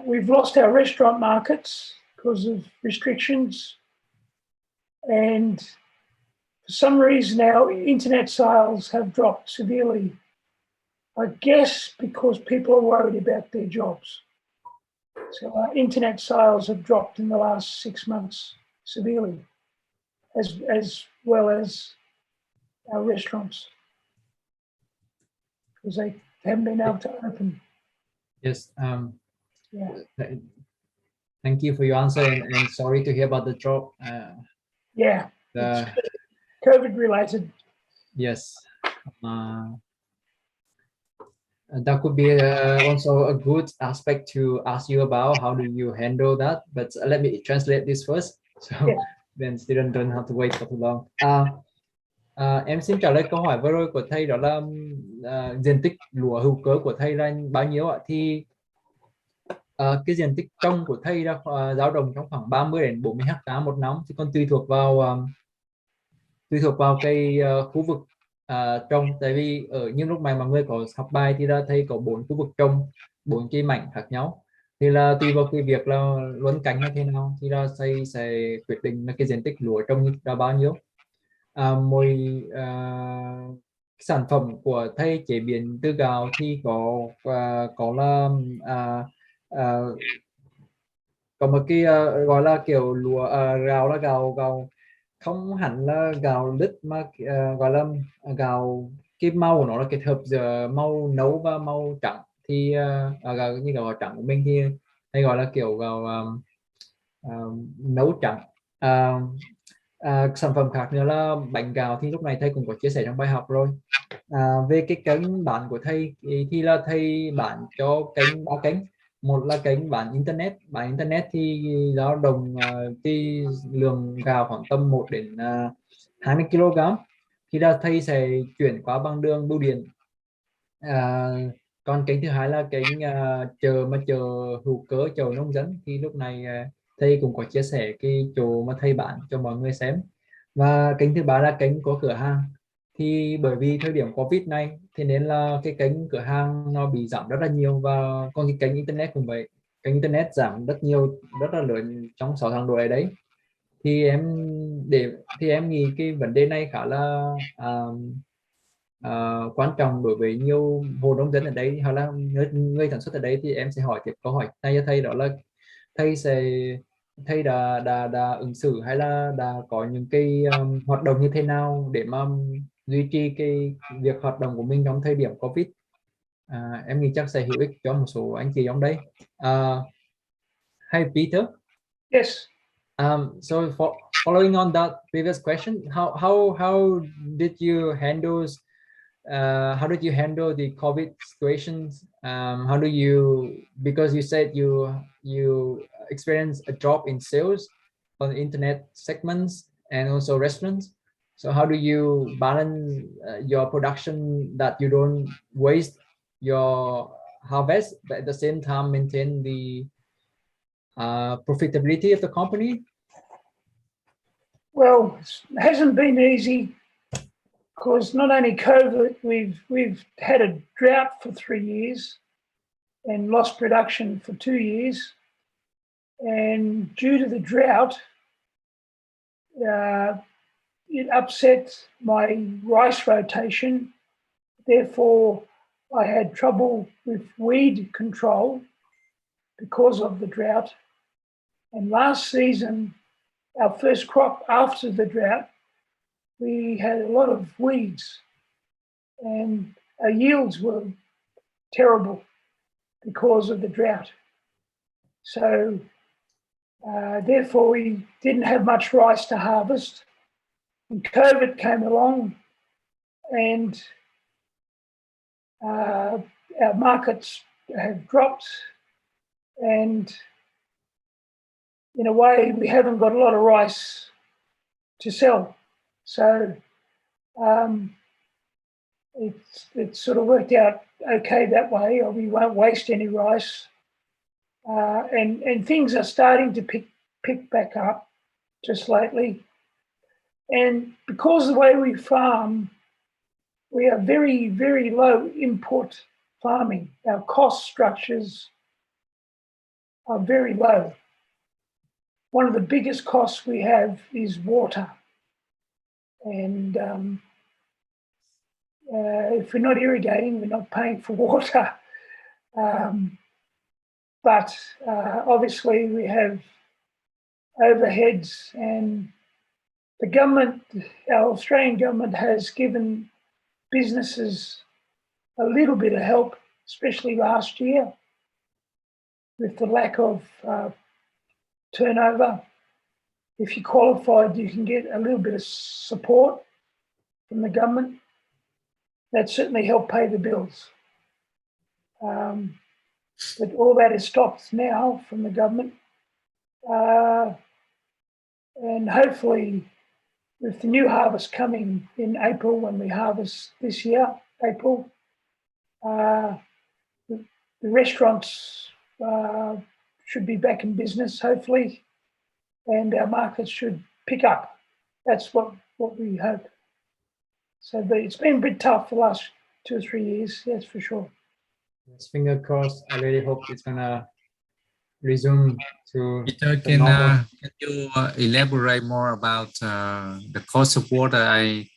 we've lost our restaurant markets because of restrictions, and for some reason our internet sales have dropped severely. I guess because people are worried about their jobs. So our internet sales have dropped in the last 6 months severely, as well as our restaurants, because they haven't been able to open. Yes. Yeah. Thank you for your answer, and sorry to hear about the drop. Yeah. It's COVID related. Yes. That could be also a good aspect to ask you about. How do you handle that? But let me translate this first, so then students don't have to wait for too long. Em xin trả lời câu hỏi vừa rồi của thầy, đó là diện tích lúa hữu cơ của thầy là bao nhiêu ạ? Thì cái diện tích trồng của thầy là dao động trong khoảng 30 đến 40 ha một năm, thì còn tùy thuộc vào cái khu vực trồng. Tại vì ở những lúc mà mọi người có học bài thì là thầy có 4 khu vực trồng, 4 cái mảnh khác nhau, thì là tùy vào cái việc là luân canh như thế nào thì là thầy sẽ quyết định là cái diện tích lúa trồng là bao nhiêu. Sản phẩm của thầy chế biến từ gạo thì có là có một cái gọi là kiểu lúa gạo là gạo không hẳn là gạo lứt, mà gọi là gạo, cái màu của nó là kết hợp giữa màu nấu và màu trắng. Thì gạo như gạo trắng của mình thì hay gọi là kiểu gạo nấu trắng. Sản phẩm khác nữa là bánh gạo, thì lúc này thầy cũng có chia sẻ trong bài học rồi. Về cái kênh bán của thầy thì là thầy bán cho kênh 3 kênh. một là kênh bán internet thì dao động cái lượng gạo khoảng tầm 1 đến 20 kg thì là thầy sẽ chuyển qua bằng đường bưu điện. Còn kênh thứ hai là kênh chợ hữu cơ, chợ nông dân, thì lúc này thầy cũng có chia sẻ cái chỗ mà thầy bán cho mọi người xem. Và kênh thứ ba là kênh có cửa hàng, thì bởi vì thời điểm Covid này thì nên là cái kênh cửa hàng nó bị giảm rất là nhiều, và còn cái kênh internet cũng vậy, kênh internet giảm rất nhiều, rất là lớn trong 6 tháng đổ đấy. Thì em nghĩ cái vấn đề này khá là quan trọng đối với nhiều hộ nông dân ở đây hoặc là người sản xuất ở đây. Thì em sẽ hỏi tiếp câu hỏi này cho thầy, đó là thầy đã ứng xử hay là đã có những cái hoạt động như thế nào để mà duy trì cái việc hoạt động của mình trong thời điểm Covid. Em nghĩ chắc sẽ hữu ích cho một số anh chị trong đây. Hi Peter. Yes. So following on that previous question, how did you handle the COVID situations? How do you, because you said you experienced a drop in sales on the internet segments and also restaurants. So how do you balance your production that you don't waste your harvest, but at the same time maintain the profitability of the company? Well, it hasn't been easy, because not only COVID, we've had a drought for 3 years and lost production for 2 years. And due to the drought, it upset my rice rotation. Therefore, I had trouble with weed control because of the drought. And last season, our first crop after the drought, we had a lot of weeds and our yields were terrible because of the drought. So therefore we didn't have much rice to harvest. And COVID came along and our markets have dropped, and in a way we haven't got a lot of rice to sell. So it's sort of worked out okay that way, or we won't waste any rice. And things are starting to pick back up just lately. And because of the way we farm, we are very, very low input farming. Our cost structures are very low. One of the biggest costs we have is water. And if we're not irrigating, we're not paying for water. But obviously we have overheads, and the government, our Australian government, has given businesses a little bit of help, especially last year with the lack of turnover. If you qualified, you can get a little bit of support from the government. That certainly helped pay the bills. But all that is stopped now from the government. And hopefully with the new harvest coming in April, when we harvest this year, April, the restaurants should be back in business, hopefully, and our markets should pick up. That's what we hope. So, but it's been a bit tough the last 2 or 3 years, that's for sure. Yes, finger crossed. I really hope it's gonna resume to Peter, the can normal. you elaborate more about the cost of water? I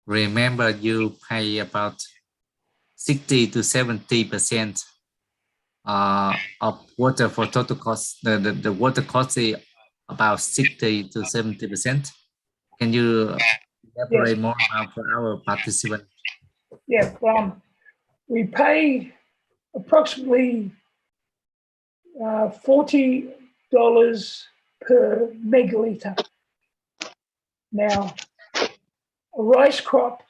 remember you pay about 60 to 70% of water for total cost. The water cost is about 60 to 70%. Can you elaborate more about for our participants? Yeah, we pay approximately $40 per megaliter. Now, a rice crop,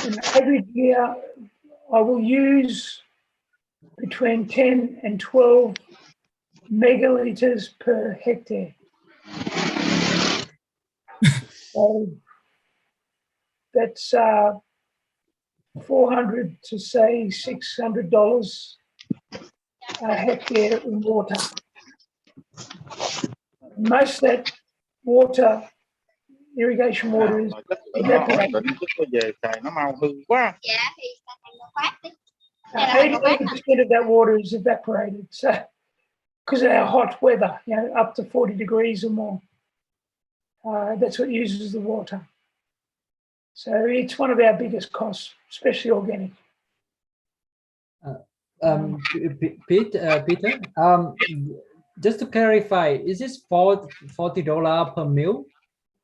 in an average year, I will use between 10 and 12 megaliters per hectare. So that's $400 to say $600 a hectare in water. Most of that water, irrigation water, is evaporated. 80% of that water is evaporated. So, because of our hot weather, you know, up to 40 degrees or more, that's what uses the water. So it's one of our biggest costs, especially organic. Peter, just to clarify, is this $40 per mil,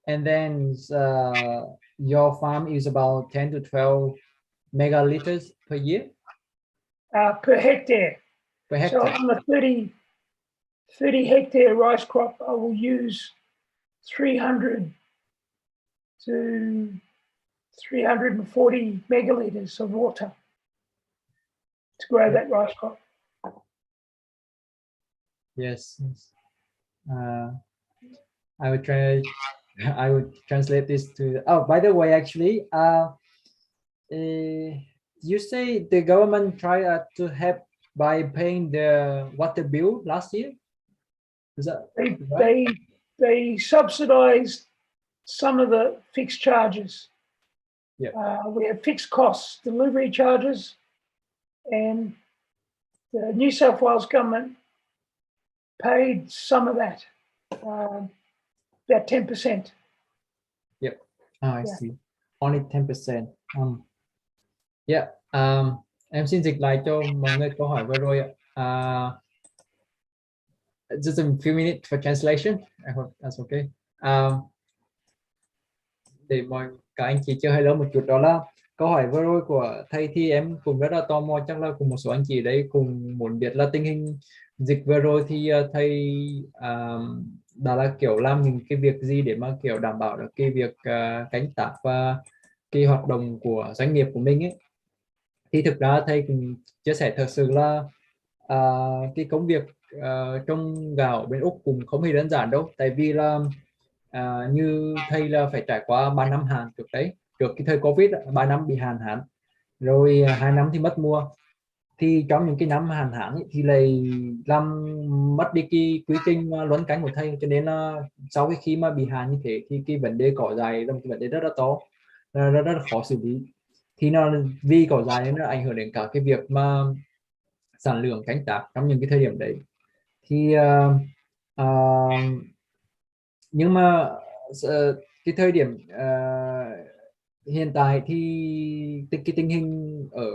and then your farm is about 10 to 12 megaliters per year? Per hectare. Per hectare. So on a 30 hectare rice crop, I will use 300 to 340 megaliters of water to grow that rice crop. Yes. I would try. I would translate this to. Oh, by the way, actually, you say the government tried to help by paying the water bill last year. Is that right? They subsidized some of the fixed charges. Yeah. We have fixed costs, delivery charges, and the New South Wales government paid some of that, about 10%. Yep. Oh, I see. Only 10%. Yeah. Em xin dịch lại cho mọi người câu hỏi vừa rồi ạ. Just a few minutes for translation. I hope that's okay. Để các anh chị chơi hơi lớn một chút, đó là câu hỏi vừa rồi của thầy thì em cũng rất là tò mò, chắc là cùng một số anh chị đấy cùng muốn biết là tình hình dịch vừa rồi thì thầy đã là kiểu làm những cái việc gì để mà kiểu đảm bảo được cái việc canh tác và cái hoạt động của doanh nghiệp của mình ấy. Thì thực ra thầy cũng chia sẻ thật sự là cái công việc trồng gạo bên Úc cũng không hề đơn giản đâu, tại vì là như thầy là phải trải qua 3 năm hạn trước đấy, trước cái thời Covid 3 năm bị hạn hán, rồi 2 năm thì mất mùa. Thì trong những cái năm hạn hán thì lại làm mất đi cái quy trình luân canh của thầy, cho nên là sau khi mà bị hạn như thế thì cái vấn đề cỏ dại là một cái vấn đề rất là to, rất là khó xử lý. Thì nó vì cỏ dại nên nó ảnh hưởng đến cả cái việc mà sản lượng canh tác trong những cái thời điểm đấy. Thì nhưng mà cái thời điểm hiện tại thì cái tình hình ở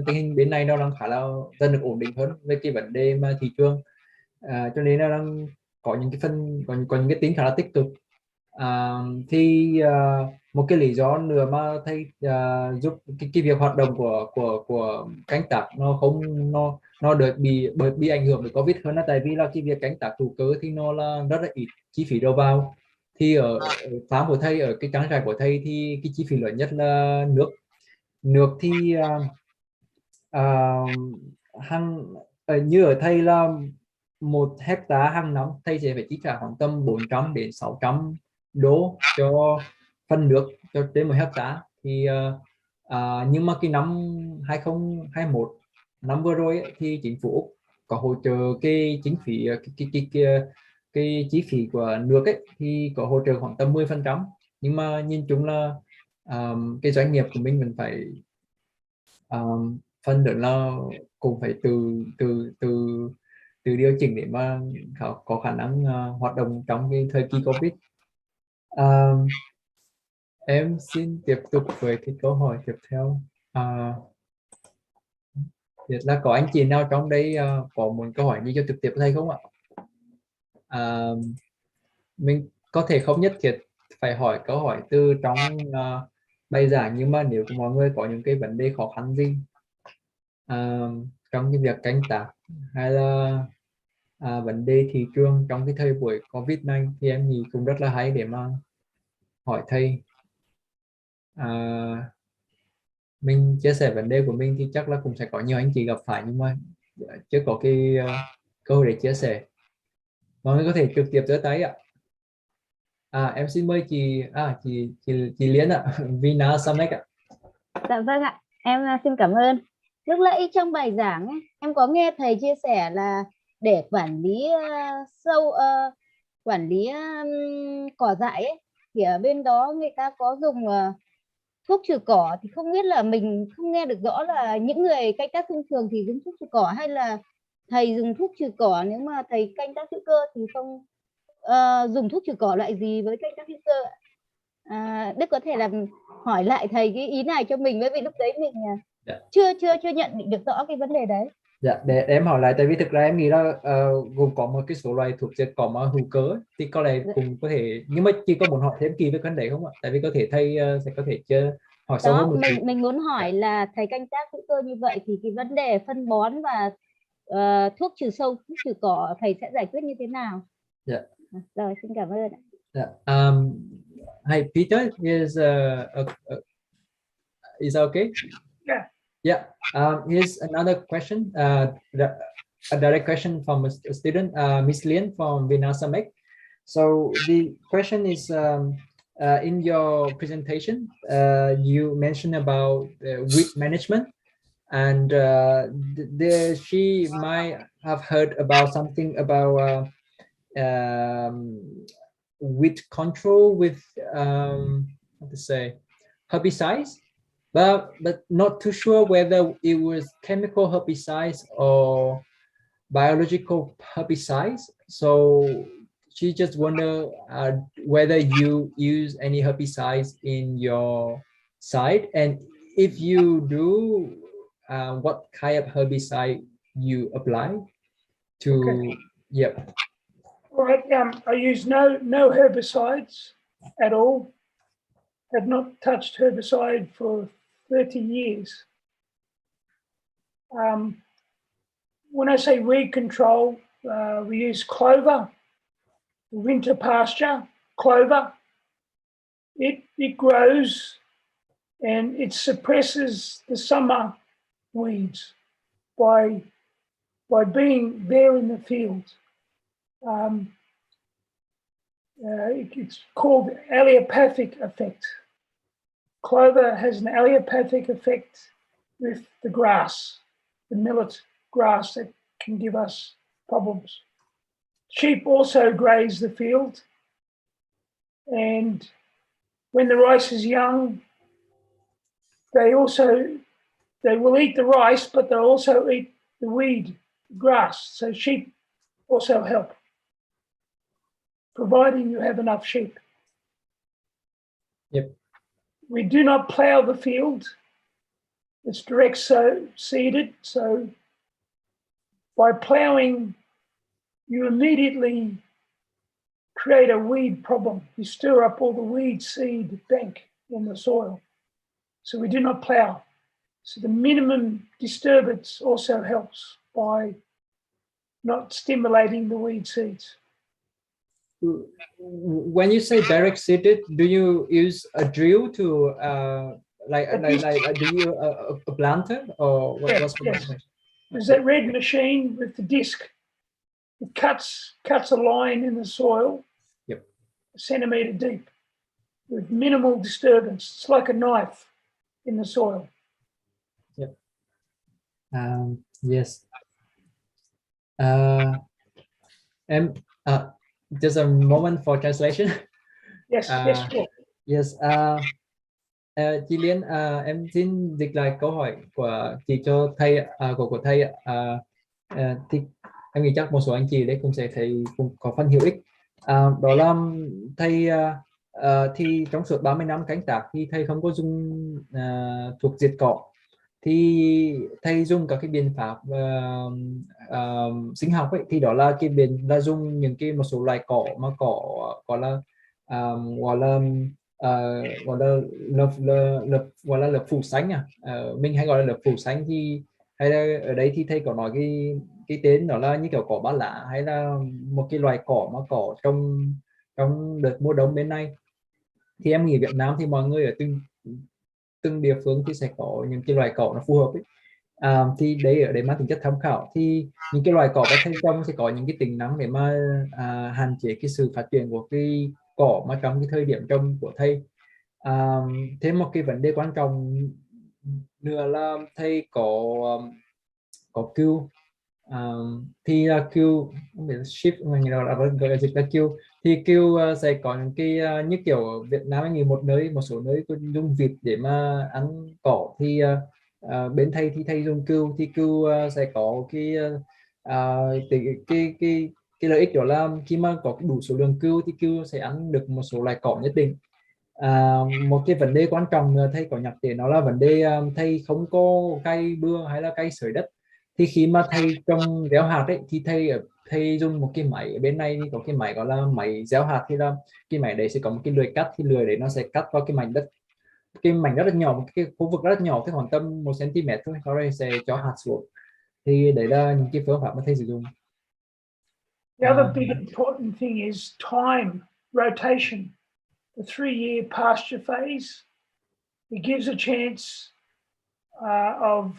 tình hình bên này nó đang khá là dần được ổn định hơn về cái vấn đề mà thị trường, cho nên nó đang có những cái có những cái tính khá là tích cực. Thì một cái lý do nữa mà thầy giúp cái việc hoạt động của canh tác nó được bị ảnh hưởng bởi Covid hơn, là tại vì là cái việc canh tác hữu cơ thì nó là rất là ít chi phí đầu vào. Thì ở farm của thầy, ở cái trang trại của thầy thì cái chi phí lớn nhất là nước thì như ở thầy là 1 hectare hàng năm thầy sẽ phải chi trả khoảng tầm 400 đến 600 đô cho phân nước cho trên 1 hectare. Thì nhưng mà cái năm 2021, năm vừa rồi ấy, thì chính phủ Úc có hỗ trợ cái chính phí cái chi phí của nước ấy, thì có hỗ trợ khoảng tầm 10%. Nhưng mà nhìn chung là cái doanh nghiệp của mình phải phần lớn là cũng phải từ điều chỉnh để mà có khả năng hoạt động trong cái thời kỳ Covid. Em xin tiếp tục với cái câu hỏi tiếp theo. Biết là có anh chị nào trong đây có muốn câu hỏi gì cho trực tiếp thầy không ạ? Mình có thể không nhất thiết phải hỏi câu hỏi từ trong bài giảng, nhưng mà nếu mọi người có những cái vấn đề khó khăn gì trong cái việc canh tác hay là vấn đề thị trường trong cái thời buổi Covid này, thì em nghĩ cũng rất là hay để mà hỏi thầy. mình chia sẻ vấn đề của mình thì chắc là cũng sẽ có nhiều anh chị gặp phải, nhưng mà chưa có cái cơ hội để chia sẻ. Mọi người có thể trực tiếp giơ tay ạ. Em xin mời chị Liên ạ. Vina Samek ạ. Dạ vâng ạ, em xin cảm ơn. Lúc nãy trong bài giảng ấy, em có nghe thầy chia sẻ là để quản lý quản lý cỏ dại ấy, thì ở bên đó người ta có dùng thuốc trừ cỏ, thì không biết là mình không nghe được rõ là những người canh tác thông thường thì dùng thuốc trừ cỏ hay là thầy dùng thuốc trừ cỏ. Nếu mà thầy canh tác hữu cơ thì không dùng thuốc trừ cỏ loại gì với canh tác hữu cơ ạ? Đức có thể làm hỏi lại thầy cái ý này cho mình, bởi vì lúc đấy mình chưa nhận định được rõ cái vấn đề đấy. Dạ, để em hỏi lại, tại vì thực ra em nghĩ là gồm có một cái số loài thuộc diệt cỏ mà hữu cơ ấy, thì có lẽ cũng có thể, nhưng mà chỉ có muốn hỏi thêm kỳ về vấn đề không ạ? Tại vì có thể thầy sẽ có thể chưa hỏi sâu hơn Đó, một chút. mình muốn hỏi là thầy canh tác hữu cơ như vậy thì cái vấn đề phân bón và thuốc trừ sâu, thuốc trừ cỏ thầy sẽ giải quyết như thế nào? Dạ. Rồi, xin cảm ơn. Dạ. Hi Peter, is that okay? Yeah. Yeah. Here's another question. A direct question from a student, Miss Lien from Vinasamek. So the question is, in your presentation, you mentioned about weed management, and she might have heard about something about weed control with what to say, herbicides, but not too sure whether it was chemical herbicides or biological herbicides. So she just wonder whether you use any herbicides in your site, and if you do, what kind of herbicide you apply to. Okay. Yep. All right. I use no herbicides at all. Have not touched herbicide for 30 years. When I say weed control, we use clover, winter pasture clover. It grows and it suppresses the summer weeds by being there in the field. It's called allelopathic effect. Clover has an allelopathic effect with the grass, the millet grass that can give us problems. Sheep also graze the field, and when the rice is young, they will eat the rice, but they'll also eat the weed, grass. So sheep also help, providing you have enough sheep. Yep. We do not plow the field. It's direct seeded. So by plowing, you immediately create a weed problem. You stir up all the weed seed bank in the soil. So we do not plow. So the minimum disturbance also helps by not stimulating the weed seeds. When you say direct seeded, do you use a drill to do you a planter, or what? Yes. There's that red machine with the disc. It cuts a line in the soil. Yep. A centimeter deep with minimal disturbance. It's like a knife in the soil. Yep. Yes. Just a moment for translation. Yes. Sure. Yes. Chị Liên, em xin dịch lại câu hỏi của chị cho thầy, của thầy. Thì em nghĩ chắc một số anh chị đấy cũng sẽ thấy cũng có phần hữu ích. Đó là thầy thì trong suốt 30 năm canh tác thì thầy không có dùng thuốc diệt cỏ, thì thầy dùng các cái biện pháp sinh học ấy, thì đó là cái biện là dùng những cái một số loài cỏ mà cỏ gọi là lớp phủ xanh, mình hay gọi là lớp phủ xanh, thì hay là ở đây thì thầy có nói cái tên đó là như kiểu cỏ ba lá, hay là một cái loài cỏ mà cỏ trong đợt mùa đông bên này. Thì em nghĩ Việt Nam thì mọi người ở từng địa phương thì sẽ có những cái loại cỏ nó phù hợp ấy. Thì đấy ở đây mang tính chất tham khảo, thì những cái loài cỏ mà thầy trồng sẽ có những cái tính năng để mà hạn chế cái sự phát triển của cái cỏ mà trong cái thời điểm trồng của thầy. Thêm một cái vấn đề quan trọng nữa là thầy có cừu, thì là cừu không biết ship người nào gọi là dịch là cừu, thì cừu sẽ có những cái như kiểu Việt Nam như một số nơi có dùng vịt để mà ăn cỏ, thì bên thầy thì thầy dùng cừu, thì cừu sẽ có cái lợi ích đó là khi mà có đủ số lượng cừu thì cừu sẽ ăn được một số loại cỏ nhất định. Một cái vấn đề quan trọng thầy có nhắc đến đó là vấn đề thầy không có cày bừa hay là cày sới đất. Thì khi mà thầy trồng gieo hạt ấy thì thầy dùng một cái máy ở bên này, thì có cái máy gọi là máy gieo hạt, thì là cái máy đấy sẽ có một cái lưỡi cắt, thì lưỡi đấy nó sẽ cắt vào cái mảnh đất, cái mảnh rất là nhỏ, một cái khu vực rất là nhỏ, cái khoảng tầm 1 cm thôi, sau đây sẽ cho hạt xuống. Thì đấy là những cái phương pháp mà thầy sử dụng. The other big important thing is time, rotation. The 3-year pasture phase, it gives a chance of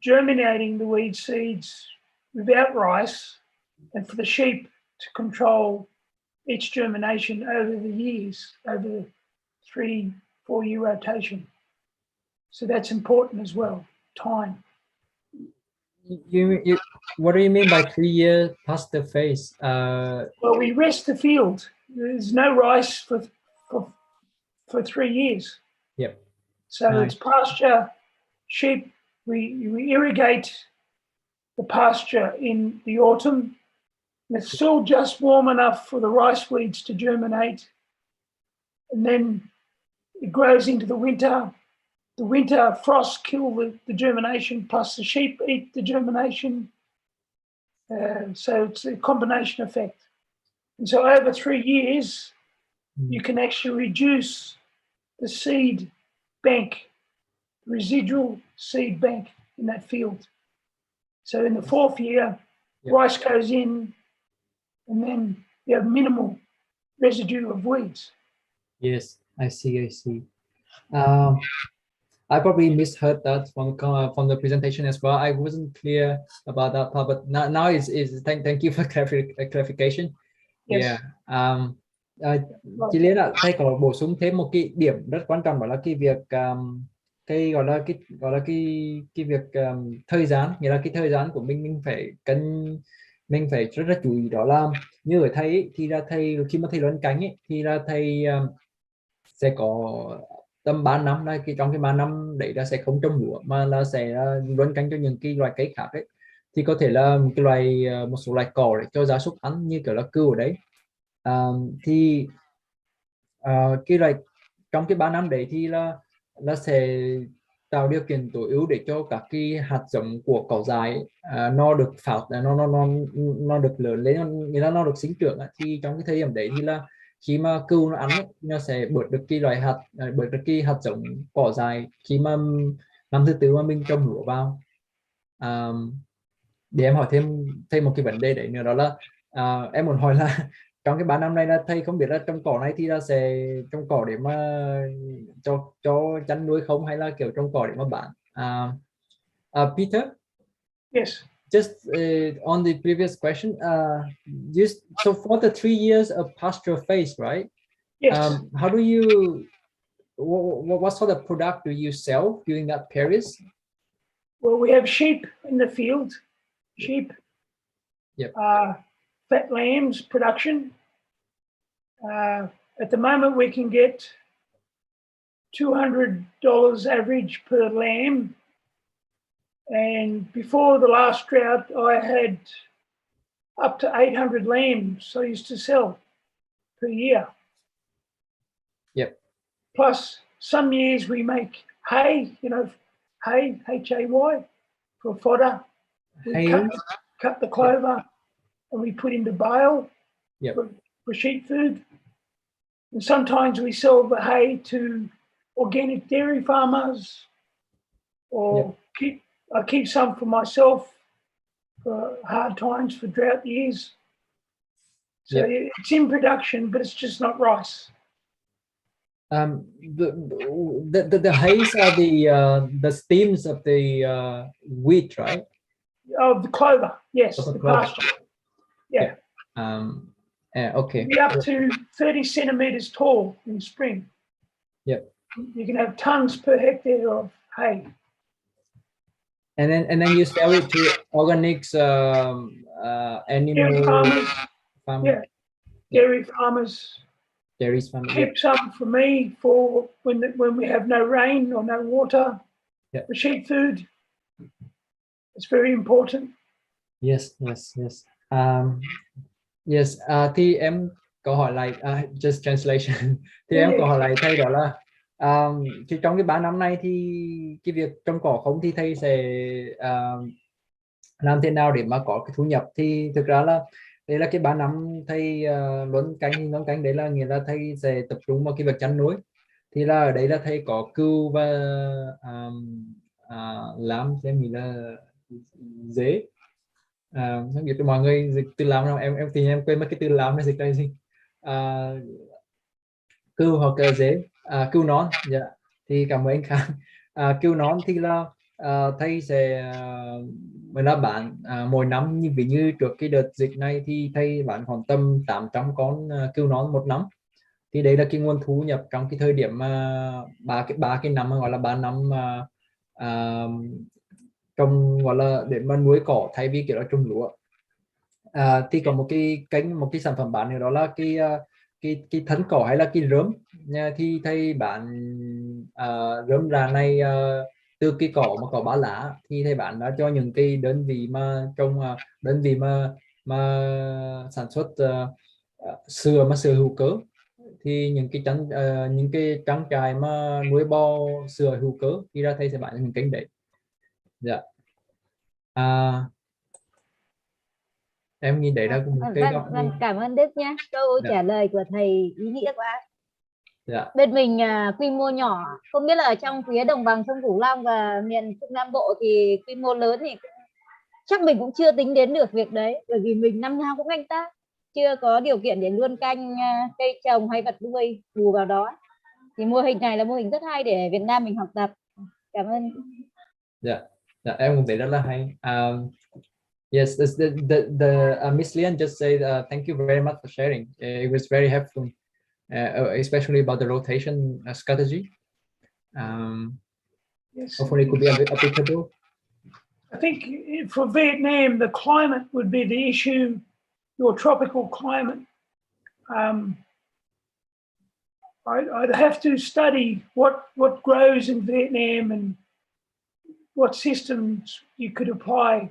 germinating the weed seeds without rice, and for the sheep to control each germination over the years, over the 3-4 year rotation. So that's important as well, time. What do you mean by 3-year pasture phase? Well, we rest the field. There's no rice for 3 years. Yep. So Nice. it's pasture, sheep. We irrigate the pasture in the autumn. And it's still just warm enough for the rice weeds to germinate. And then it grows into the winter. The winter frosts kill the germination, plus the sheep eat the germination. So it's a combination effect. And so over 3 years, you can actually reduce the seed bank, residual seed bank in that field. So in the 4th year, rice goes in, and then you have minimal residue of weeds. Yes, I see. I probably misheard that from the presentation as well. I wasn't clear about that part, but now is thank you for clarification. Yes. Yeah. Chị Liên ạ, thầy có bổ sung thêm một cái điểm rất quan trọng, đó là cái việc cái gọi là cái việc thời gian, nghĩa là cái thời gian của mình phải rất chú ý, đó là như ở thầy ấy, thì là thầy khi mà thầy luân cánh ấy, thì là thầy sẽ có tầm 3 năm đây, trong cái 3 năm đấy là sẽ không trồng lúa mà là sẽ luân canh cho những cái loài cây khác ấy, thì có thể là một số loài cỏ để cho gia súc ăn như kiểu là cừu ở đấy. Thì cái loài trong cái 3 năm đấy thì là sẽ tạo điều kiện tối ưu để cho các cái hạt giống của cỏ dại nó được nó được lớn lên, nghĩa là nó được sinh trưởng. Thì trong cái thời điểm đấy thì là khi mà cừu nó ăn ấy, nó sẽ bớt được cái hạt giống cỏ dại khi mà năm thứ tư mà mình trồng lúa vào. Để em hỏi thêm một cái vấn đề đấy nữa, đó là em muốn hỏi là trong cái 3 năm này là thầy không biết là trồng cỏ này thì là sẽ trồng cỏ để mà cho chăn nuôi không, hay là kiểu trồng cỏ để mà bán? Peter? Yes. Just on the previous question, so for the 3 years of pasture phase, right? Yes. How do you, what sort of product do you sell during that period? Well, we have sheep in the field, sheep. Yep. Fat lambs production. At the moment, we can get $200 average per lamb. And before the last drought, I had up to 800 lambs I used to sell per year. Yep. Plus, some years we make hay, hay, Hay, for fodder. We cut the clover and we put into bale for sheep food. And sometimes we sell the hay to organic dairy farmers, or I keep some for myself for hard times, for drought years. So it's in production, but it's just not rice. The haze are the stems of the wheat, right? Of the clover, yes, Of the the clover. pasture. Yeah. Okay. Be up to 30 centimeters tall in spring. Yep. You can have tons per hectare of hay. And then you sell it to organics, animal Dairy farmers, farmers. dairy farmers. Dairy farmers. Keep some for me for when we have no rain or no water. Yeah. For sheep food. It's very important. Yes. Yes. Thì em câu hỏi lại, just translation. Thì em câu hỏi lại thầy đó là thì trong cái 3 năm này thì cái việc trồng cỏ không thì thầy sẽ làm thế nào để mà có cái thu nhập? Thì thực ra là đây là cái 3 năm thầy luân canh đấy là nghĩa là thầy sẽ tập trung vào cái việc chăn nuôi. Thì là ở đấy là thầy có cừu và làm xem mình là dế. Không biết mọi người dịch từ làm nào, em thì em quên mất cái từ làm này dịch đây gì. Cừu hoặc là dế, cừu nón. Dạ. Thì cảm ơn anh Khang. Cừu nón thì là thầy sẽ mình là bán mỗi năm, như ví như trước cái đợt dịch này thì thầy bán khoảng tầm 800 con cừu nón một năm. Thì đấy là cái nguồn thu nhập trong cái thời điểm mà ba cái năm mà gọi là 3 năm trồng, gọi là để mà nuôi cỏ thay vì kiểu là trồng lúa. Thì có một cái sản phẩm bán này, đó là cái thân cỏ hay là cái rơm nha. Thì thầy bán rơm rạ này từ cái cỏ mà cỏ ba lá, thì thầy bán ra cho những cái đơn vị mà trồng, đơn vị mà sản xuất sữa hữu cơ. Thì những cái trang trại mà nuôi bò sữa hữu cơ thì ra thầy sẽ bán những kênh đấy. Dạ. Em nghĩ đấy là một cái góc nhìn. Cảm ơn Đức nhé, câu trả lời của thầy ý nghĩa quá. Dạ. Bên mình quy mô nhỏ, không biết là ở trong phía đồng bằng sông Cửu Long và miền Trung Nam Bộ thì quy mô lớn thì chắc mình cũng chưa tính đến được việc đấy, bởi vì mình năm nào cũng canh tác, chưa có điều kiện để luôn canh cây trồng hay vật nuôi bù vào đó. Thì mô hình này là mô hình rất hay để Việt Nam mình học tập. Cảm ơn. Dạ, em cũng thấy rất là hay. Yes, the Miss Lian just said thank you very much for sharing. It was very helpful, especially about the rotation strategy. Yes. Hopefully it could be applicable. I think for Vietnam, the climate would be the issue, your tropical climate. I'd have to study what grows in Vietnam and what systems you could apply.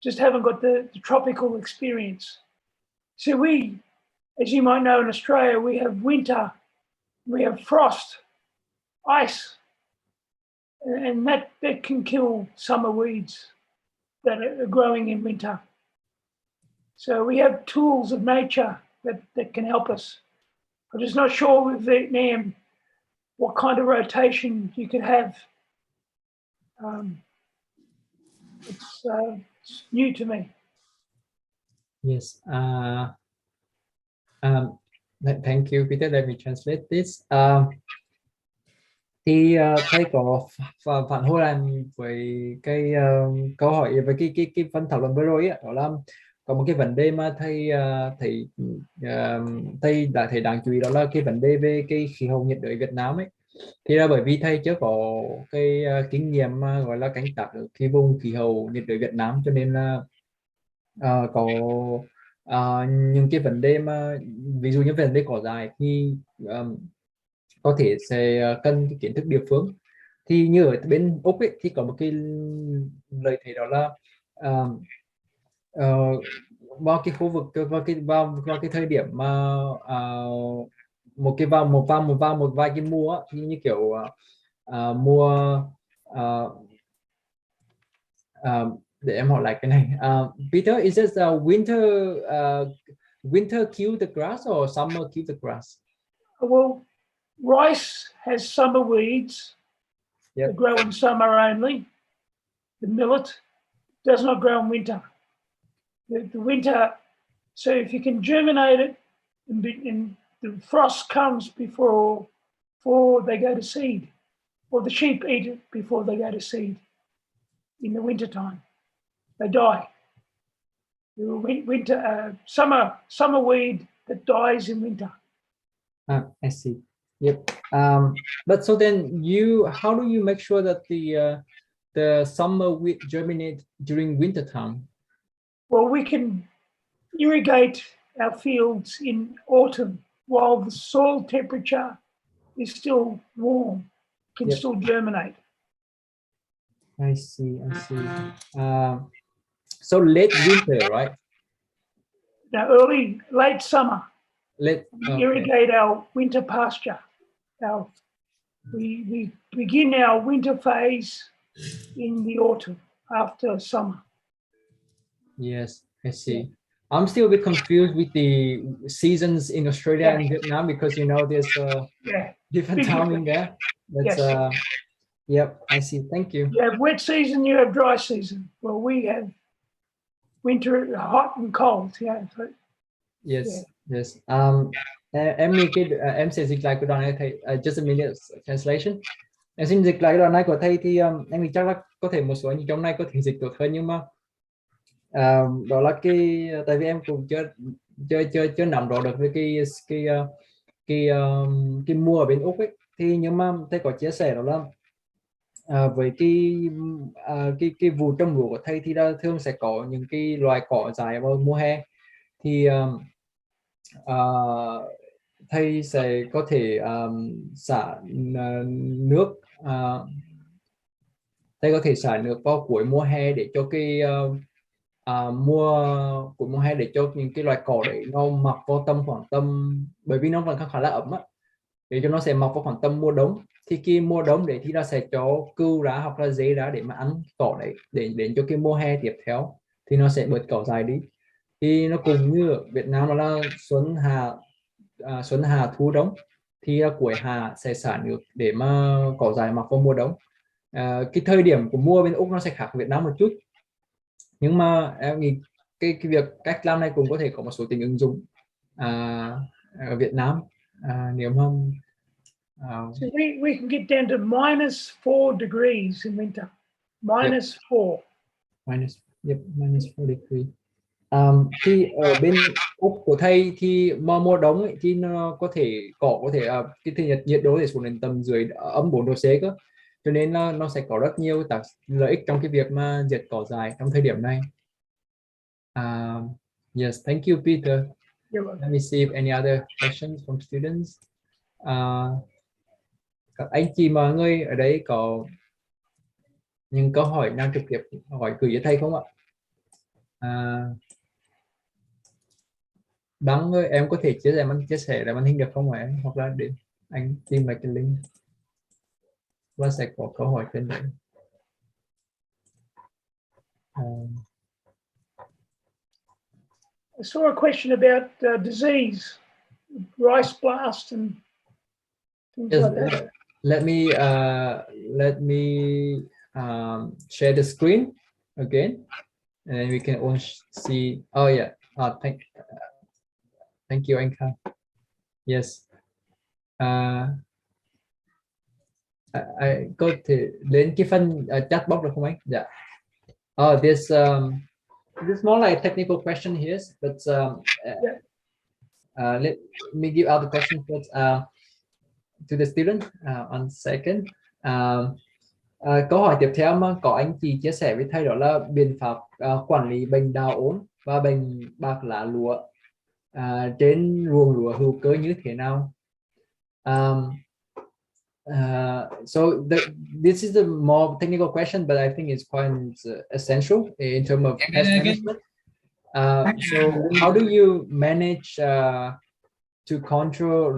Just haven't got the tropical experience. So we, as you might know, in Australia, we have winter, we have frost, ice, and that can kill summer weeds that are growing in winter. So we have tools of nature that can help us. I'm just not sure with Vietnam what kind of rotation you could have. It's new to me. Yes. Thank you, Peter. Let me translate this. Thì thầy có phản hồi lại với cái câu hỏi với cái phần thảo luận vừa rồi ấy, đó là có một cái vấn đề mà thầy đã thấy đáng chú ý, đó là cái vấn đề về cái khí hậu nhiệt đới Việt Nam ấy. Thì là bởi vì thầy chưa có cái kinh nghiệm mà gọi là canh tác ở cái vùng khí hậu nhiệt đới Việt Nam, cho nên là có những cái vấn đề mà ví dụ như vấn đề cỏ dại thì có thể sẽ cần cái kiến thức địa phương. Thì như ở bên Úc ấy, thì có một cái lợi thế, đó là vào cái khu vực vào cái thời điểm mà một vài cái mùa thì như kiểu mùa để em hỏi lại cái này. Peter, is this winter kill the grass or summer kill the grass? Well, rice has summer weeds that grow in summer only. The millet does not grow in winter. The winter, so if you can germinate it and the frost comes before they go to seed, or the sheep eat it before they go to seed in the wintertime. They die. Winter, summer weed that dies in winter. I see. Yep. But so then how do you make sure that the summer wheat germinate during winter time? Well, we can irrigate our fields in autumn while the soil temperature is still warm. It can still germinate. I see. So late winter, right? Now, late summer. Okay. Irrigate our winter pasture. We begin our winter phase in the autumn after summer. Yes, I see. I'm still a bit confused with the seasons in Australia and Vietnam, because there's different timing there. That's yep, I see. Thank you. You have wet season, you have dry season. Well, we have winter, hot and cold. Yeah. Yes. Em sẽ dịch lại cái đoạn này thầy. Just a minute translation. Em xin dịch lại cái đoạn này của thầy thì em nghĩ chắc là có thể một số anh trong này có thể dịch tốt hơn, nhưng mà đó là tại vì em cũng chưa nắm rõ được với cái mùa ở bên Úc ấy, thì nhưng mà thầy có chia sẻ đó là với cái vụ trồng lúa của thầy thì thường sẽ có những cái loài cỏ dại vào mùa hè, thì thầy sẽ có thể xả nước, thầy có thể xả nước vào cuối mùa hè để cho cuối mùa hè để cho những cái loài cỏ đấy nó mọc vào khoảng tầm, bởi vì nó vẫn khá là ấm á, để cho nó sẽ mọc vào khoảng tầm mùa đông. Thì khi mùa đông đấy thì nó sẽ cho cừu ra hoặc là dê ra để mà ăn cỏ đấy, để đến cho cái mùa hè tiếp theo thì nó sẽ bớt cỏ dại đi. Thì nó cũng như ở Việt Nam, nó là xuân hạ thu đông, thì cuối hạ sẽ xả nước để mà cỏ dại mọc vào mùa đông. Cái thời điểm của mùa bên Úc nó sẽ khác Việt Nam một chút, nhưng mà em nghĩ cái việc cách làm này cũng có thể có một số tính ứng dụng ở Việt Nam, nếu mà so we can get down to -4 degrees in winter. -4. Minus 4 degree. Thì ở bên Úc của thầy thì mùa đông ấy, thì nó có thể cái nhiệt độ để xuống đến tầm dưới âm 4 độ C cơ, cho nên nó sẽ có rất nhiều lợi ích trong cái việc mà diệt cỏ dại trong thời điểm này. Yes, thank you, Peter. Let me see if any other questions from students. Các anh chị mọi người ở đây có những câu hỏi nào trực tiếp hỏi gửi cho thầy không ạ? Đăng ơi, em có thể chia sẻ lại màn hình được không ạ? Hoặc là để anh tìm lại cái link và sẽ có câu hỏi trên đấy. I saw a question about disease, rice blast and things like that. Let me share the screen again, and we can all see. Oh yeah. Thank you, Anka. Yes. I có thể lên cái phần chat box được không anh? Yeah. This more like a technical question here, but let me give out the question first to the student. One second. Câu hỏi tiếp theo mà có anh chị chia sẻ với thầy đó là biện pháp quản lý bệnh đào ôn và bệnh bạc lá lúa trên ruộng lúa hữu cơ như thế nào? So this is a more technical question, but I think it's quite essential in terms of pest management. So how do you manage to control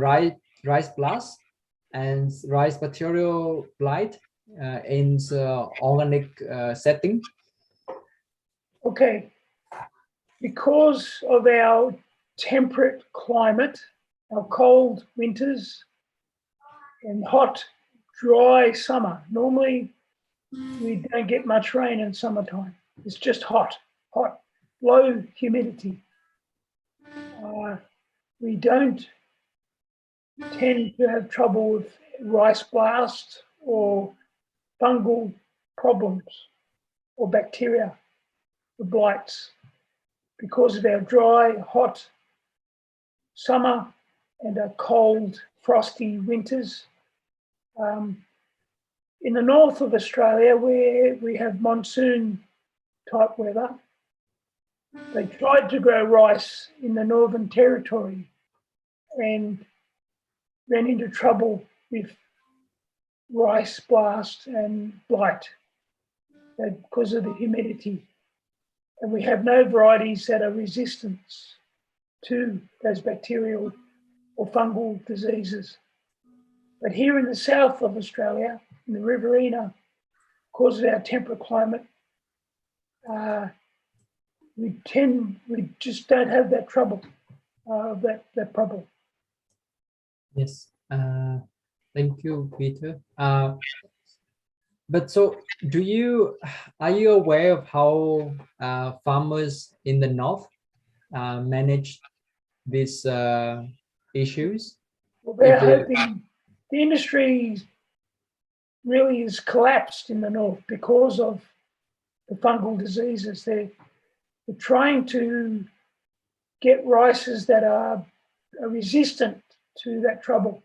rice blast and rice material blight in organic setting? Okay, because of our temperate climate, our cold winters and hot, dry summer. Normally, we don't get much rain in summertime. It's just hot, low humidity. We don't tend to have trouble with rice blast or fungal problems or bacteria or blights because of our dry, hot summer and our cold, frosty winters. In the north of Australia, where we have monsoon type weather, they tried to grow rice in the Northern Territory and ran into trouble with rice blast and blight because of the humidity. And we have no varieties that are resistant to those bacterial or fungal diseases. But here in the south of Australia, in the Riverina, because of our temperate climate, we just don't have that trouble, that problem. Yes, thank you, Peter. But so, are you aware of how farmers in the north manage these issues? Well, they're hoping the industry really has collapsed in the north because of the fungal diseases. They're trying to get rices that are resistant to that trouble.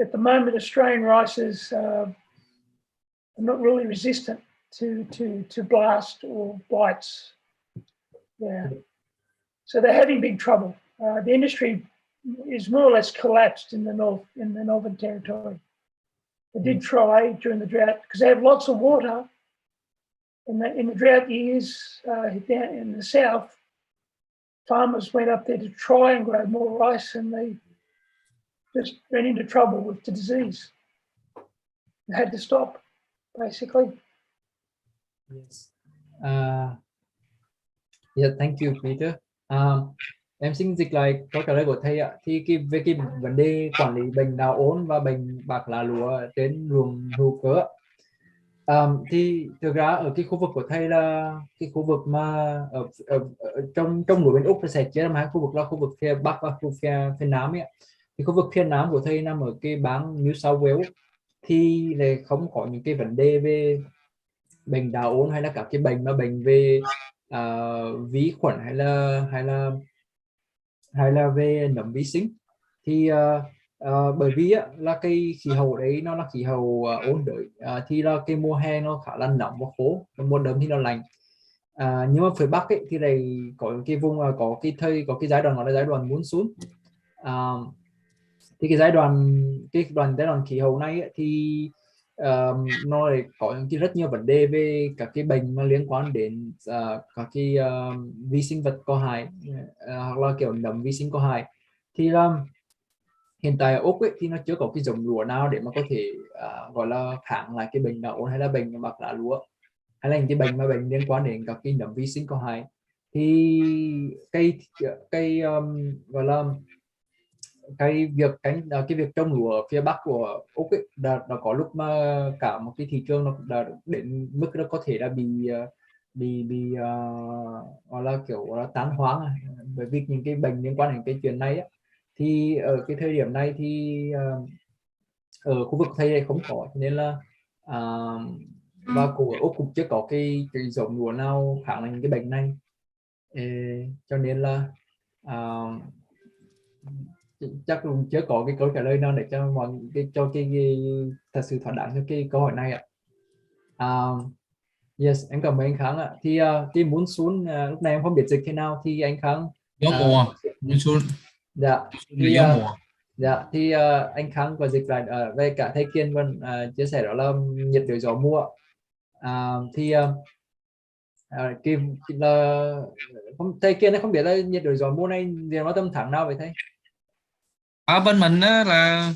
At the moment, Australian rices are not really resistant to blast or blights. Yeah. So they're having big trouble. The industry is more or less collapsed in the Northern Territory. They did try during the drought because they have lots of water. In the drought years down in the south, farmers went up there to try and grow more rice, and they just ran into trouble with the disease. They had to stop, basically. Yes. Yeah, thank you, Peter. Em xin dịch lại câu trả lời của thầy ạ. Thì về cái vấn đề quản lý bệnh đào ôn và bệnh bạc lá lúa trên ruộng hữu cơ, thì thực ra ở cái khu vực của thầy là cái khu vực mà ở trong núi bên Úc sẽ chia làm hai khu vực, là khu vực phía Bắc và khu vực phía Nam ấy. Thì khu vực phía Nam của thầy nằm ở cái bang New South Wales, thì lại không có những cái vấn đề về bệnh đào ôn hay là các cái bệnh về vi khuẩn hay là về nấm vi sinh. Thì bởi vì là cái khí hậu đấy nó là khí hậu ôn đới, thì là cái mùa hè nó khá là nóng và khô, mùa đông thì nó lạnh. Nhưng mà phía Bắc ấy, thì này có cái vùng có cái giai đoạn, nó là giai đoạn monsoon. Thì cái giai đoạn khí hậu này ấy, thì nó lại có rất nhiều vấn đề về các cái bệnh mà liên quan đến các cái vi sinh vật có hại, hoặc là kiểu nấm vi sinh có hại. Thì hiện tại ở Úc ấy, thì nó chưa có cái giống lúa nào để mà có thể gọi là kháng lại cái bệnh đào ôn hay là bệnh bạc lá lúa, hay là những cái bệnh liên quan đến các cái nấm vi sinh có hại. Thì cái gọi là cái việc trồng lúa ở phía Bắc của Úc ấy, đã có lúc mà cả một cái thị trường nó đã đến mức nó có thể đã bị gọi là kiểu là tán hoang, bởi vì những cái bệnh liên quan đến cái chuyện này ấy. Thì ở cái thời điểm này thì ở khu vực Tây này không có, nên là và của Úc cũng chưa có cái giống lúa nào kháng lại những cái bệnh này. Cho nên là chắc cũng chưa có cái câu trả lời nào để cho mọi cái thật sự thỏa đáng cho cái câu hỏi này ạ. Yes, em cảm ơn anh Khang ạ. Thì cái monsoon lúc này em không biết dịch thế nào, thì anh Khang gió mùa monsoon. Dạ, thì gió mùa. Dạ, thì anh Khang và dịch lại về cả thầy Kiên vẫn chia sẻ đó là nhiệt đới gió mùa. Thì thầy Kiên không biết là nhiệt đới gió mùa này thì nó tầm tháng nào vậy thầy? Ở bên mình đó là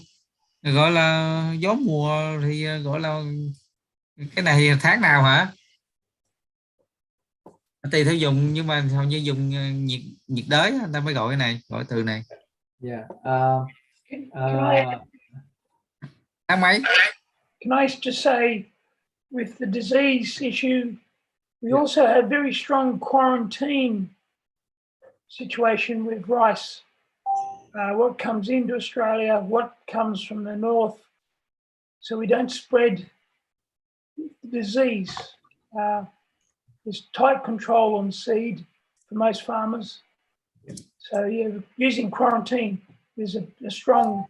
gọi là gió mùa, thì gọi là cái này tháng nào hả? Tùy theo dùng, nhưng mà hầu như dùng nhiệt đới người ta mới gọi cái này, gọi từ này. Yeah. Tháng mấy? Can I just say, with the disease issue, we also have very strong quarantine situation with rice. what comes into Australia, what comes from the north, so we don't spread disease. There's tight control on seed for most farmers. So yeah, using quarantine is a strong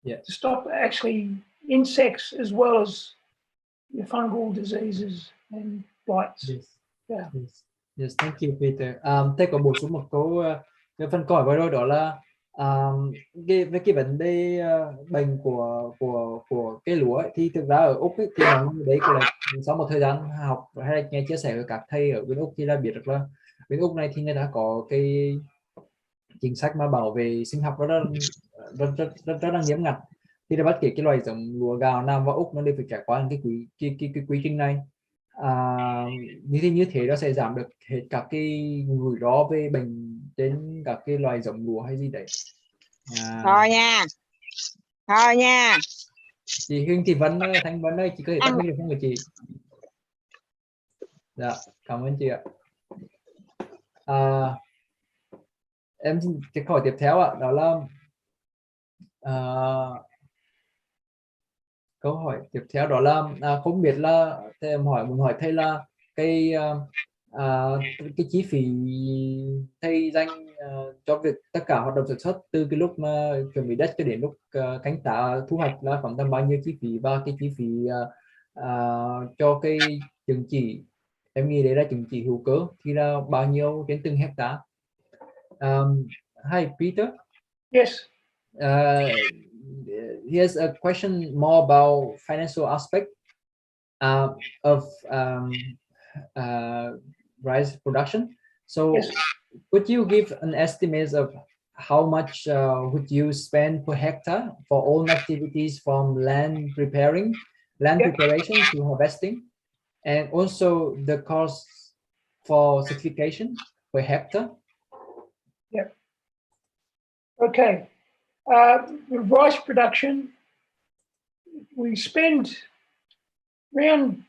to stop actually insects as well as the fungal diseases and blights. Yes, thank you, Peter. Thế có bổ sung một cái phần câu hỏi vừa rồi, đó là về cái vấn đề bệnh của cây lúa ấy, thì thực ra ở Úc ấy, thì mọi người đấy cũng là sau một thời gian học hay là nghe chia sẻ với các thầy ở bên Úc thì là biết được là bên Úc này thì người ta có cái chính sách mà bảo vệ sinh học rất là nghiêm ngặt, thì là bất kể cái loài giống lúa gạo nào vào Úc nó đều phải trải qua cái quy trình này. Như thế nó sẽ giảm được hết các cái rủi ro về bệnh đến các cái loài giống lúa hay gì đấy. Thôi nha Chị Hương, chị Vân ơi, Thanh Vân ơi, chị có thể tắt mic được không hả chị? Dạ, cảm ơn chị ạ. Em cái câu hỏi tiếp theo ạ, đó là câu hỏi tiếp theo đó là không biết là em muốn hỏi thầy là cái chi phí thầy dành cho việc tất cả hoạt động sản xuất từ cái lúc mà chuẩn bị đất cho đến lúc canh tác thu hoạch là khoảng tầm bao nhiêu chi phí, và cái chi phí cho cái chứng chỉ, em nghĩ đấy là chứng chỉ hữu cơ, thì là bao nhiêu trên từng hectare? Hi Peter. Yes. Here's a question more about financial aspect of rice production. So could you give an estimate of how much would you spend per hectare for all activities from land preparation to harvesting, and also the costs for certification per hectare? Yep. Okay. With rice production, we spend around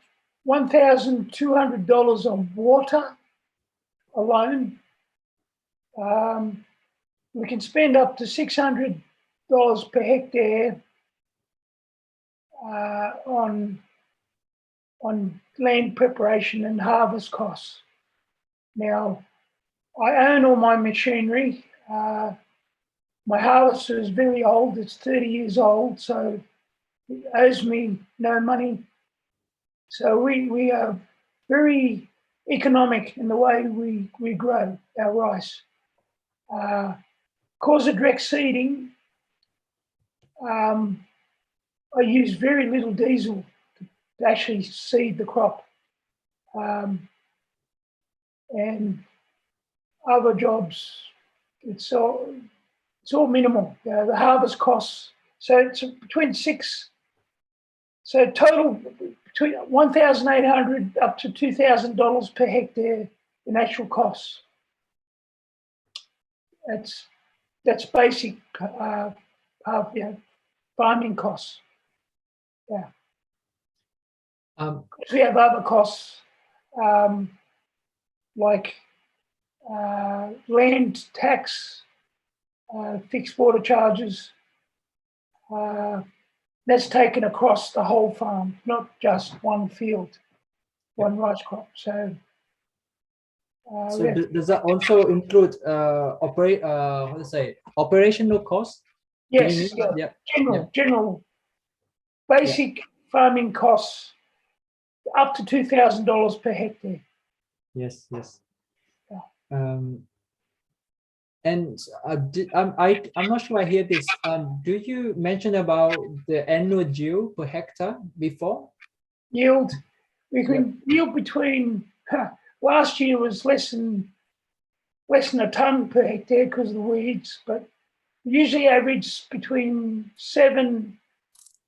$1,200 on water alone. We can spend up to $600 per hectare on land preparation and harvest costs. Now, I own all my machinery. My harvester is very old, it's 30 years old, so it owes me no money. So we are very economic in the way we grow our rice. Because of direct seeding, I use very little diesel to actually seed the crop. And other jobs, it's all minimal. The harvest costs, so it's between total between $1,800 up to $2,000 per hectare in actual costs. That's basic farming costs. Yeah. We have other costs like land tax, fixed water charges. That's taken across the whole farm, not just one field, one rice crop. So does that also include operational costs? Yes, general basic farming costs up to $2,000 per hectare. Yes. And I'm not sure I hear this. Do you mention about the annual yield per hectare before? Yield, we can yield between. Last year was less than a ton per hectare because of the weeds, but usually average between 7,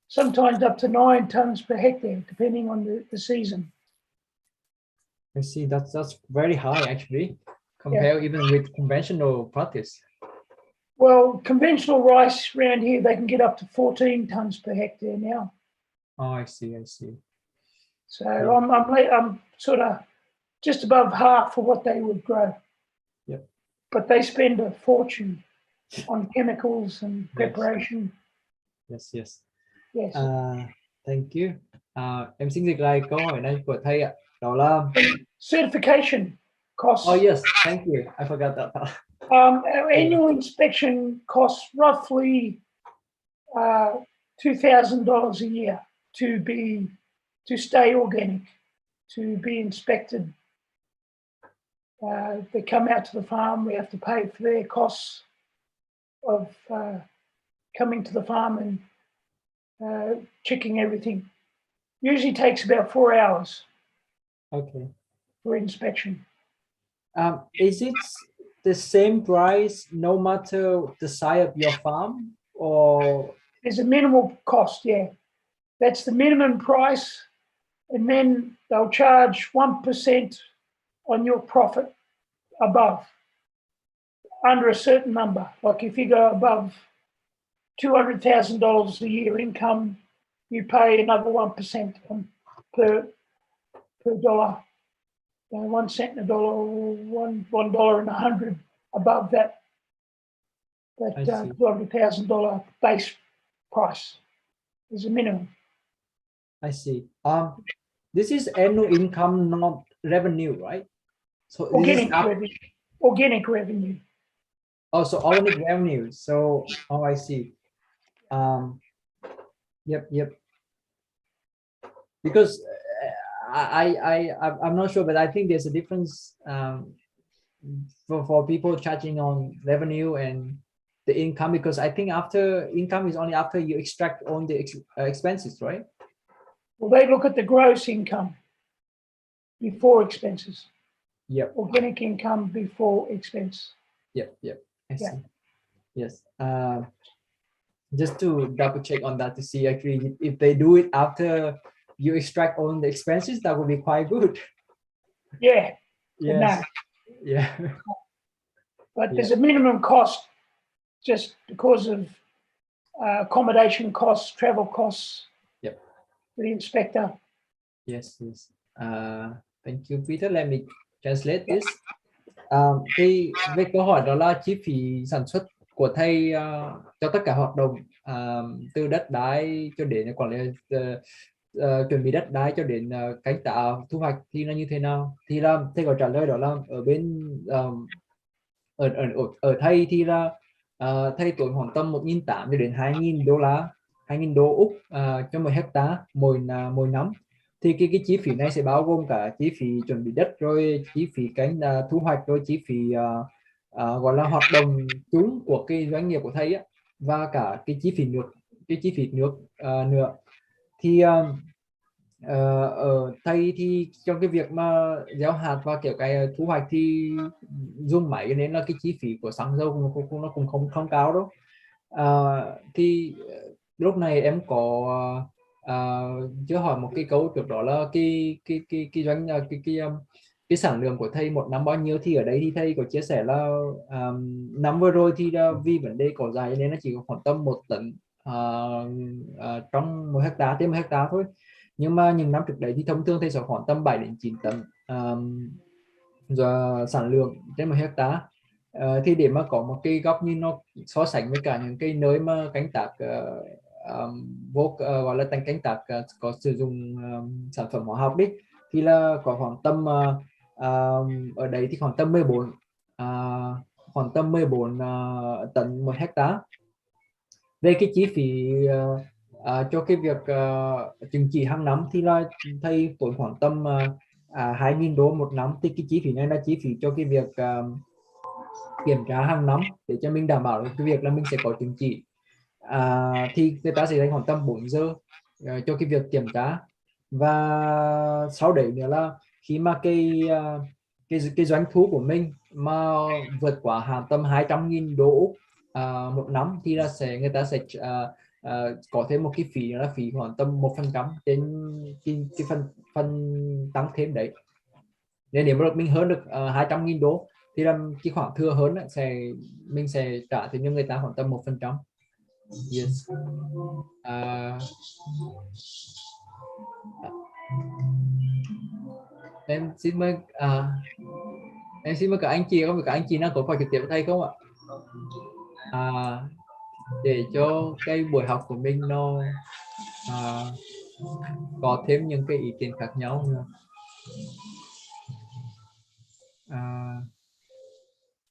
sometimes up to 9 tons per hectare, depending on the season. I see. That's very high actually. Compare even with conventional practice. Well, conventional rice around here, they can get up to 14 tons per hectare now. Oh, I see. So I'm sort of just above half of what they would grow. Yep. But they spend a fortune. on chemicals and preparation. Yes, yes. Yes. Thank you. Em xin dịch lại câu hỏi này của thầy ạ. Đó là Certification costs. Oh yes, thank you. I forgot that part. Our annual inspection costs roughly $2,000 a year to stay organic, to be inspected. They come out to the farm. We have to pay for their costs of coming to the farm and checking everything. Usually takes about 4 hours. Okay. For inspection. Is it the same price no matter the size of your farm, or there's a minimal cost? Yeah, that's the minimum price, and then they'll charge 1% on your profit above, under a certain number. Like if you go above $200,000 a year income, you pay another 1% per dollar. 1 cent in a dollar, or $1 and 100 above that $200,000 base price is a minimum. I see. This is annual income, not revenue, right? So organic revenue. Organic revenue. Oh, so organic revenue. So I see. Yep. Because I'm not sure, but I think there's a difference for people charging on revenue and the income, because I think after income is only after you extract all the expenses, right? Well, they look at the gross income before expenses. Yep. Organic income before expense. Yep. I see. Yes. Just to double check on that to see actually if they do it after you extract all the expenses, that would be quite good. Yeah. Yes. No. Yeah. But there's a minimum cost just because of accommodation costs, travel costs. Yep. For the inspector. Yes. Thank you, Peter. Let me translate this. Về câu hỏi đó là chi phí sản xuất của thầy cho tất cả hoạt động từ đất đai cho đến quản lý chuẩn bị đất đai cho đến canh tác thu hoạch thì là như thế nào? Thì là thầy có trả lời đó là ở bên ở thầy thì là thầy tốn khoảng tầm 1.800 đến 2.000 đô Úc cho 1 hectare mỗi năm. Thì cái chi phí này sẽ bao gồm cả chi phí chuẩn bị đất, rồi chi phí canh thu hoạch, rồi chi phí gọi là hoạt động chung của cái doanh nghiệp của thầy á, và cả cái chi phí nước nữa. Thì ở thầy thì trong cái việc mà gieo hạt và kiểu cái thu hoạch thì dùng máy, nên là cái chi phí của xăng dầu nó cũng không cao đâu. Thì lúc này em có chưa hỏi một cái câu trước đó là cái sản lượng của thầy một năm bao nhiêu, thì ở đây thì thầy có chia sẻ là năm vừa rồi thì vì vấn đề cỏ dại nên nó chỉ có khoảng tầm 1 tấn trong 1 hectare, trên 1 hectare thôi. Nhưng mà những năm trước đấy thì thông thường thầy sẽ khoảng tầm 7 đến 9 tấn sản lượng trên 1 hectare. Thì để mà có một cái góc nhìn nó so sánh với cả những cái nơi mà canh tác gọi là canh tác có sử dụng sản phẩm hóa học đi, thì là có khoảng tầm ở đấy thì khoảng tầm 14 tấn 1 hectare. Về cái chi phí cho cái việc chứng chỉ hàng năm thì là thầy tốn khoảng tầm 2.000 đô một năm. Thì cái chi phí này là chi phí cho cái việc kiểm tra hàng năm để cho mình đảm bảo được cái việc là mình sẽ có chứng chỉ. Thì người ta sẽ dành khoảng tầm 4 giờ cho cái việc kiểm tra. Và sau đấy nữa là khi mà cái doanh thu của mình mà vượt quá hạn tầm 200.000 đô Úc một năm, thì là người ta sẽ có thêm một cái phí là phí khoảng tầm 1% trên cái phần tăng thêm đấy. Nên nếu mà mình hơn được 200.000 đô thì là cái khoản thừa hơn mình sẽ trả thêm cho người ta khoảng tầm 1%. Yes. Em xin mời các anh chị, không biết các anh chị nào có hỏi trực tiếp với thầy không ạ? để cho cái buổi học của mình nó có thêm những cái ý kiến khác nhau nữa.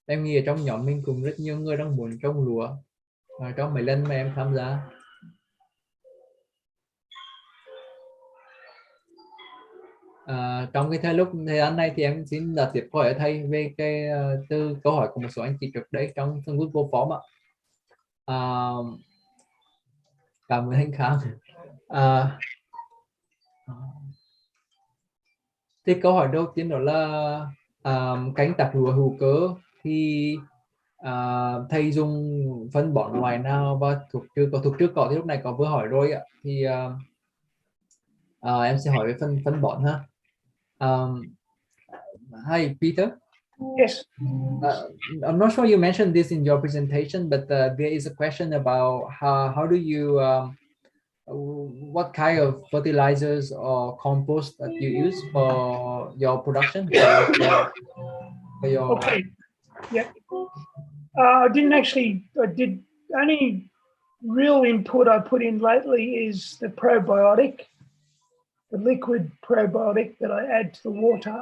Em nghĩ ở trong nhóm mình cũng rất nhiều người đang muốn trồng lúa trong mấy lần mà em tham gia. Trong cái thời gian này thì em xin đặt tiếp hỏi thầy về cái từ câu hỏi của một số anh chị trước đấy trong phần Google Form ạ. Cảm ơn anh Khang. Thì câu hỏi đầu tiên đó là canh tác lúa hữu cơ thì thầy dùng phân bón loại nào và thuốc trừ cỏ thì lúc này có vừa hỏi rồi ạ. Thì em sẽ hỏi về phân bón ha. Hi Peter. Yes. I'm not sure you mentioned this in your presentation, but there is a question about how do you what kind of fertilizers or compost that you use for your production? For your... Okay. Yeah. I didn't actually. I did only real input I put in lately is the probiotic, the liquid probiotic that I add to the water.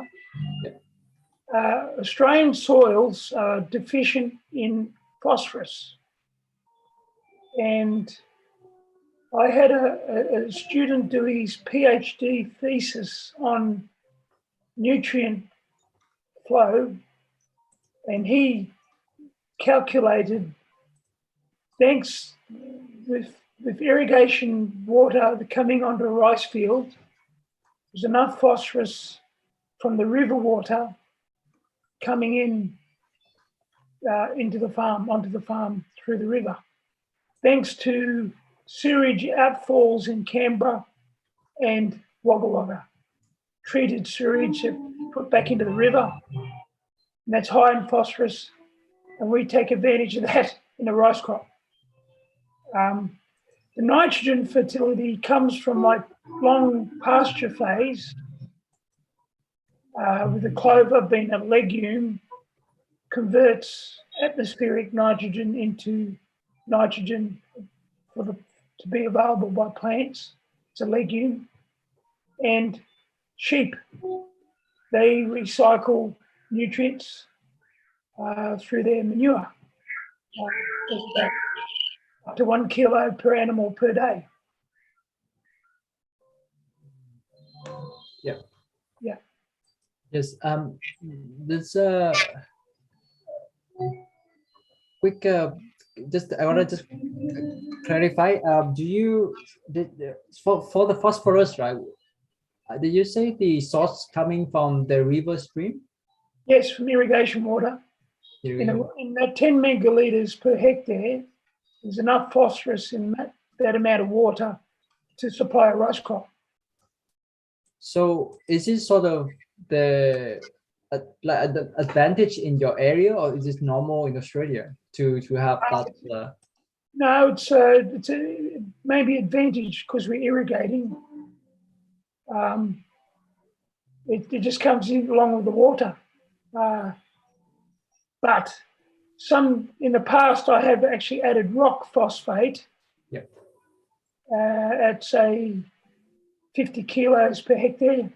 Australian soils are deficient in phosphorus, and I had a student do his PhD thesis on nutrient flow, and he calculated, thanks with irrigation water coming onto a rice field, there's enough phosphorus from the river water coming in onto the farm through the river. Thanks to sewage outfalls in Canberra and Wagga Wagga, treated sewage put back into the river, and that's high in phosphorus, and we take advantage of that in a rice crop. The nitrogen fertility comes from my long pasture phase, with the clover being a legume, converts atmospheric nitrogen into nitrogen to be available by plants. It's a legume. And sheep, they recycle nutrients through their manure, up to 1 kilo per animal per day. Yeah. Yeah. Yes. There's a quick. I want to just clarify. For the phosphorus, right? Did you say the source coming from the river stream? Yes, from irrigation water. In that 10 megalitres per hectare, there's enough phosphorus in that amount of water to supply a rice crop. So is this sort of the advantage in your area, or is this normal in Australia to have that? No, it's a maybe advantage because we're irrigating. It just comes in along with the water. But in the past, I have actually added rock phosphate. Yep. At say 50 kilos per hectare.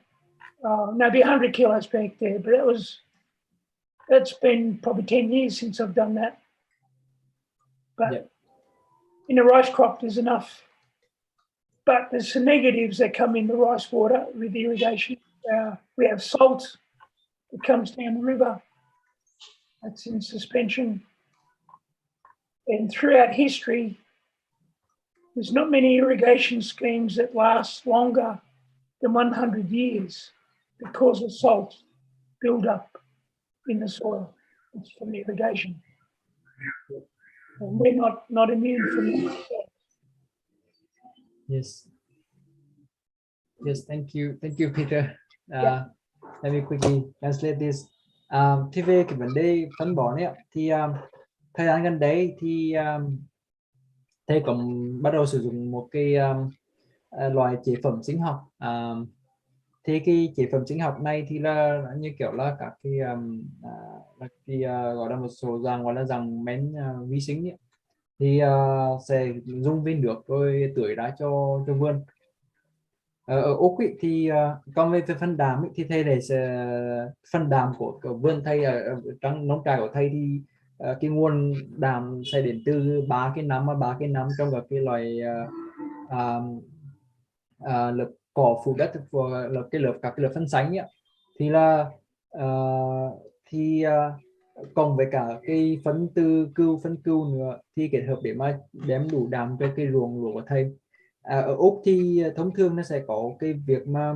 Maybe 100 kilos per hectare, but that's been probably 10 years since I've done that. But in a rice crop, there's enough. But there's some negatives that come in the rice water with irrigation. We have salt that comes down the river. That's in suspension. And throughout history, there's not many irrigation schemes that last longer than 100 years because of salt build-up in the soil. It's from the irrigation. And we're not immune from that. Yes. Yes, thank you, Peter. Let me quickly translate this. Thì về cái vấn đề phân bón ấy, thì thời gian gần đây thì thầy cũng bắt đầu sử dụng một cái loại chế phẩm sinh học. Thì cái chế phẩm sinh học này thì là như kiểu là các cái gọi là một số dạng gọi là dạng men vi sinh ấy. thì sẽ dùng viên nước rồi tưới ra cho vườn. Ở Úc ý, thì còn về phân đạm ý, thì thầy để phân đạm của vườn thầy ở trong nông trại của thầy thì cái nguồn đạm sẽ đến từ ba cái nấm trong các cái loại lớp cỏ phủ đất và các cái lớp phân xanh ấy. Thì là cộng với cả cái phân cừu nữa thì kết hợp để mà đem đủ đạm cho cái ruộng lúa của thầy. Ở Úc thì thông thường nó sẽ có cái việc mà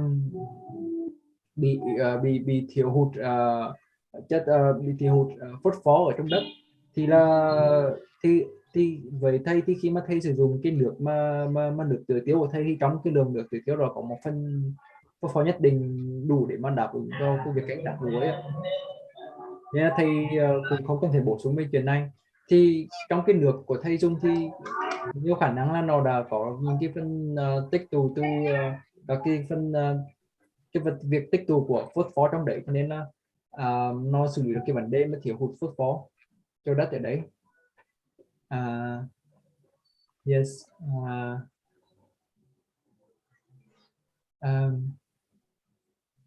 bị thiếu hụt bị thiếu hụt phốt pho ở trong đất, thì là thì với thầy thì khi mà thầy sử dụng cái nước mà nước tưới tiêu của thầy thì trong cái lượng nước tưới tiêu đó có một phần phốt pho nhất định đủ để mà đáp ứng cho cái việc canh tác lúa ấy. Nên là thầy cũng không cần phải bổ sung về chuyện này. Thì trong cái nước của thầy dùng thì nhiều khả năng là nó đã có những cái phần tích tụ từ các cái phần việc tích tụ của phốt pho trong đấy, cho nên là nó xử lý được cái vấn đề mà thiếu hụt phốt pho cho đất ở đấy. Yes.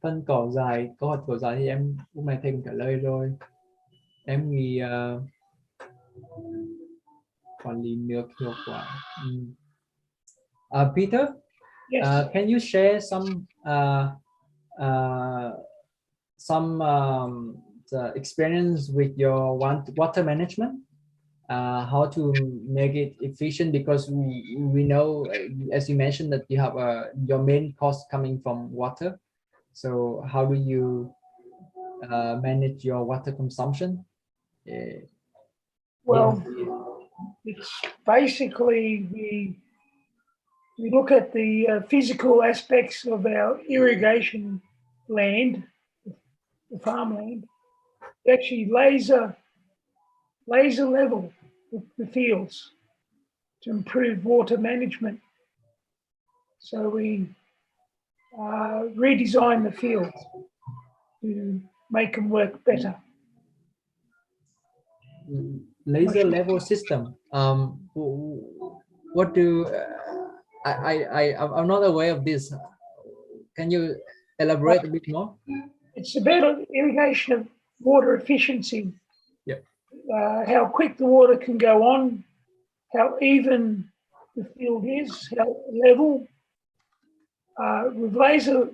Phân cỏ dài, câu hỏi cỏ dài thì em lúc này thầy cũng trả lời rồi. Em nghĩ quản lý nước hiệu quả. Peter, Yes. Can you share some the experience with your water management? How to make it efficient, because we know, as you mentioned, that you have your main cost coming from water. So how do you manage your water consumption? Well, it's basically we look at the physical aspects of our irrigation land, the farmland, actually laser level the fields to improve water management. So we redesign the fields to make them work better. Laser level system. What do I'm not aware of this. Can you elaborate a bit more? It's about irrigation of water efficiency. Yeah. How quick the water can go on, how even the field is, how level. With laser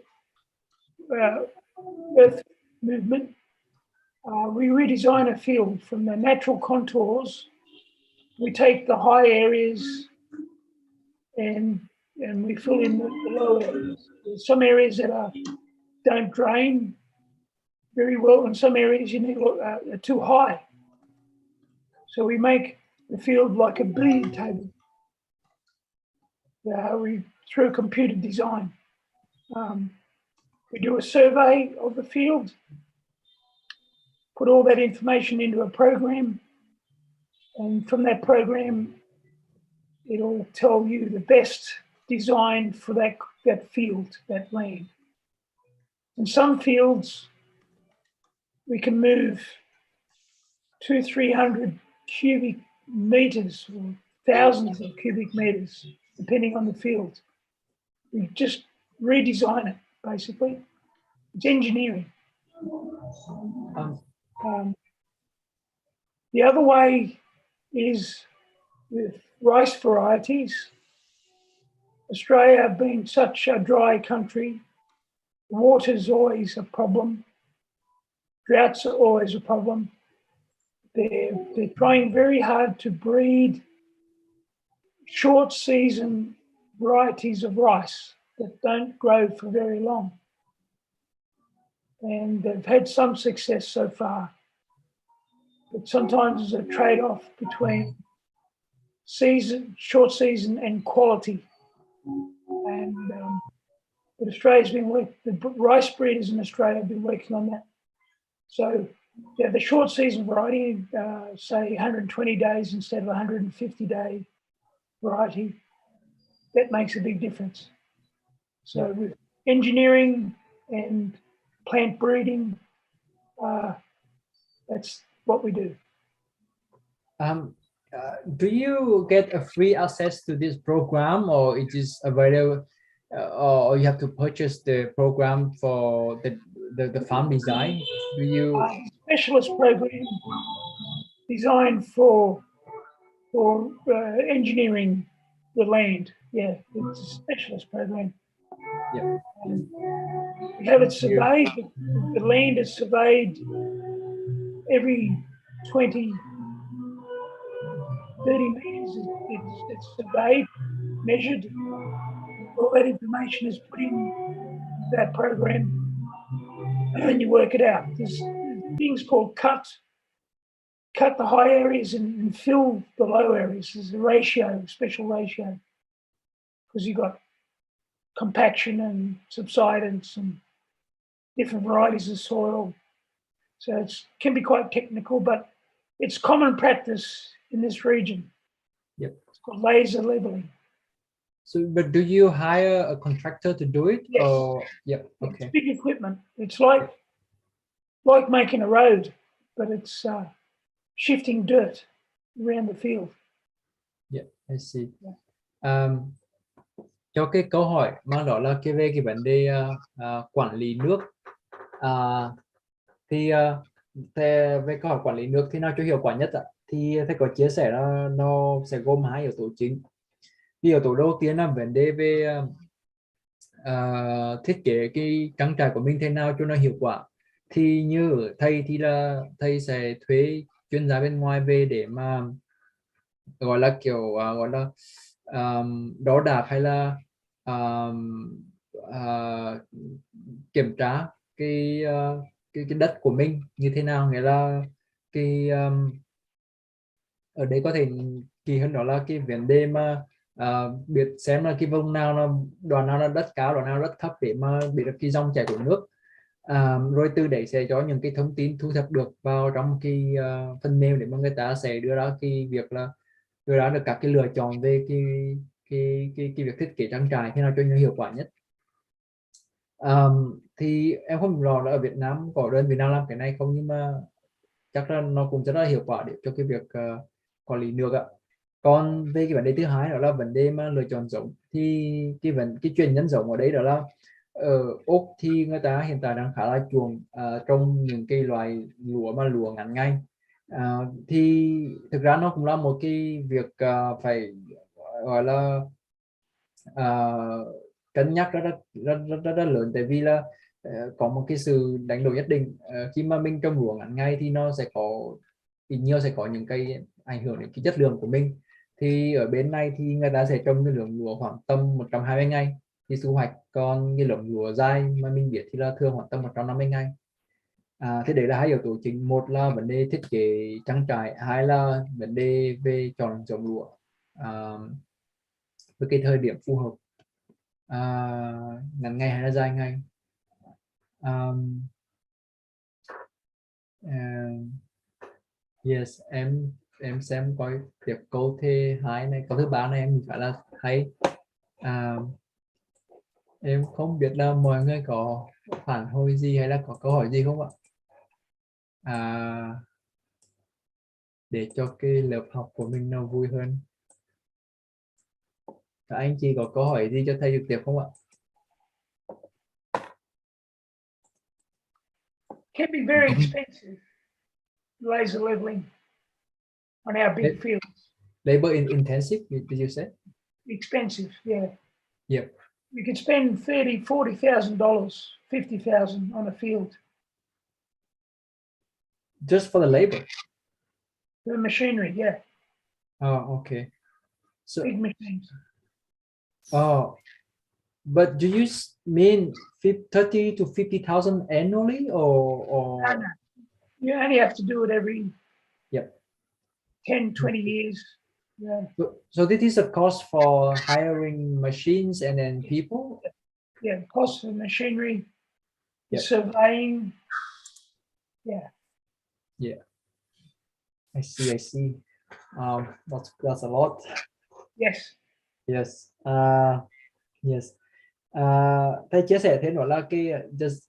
earth movement, we redesign a field from the natural contours. We take the high areas and we fill in the low areas. There's some areas that don't drain very well, and some areas you need are too high. So we make the field like a billiard table. Through computer design, we do a survey of the field, put all that information into a program, and from that program, it'll tell you the best design for that field, that land. In some fields, we can move 200-300 cubic meters or thousands of cubic meters, depending on the field. We just redesign it, basically. It's engineering. The other way is with rice varieties. Australia being such a dry country, water's always a problem. Droughts are always a problem. They're trying very hard to breed short season varieties of rice that don't grow for very long. And they've had some success so far. But sometimes there's a trade-off between short season and quality. And but Australia's the rice breeders in Australia have been working on that. So yeah, the short season variety, say 120 days instead of 150-day variety, that makes a big difference. So with engineering and plant breeding, that's what we do. Do you get a free access to this program, or it is available, or you have to purchase the program for the farm design? Do you? Specialist program designed for engineering the land. Yeah, it's a specialist program. Yeah. We have it surveyed. The land is surveyed every 20, 30 meters. It's surveyed, measured. All that information is put in that program, and then you work it out. There's things called cut the high areas and fill the low areas. There's a ratio, special ratio, because you've got compaction and subsidence and different varieties of soil. So it can be quite technical, but it's common practice in this region. Yep. It's called laser leveling. So, but do you hire a contractor to do it? Yes. Or, yeah. Okay. It's big equipment. It's like making a road, but it's shifting dirt around the field. Yeah, I see. Cho cái câu hỏi mà đó là về cái vấn đề quản lý nước, thì về câu hỏi quản lý nước thì nào cho hiệu quả nhất ạ? Thì thầy có chia sẻ là nó sẽ gồm 2 yếu tố chính. Cái yếu tố đầu tiên là vấn đề về thiết kế cái trang trại của mình thế nào cho nó hiệu quả. Thì như ở thầy thì là thầy sẽ thuê chuyên gia bên ngoài về để mà gọi là kiểu gọi là đo đạc hay là kiểm tra cái đất của mình như thế nào, nghĩa là cái ở đây có thể kỳ hơn đó là cái vấn đề mà biết xem là cái vùng nào là đoạn nào là đất cao, đoạn nào là đất thấp để mà biết được cái dòng chảy của nước, rồi từ đấy sẽ cho những cái thông tin thu thập được vào trong cái phần mềm để mà người ta sẽ đưa ra cái việc là đưa ra được các cái lựa chọn về cái việc thiết kế trang trại thế nào cho nó hiệu quả nhất. Thì em không rõ là ở Việt Nam có đơn vị nào làm cái này không, nhưng mà chắc là nó cũng rất là hiệu quả để cho cái việc quản lý nước ạ. Còn về cái vấn đề thứ hai đó là vấn đề mà lựa chọn giống, thì cái truyền nhân giống ở đấy đó là ở Úc thì người ta hiện tại đang khá là chuộng trồng những cái loài lúa ngắn ngày. Thì thực ra nó cũng là một cái việc phải gọi là cân nhắc rất lớn, tại vì là có một cái sự đánh đổi nhất định. Khi mà mình trồng lúa ngắn ngày thì nó sẽ có nhiều sẽ có những cái ảnh hưởng đến cái chất lượng của mình. Thì ở bên này thì người ta sẽ trồng cái lượng lúa khoảng tầm 120 ngày thì thu hoạch, còn cái lượng lúa dài mà mình biết thì là thường khoảng tầm 150 ngày. Thế đấy là 2 yếu tố chính, một là vấn đề thiết kế trang trại, 2 là vấn đề về chọn giống lúa với cái thời điểm phù hợp, ngắn ngày hay là dài ngày. Yes, em xem coi tiếp câu thứ 2 này, câu thứ 3 này em phải là hay. Em không biết là mọi người có phản hồi gì hay là có câu hỏi gì không ạ? Để cho cái lớp học của mình nó vui hơn. Các anh chị có câu hỏi gì cho thầy trực tiếp không ạ? Can be very expensive, laser leveling on our big fields. Labor intensive, did you say? Expensive, yeah. Yep. You can spend $30,000, $40,000, $50,000 on a field. Just for the labor? The machinery, yeah. Oh, okay. So big machines. Oh, but do you mean 30 to 50,000 annually, or? No. You only have to do it every 10, 20 years. Yeah. So this is a cost for hiring machines and then people? Yeah, cost of machinery, surveying. Yeah. Yeah. I see. That's a lot. Yes. Yes. Yes. Thầy chia sẻ thế đó là cái just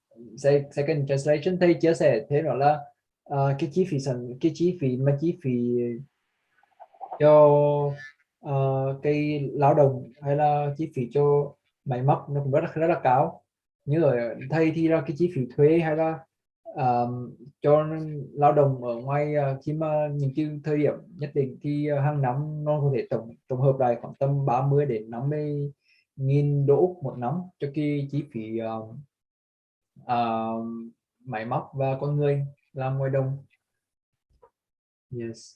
second translation, thầy chia sẻ thế đó là cái chi phí cho cái lao động hay là chi phí cho máy móc nó cũng rất là cao. Như ở thầy thì là cái chi phí thuê hay là cho lao động ở ngoài khi mà những cái thời điểm nhất định thì hàng năm nó có thể tổng hợp lại khoảng tầm 30 đến 50 nghìn đô một năm cho cái chi phí máy móc và con người làm ngoài đồng. Yes.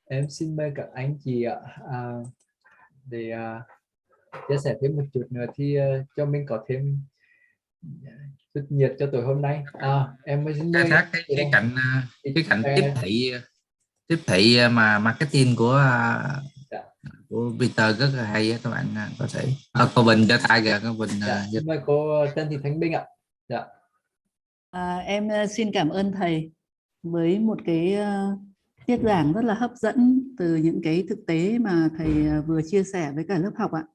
Em xin mời các anh chị ạ để chia sẻ thêm một chút nữa thì cho mình có thêm chút nhiệt cho tối hôm nay. Em mới xin mời cái cạnh tiếp thị mà marketing của Peter rất là hay á, các bạn có thể cô Bình cho tay kìa, cô Bình. Xin mời cô Trần Thị Thánh Bình ạ. Dạ. Em xin cảm ơn thầy với một cái tiết giảng rất là hấp dẫn từ những cái thực tế mà thầy vừa chia sẻ với cả lớp học ạ.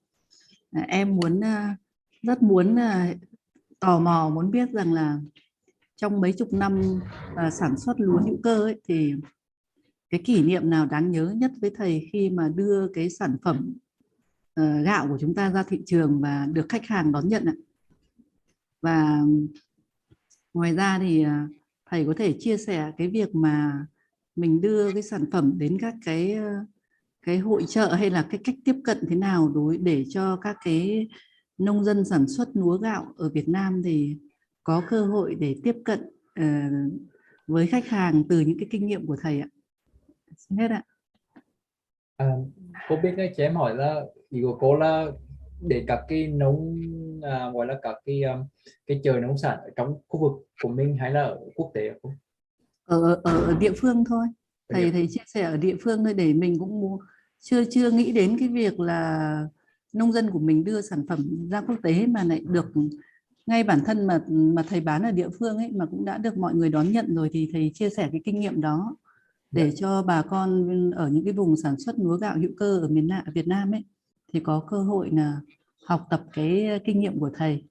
Em rất muốn tò mò muốn biết rằng là trong mấy chục năm sản xuất lúa hữu cơ ấy, thì cái kỷ niệm nào đáng nhớ nhất với thầy khi mà đưa cái sản phẩm gạo của chúng ta ra thị trường và được khách hàng đón nhận ạ? Và ngoài ra thì thầy có thể chia sẻ cái việc mà mình đưa cái sản phẩm đến các cái hội chợ hay là cái cách tiếp cận thế nào để cho các cái nông dân sản xuất lúa gạo ở Việt Nam thì có cơ hội để tiếp cận với khách hàng từ những cái kinh nghiệm của thầy ạ. Xin hết ạ. Cô biết cái cho em hỏi là ý của cô là để các cái gọi là các cái chợ nông sản ở trong khu vực của mình hay là ở quốc tế không? Ở địa phương thôi. Thầy chia sẻ ở địa phương thôi, để mình cũng chưa nghĩ đến cái việc là nông dân của mình đưa sản phẩm ra quốc tế mà lại được ngay bản thân mà thầy bán ở địa phương ấy mà cũng đã được mọi người đón nhận rồi, thì thầy chia sẻ cái kinh nghiệm đó để cho bà con ở những cái vùng sản xuất lúa gạo hữu cơ ở Việt Nam ấy thì có cơ hội là học tập cái kinh nghiệm của thầy.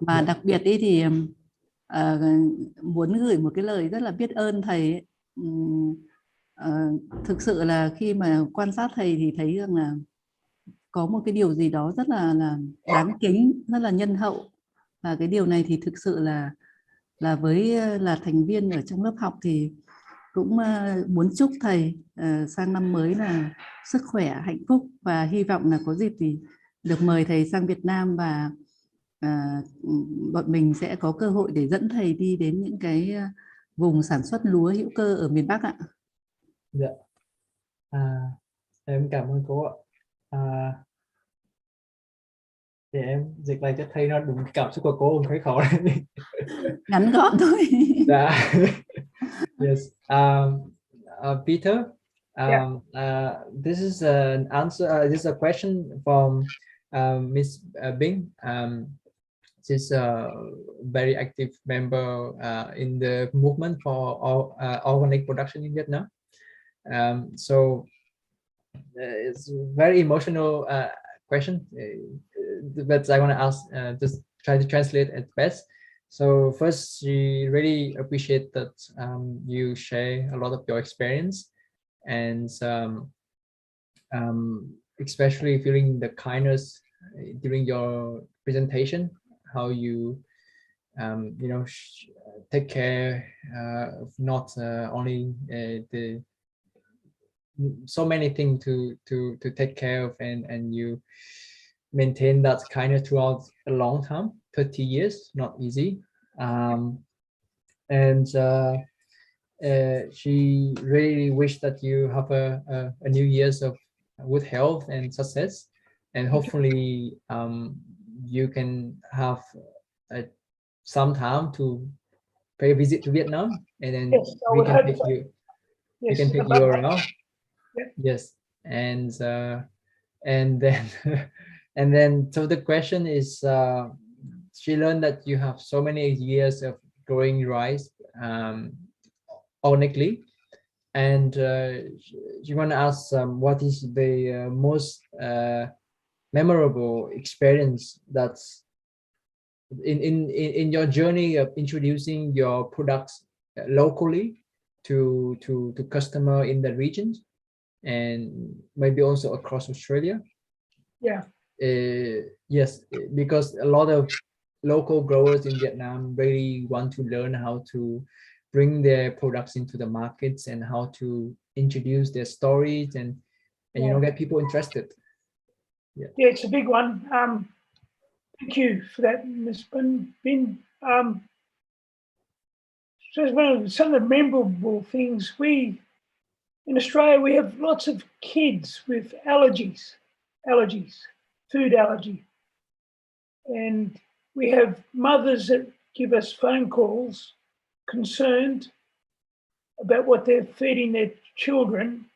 Và đặc biệt ấy thì muốn gửi một cái lời rất là biết ơn thầy ấy. Thực sự là khi mà quan sát thầy thì thấy rằng là có một cái điều gì đó rất là đáng kính, rất là nhân hậu, và cái điều này thì thực sự là với thành viên ở trong lớp học thì cũng muốn chúc thầy sang năm mới là sức khỏe, hạnh phúc, và hy vọng là có dịp thì được mời thầy sang Việt Nam và bọn mình sẽ có cơ hội để dẫn thầy đi đến những cái vùng sản xuất lúa hữu cơ ở miền Bắc ạ. Dạ. Em cảm ơn cô ạ. Để em dịch lại cho thầy nó đúng cảm xúc của cô, không thấy khó đấy. Ngắn gọn thôi. Dạ. Yes. Peter, this is an answer. This is a question from Miss Bing. She's a very active member in the movement for organic production in Vietnam. So it's a very emotional question, but I want to ask, just try to translate at best. So first, she really appreciate that you share a lot of your experience, and especially feeling the kindness during your presentation, how you take care of not only the so many things to take care of, and you maintain that kindness throughout a long time, 30 years, not easy. And she really wished that you have a new years of good health and success, and hopefully you can have some time to pay a visit to Vietnam, and then we can take you. We can take you around. Yes, and then and then so the question is, she learned that you have so many years of growing rice organically, and she want to ask what is the most memorable experience that's in your journey of introducing your products locally to customer in the region and maybe also across Australia. Yeah. Yes, because a lot of local growers in Vietnam really want to learn how to bring their products into the markets and how to introduce their stories and you know, get people interested. Yeah, it's a big one. Thank you for that, Ms. Bin. So it's one of some of the memorable things. In Australia, we have lots of kids with allergies, food allergy. And we have mothers that give us phone calls concerned about what they're feeding their children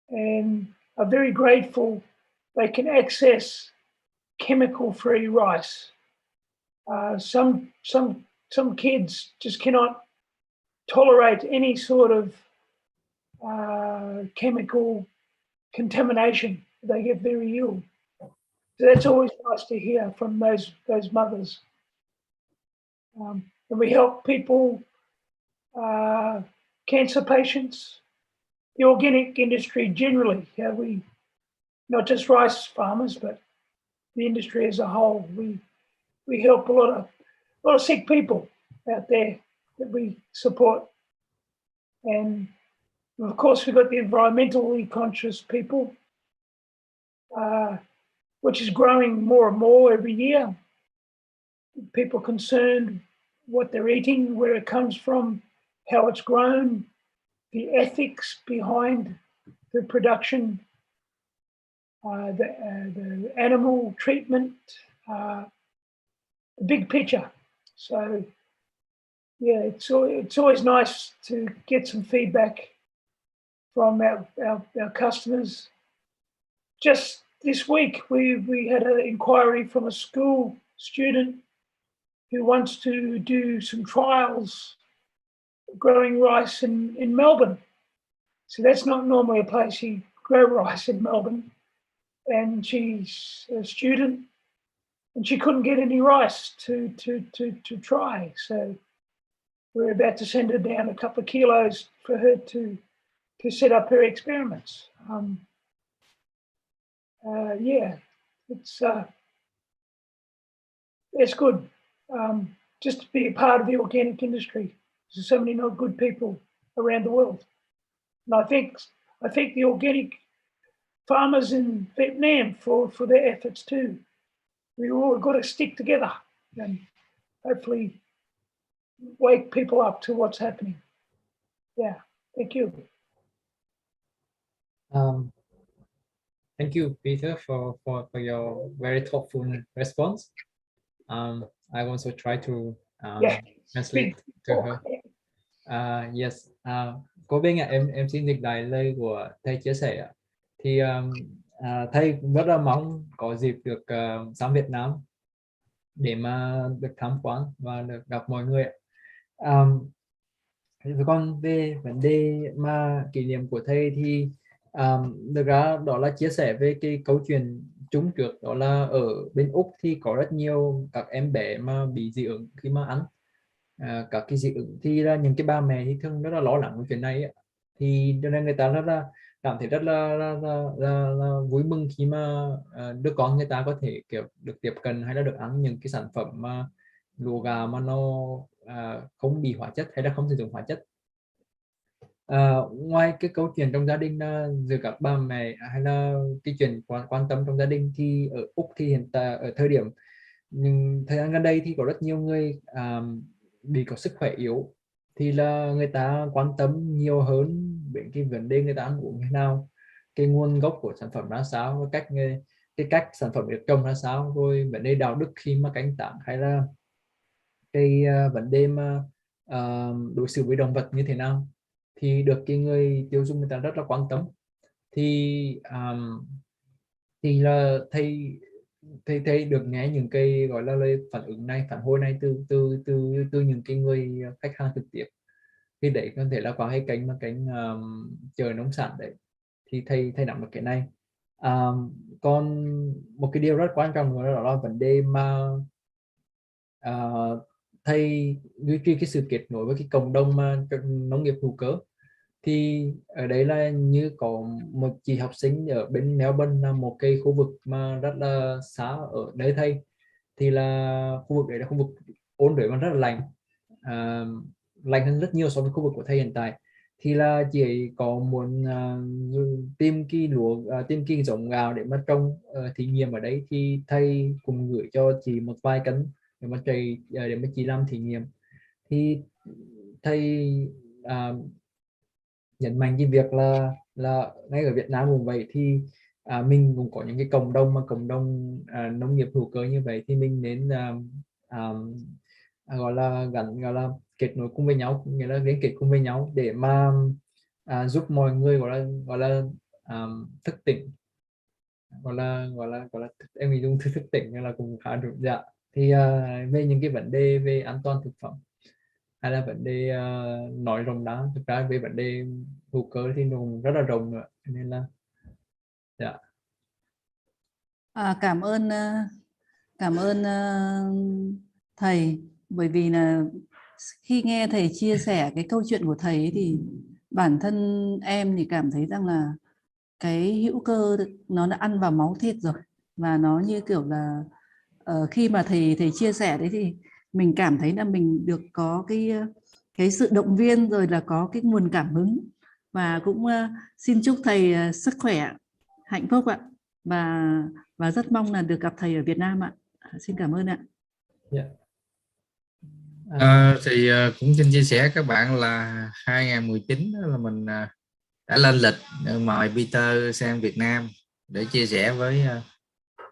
and are very grateful they can access chemical-free rice. Some kids just cannot tolerate any sort of chemical contamination. They get very ill. So that's always nice to hear from those mothers. And we help people, cancer patients, the organic industry generally. Yeah, we not just rice farmers, but the industry as a whole. We help a lot of sick people out there that we support. And of course, we've got the environmentally conscious people, which is growing more and more every year. People concerned what they're eating, where it comes from, how it's grown, the ethics behind the production, the animal treatment, the big picture. So yeah, it's always nice to get some feedback from our customers. Just this week, we had an inquiry from a school student who wants to do some trials growing rice in Melbourne. So that's not normally a place you grow rice in Melbourne. And she's a student and she couldn't get any rice to try. So we're about to send her down a couple of kilos for her to set up her experiments. Yeah, it's good. Just to be a part of the organic industry. There's so many not good people around the world. And I think the organic farmers in Vietnam for their efforts too. We all got to stick together and hopefully wake people up to what's happening. Yeah, thank you. Thank you, Peter, for your very thoughtful response. I also try to translate to her. Yes, cô Binh ạ, em xin dịch lại lời của thầy chia sẻ ạ. Thì thầy cũng rất là mong có dịp được sang Việt Nam để mà được tham quan và được gặp mọi người ạ. Còn về vấn đề mà kỷ niệm của thầy thì thực ra đó là chia sẻ về cái câu chuyện chung trước, đó là ở bên Úc thì có rất nhiều các em bé mà bị dị ứng khi mà ăn các cái dị ứng, thì là những cái bà mẹ thì thường rất là lo lắng về chuyện này ấy. Thì cho nên người ta rất là cảm thấy rất là vui mừng khi mà đứa con người ta có thể kiểu được tiếp cận hay là được ăn những cái sản phẩm mà lúa gà mà nó không bị hóa chất hay là không sử dụng hóa chất. Ngoài cái câu chuyện trong gia đình giữa các bà mẹ hay là cái chuyện quan tâm trong gia đình, thì ở Úc thì hiện tại ở thời điểm thời gian gần đây thì có rất nhiều người bị có sức khỏe yếu, thì là người ta quan tâm nhiều hơn đến cái vấn đề người ta ăn uống như thế nào, cái nguồn gốc của sản phẩm ra sao, cái cách sản phẩm được trồng ra sao, rồi vấn đề đạo đức khi mà canh tác, hay là cái vấn đề mà đối xử với động vật như thế nào, thì được cái người tiêu dùng người ta rất là quan tâm. Thì là thầy được nghe những cái gọi là lời phản ứng này, phản hồi này từ những cái người khách hàng trực tiếp. Thì đấy có thể là qua cái kênh chợ nông sản đấy, thì thầy nắm được cái này. Còn một cái điều rất quan trọng nữa đó là vấn đề mà thầy duy trì cái sự kết nối với cái cộng đồng mà nông nghiệp hữu cơ. Thì ở đấy là như có một chị học sinh ở bên Melbourne, là một cái khu vực mà rất là xa ở đấy thầy, thì là khu vực đấy là khu vực ôn đới và rất là lạnh, lạnh hơn rất nhiều so với khu vực của thầy hiện tại. Thì là chị ấy có muốn tìm cái tìm cái giống gạo để mà trồng thí nghiệm ở đấy, thì thầy cùng gửi cho chị một vài cân để mà chị làm thí nghiệm. Thì thầy nhấn mạnh cái việc là ngay ở Việt Nam cũng vậy, thì mình cũng có những cái cộng đồng nông nghiệp hữu cơ như vậy, thì mình nên gọi là kết nối cùng với nhau, nghĩa là liên kết cùng với nhau để mà giúp mọi người gọi là thức tỉnh, gọi là em mình dùng thức tỉnh là cũng khá đúng. Dạ, thì về những cái vấn đề về an toàn thực phẩm hay là vấn đề nói rộng đá, thực ra về vấn đề hữu cơ thì nó rất là rộng nữa, nên là dạ. Cảm ơn thầy, bởi vì là khi nghe thầy chia sẻ cái câu chuyện của thầy ấy, thì bản thân em thì cảm thấy rằng là cái hữu cơ nó đã ăn vào máu thịt rồi, và nó như kiểu là khi mà thầy chia sẻ đấy thì mình cảm thấy là mình được có cái sự động viên, rồi là có cái nguồn cảm hứng, và cũng xin chúc thầy sức khỏe, hạnh phúc ạ, và rất mong là được gặp thầy ở Việt Nam ạ. Xin cảm ơn ạ. Yeah. Thì cũng xin chia sẻ các bạn là 2019 là mình đã lên lịch mời Peter sang Việt Nam để chia sẻ với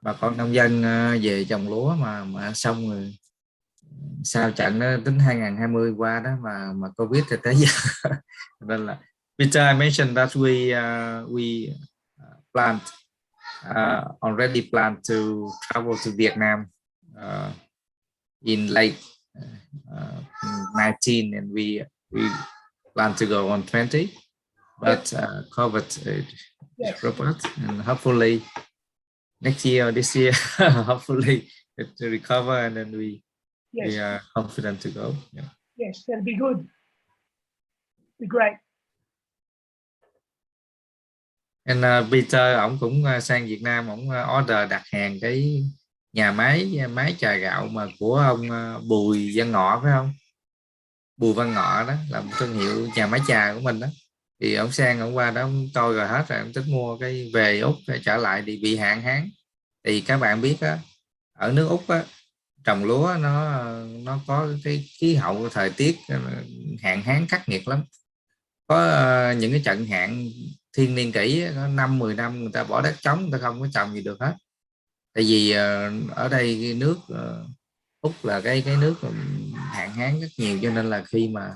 bà con nông dân về trồng lúa mà xong rồi sau trận đó, tính 2020 qua đó mà Covid thì tới giờ. Nên là Peter, I mentioned that we already planned to travel to Vietnam in late 19, and we plan to go on 20, but COVID dropped, and hopefully next year or this year, hopefully it will recover, and then we are confident to go. Yeah. Yes, that'll be good. Be great. And Peter, ổng cũng sang Việt Nam, ổng order đặt hàng cái nhà máy trà gạo mà của ông Bùi Văn Ngọ, phải không? Bùi Văn Ngọ đó là một thương hiệu nhà máy trà của mình đó. Thì ông sang, ông qua đó ông coi rồi hết rồi, ông tính mua cái về Úc trở lại thì bị hạn hán. Thì các bạn biết á, ở nước Úc á, trồng lúa nó có cái khí hậu thời tiết hạn hán khắc nghiệt lắm. Có những cái trận hạn thiên niên kỷ, có 5-10 năm người ta bỏ đất trống, người ta không có trồng gì được hết. Tại vì ở đây cái nước Úc là cái nước hạn hán rất nhiều, cho nên là khi mà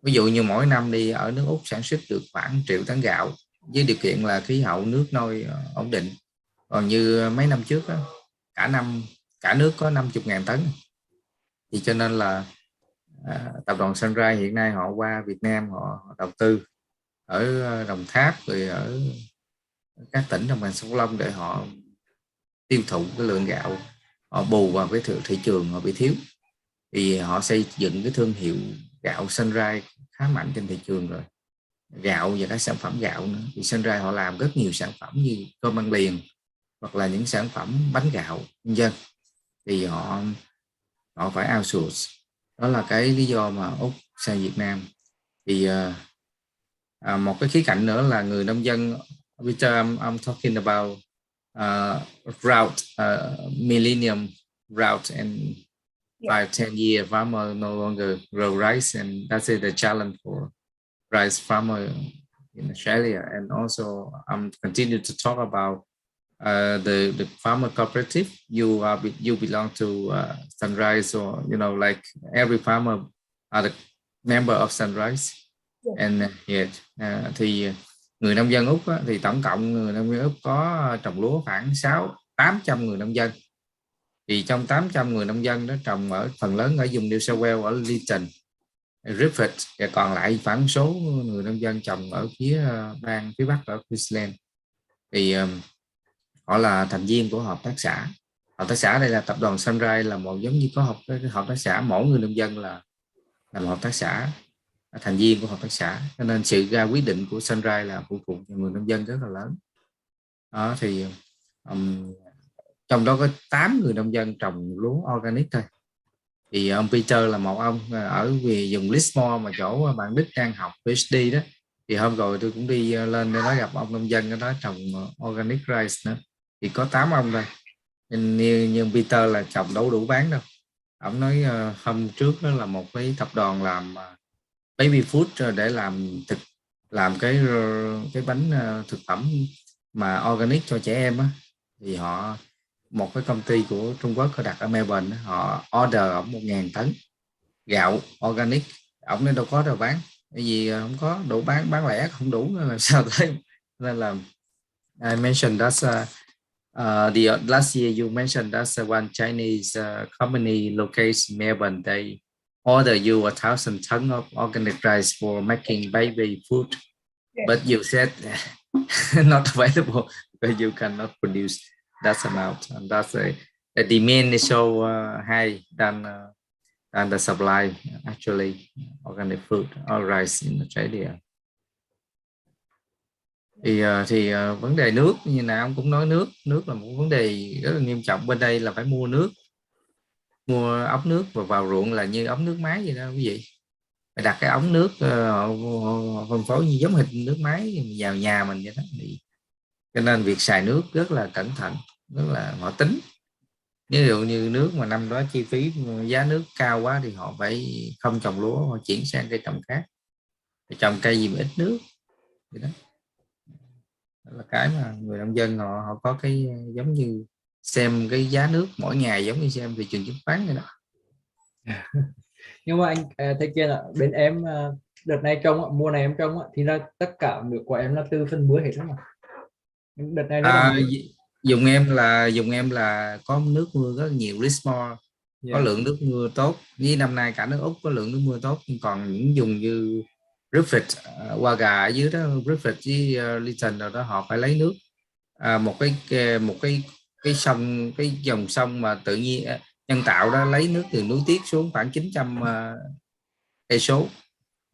ví dụ như mỗi năm đi ở nước Úc sản xuất được khoảng 1 triệu tấn gạo, với điều kiện là khí hậu nước nôi ổn định. Còn như mấy năm trước đó, cả nước có 50.000 tấn. Thì cho nên là tập đoàn Sunrise hiện nay họ qua Việt Nam, họ đầu tư ở Đồng Tháp, rồi ở các tỉnh đồng bằng sông Long để họ tiêu thụ cái lượng gạo, họ bù vào cái thị trường họ bị thiếu. Thì họ xây dựng cái thương hiệu gạo Sunrise khá mạnh trên thị trường rồi. Gạo và các sản phẩm gạo nữa. Thì Sunrise họ làm rất nhiều sản phẩm như cơm ăn liền, hoặc là những sản phẩm bánh gạo nhân dân. Thì họ phải outsource. Đó là cái lý do mà Úc sang Việt Nam. Thì một cái khía cạnh nữa là người nông dân, Peter, I'm talking about drought, millennium drought, and 5-10 year farmer no longer grow rice, and that's the challenge for rice farmer in Australia. And also I'm continue to talk about the farmer cooperative. You belong to Sunrise, or like every farmer are the member of Sunrise. And thì người nông dân Úc thì tổng cộng người nông dân Úc có trồng lúa khoảng 800 người nông dân. Thì trong 800 người nông dân đó trồng ở phần lớn ở vùng New South Wales, ở Lytton, Griffith, và còn lại khoảng số người nông dân trồng ở bang phía Bắc ở Queensland. Thì họ là thành viên của hợp tác xã. Hợp tác xã đây là tập đoàn Sunrise, là một giống như có hợp tác xã, mỗi người nông dân là một hợp tác xã, thành viên của hợp tác xã, cho nên sự ra quyết định của Sunrise là phụ thuộc vào người nông dân rất là lớn. Đó thì trong đó có 8 người nông dân trồng lúa organic thôi. Thì ông Peter là một ông ở vùng Lismore mà chỗ bạn Đức đang học PhD đó. Thì hôm rồi tôi cũng đi lên để nói gặp ông nông dân ở đó trồng organic rice nữa. Thì có 8 ông thôi. Nhưng Peter là trồng đủ bán đâu. Ông nói hôm trước đó là một cái tập đoàn làm baby food để làm cái bánh thực phẩm mà organic cho trẻ em á. Thì một cái công ty của Trung Quốc có đặt ở Melbourne, họ order ổng 1.000 tấn gạo organic. Ổng nên đâu có đâu bán, bởi vì không có đủ bán lẻ không đủ nên làm sao tới. Nên là I mentioned that the last year you mentioned that one Chinese company located in Melbourne, they order you 1,000 tons of organic rice for making baby food. Yes. But you said not available because you cannot produce that amount, and that's the demand is so high than the supply actually organic food or rice in Australia. Thì vấn đề nước như nào ông cũng nói, nước là một vấn đề rất là nghiêm trọng. Bên đây là phải mua ống nước và vào ruộng là như ống nước máy vậy đó quý vị. Phải đặt cái ống nước phân phối như giống hình nước máy vào nhà mình vậy đó. Cho nên việc xài nước rất là cẩn thận, rất là họ tính. Ví dụ như nước mà năm đó chi phí giá nước cao quá thì họ phải không trồng lúa, họ chuyển sang cây trồng khác, trồng cây gì mà ít nước vậy đó. Đó là cái mà người nông dân họ có cái giống như xem cái giá nước mỗi ngày giống như xem thị trường chứng khoán vậy đó. Nhưng mà anh thấy kia là bên em đợt này trồng, mùa này em trồng thì là tất cả nước của em là từ phân muối hết đó mà. Đợt này dùng em là có nước mưa rất nhiều, Lismore có lượng nước mưa tốt. Với năm nay cả nước Úc có lượng nước mưa tốt, nhưng còn những vùng như Griffith, Hoa Gà ở dưới đó, Griffith với Lytton rồi đó, họ phải lấy nước một cái sông, cái dòng sông mà tự nhiên nhân tạo đó, lấy nước từ núi Tiết xuống khoảng 900 cây số.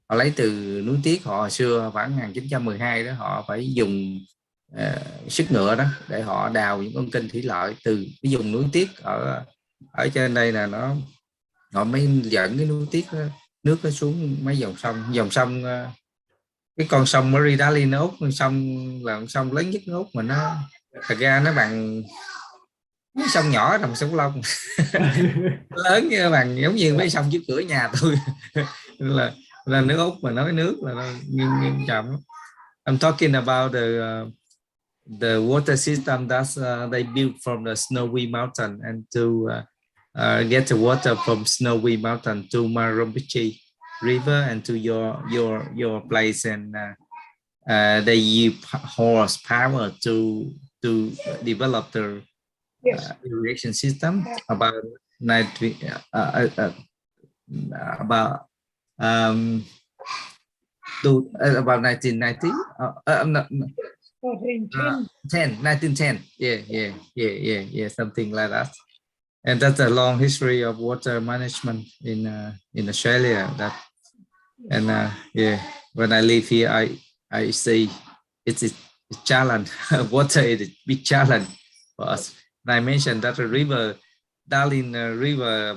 Họ lấy từ núi Tiết, họ hồi xưa khoảng 1912 đó, họ phải dùng sức ngựa đó để họ đào những con kênh thủy lợi từ cái vùng núi Tiết ở trên đây là họ mới dẫn cái núi Tiết đó, nước nó xuống mấy dòng sông cái con sông Murrami nó Úc, con sông là con sông lớn nhất nước Úc, mà nó thật ra nó bằng mấy sông nhỏ đồng sông Long lớn như bằng giống như mấy sông trước cửa nhà tôi là nước Úc, mà nói nước là nó nghiêm trọng. I'm talking about the water system that they built from the Snowy Mountain, and to get the water from Snowy Mountain to Murrami River and to your place, and they use horsepower to develop the irrigation system about 1990. 1910. Yeah, something like that. And that's a long history of water management in Australia. When I live here, I see it's a challenge. Water is a big challenge for us. And I mentioned that the river, Darling River,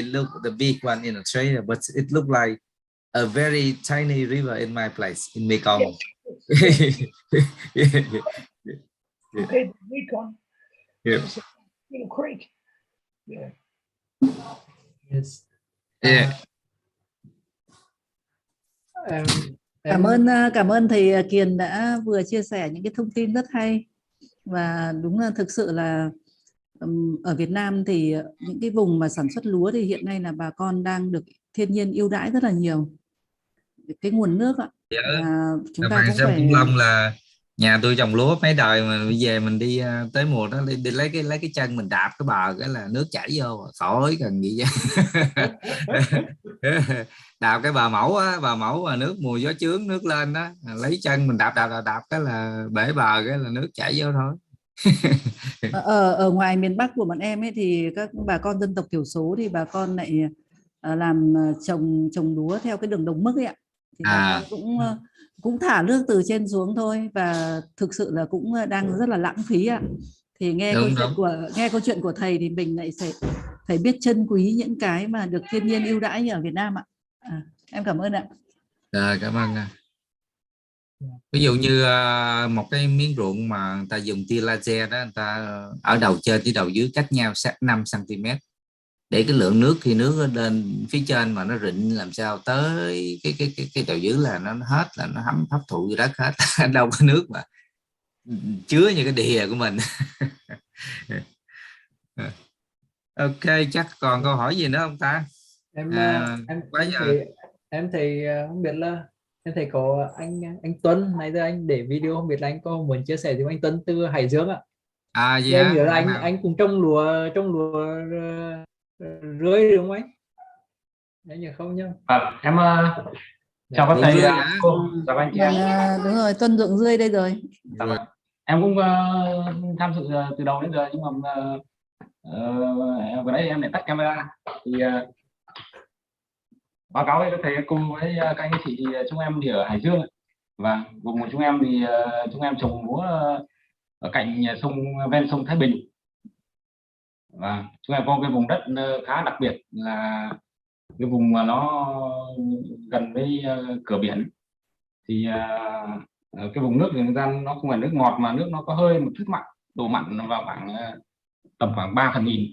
look the big one in Australia, but it looked like a very tiny river in my place in Mekong. Okay, Mekong. Yeah. Little creek. Yeah. Yes. Yeah. Cảm ơn thầy Kiền đã vừa chia sẻ những cái thông tin rất hay. Và đúng là thực sự là ở Việt Nam thì những cái vùng mà sản xuất lúa thì hiện nay là bà con đang được thiên nhiên ưu đãi rất là nhiều. Cái nguồn nước ạ. Chúng ta cũng phải Long là nhà tôi trồng lúa mấy đời, mà về mình đi tới mùa đó đi lấy cái chân mình đạp cái bờ cái là nước chảy vô, khỏi cần gì vậy. Đạp cái bà mẫu mà nước mùa gió chướng nước lên đó, lấy chân mình đạp cái là bể bờ cái là nước chảy vô thôi. Ở ngoài miền Bắc của bọn em ấy thì các bà con dân tộc thiểu số thì bà con lại làm trồng lúa theo cái đường đồng mức ấy ạ. Thì bà con cũng thả nước từ trên xuống thôi, và thực sự là cũng đang rất là lãng phí ạ. Thì nghe câu chuyện của thầy thì mình lại phải biết trân quý những cái mà được thiên nhiên ưu đãi như ở Việt Nam ạ. Em cảm ơn ạ. Cảm ơn. Ví dụ như một cái miếng ruộng mà người ta dùng tia laser đó, người ta ở đầu trên với đầu dưới cách nhau 5 cm để cái lượng nước, khi nước lên phía trên mà nó rịn làm sao tới cái đầu dưới là nó hết, là nó hấp thụ vô đất hết. Đâu có nước mà chứa như cái đìa của mình. Ok, chắc còn câu hỏi gì nữa không ta? Em thấy không biết là em thấy có anh Tuấn nãy giờ anh để video, không biết là anh có muốn chia sẻ với anh Tuấn từ Hải Dương ạ. Em nhớ là anh cũng trồng lúa rưới đúng không anh? Anh nhớ không nhá. Em chào các thầy cô, chào anh chị em. Đúng rồi, Tuấn ruộng rươi đây rồi. Em cũng tham dự từ đầu đến giờ, nhưng mà vừa nãy em lại tắt camera. Thì báo cáo với các thầy cô với các anh chị, thì chúng em thì ở Hải Dương, và vùng của chúng em thì chúng em trồng lúa ở cạnh ven sông Thái Bình, và chúng em có cái vùng đất khá đặc biệt là cái vùng mà nó gần với cửa biển. Thì cái vùng nước người ta nó không phải nước ngọt, mà nước nó có hơi một chút mặn, độ mặn vào tầm khoảng 3/1000.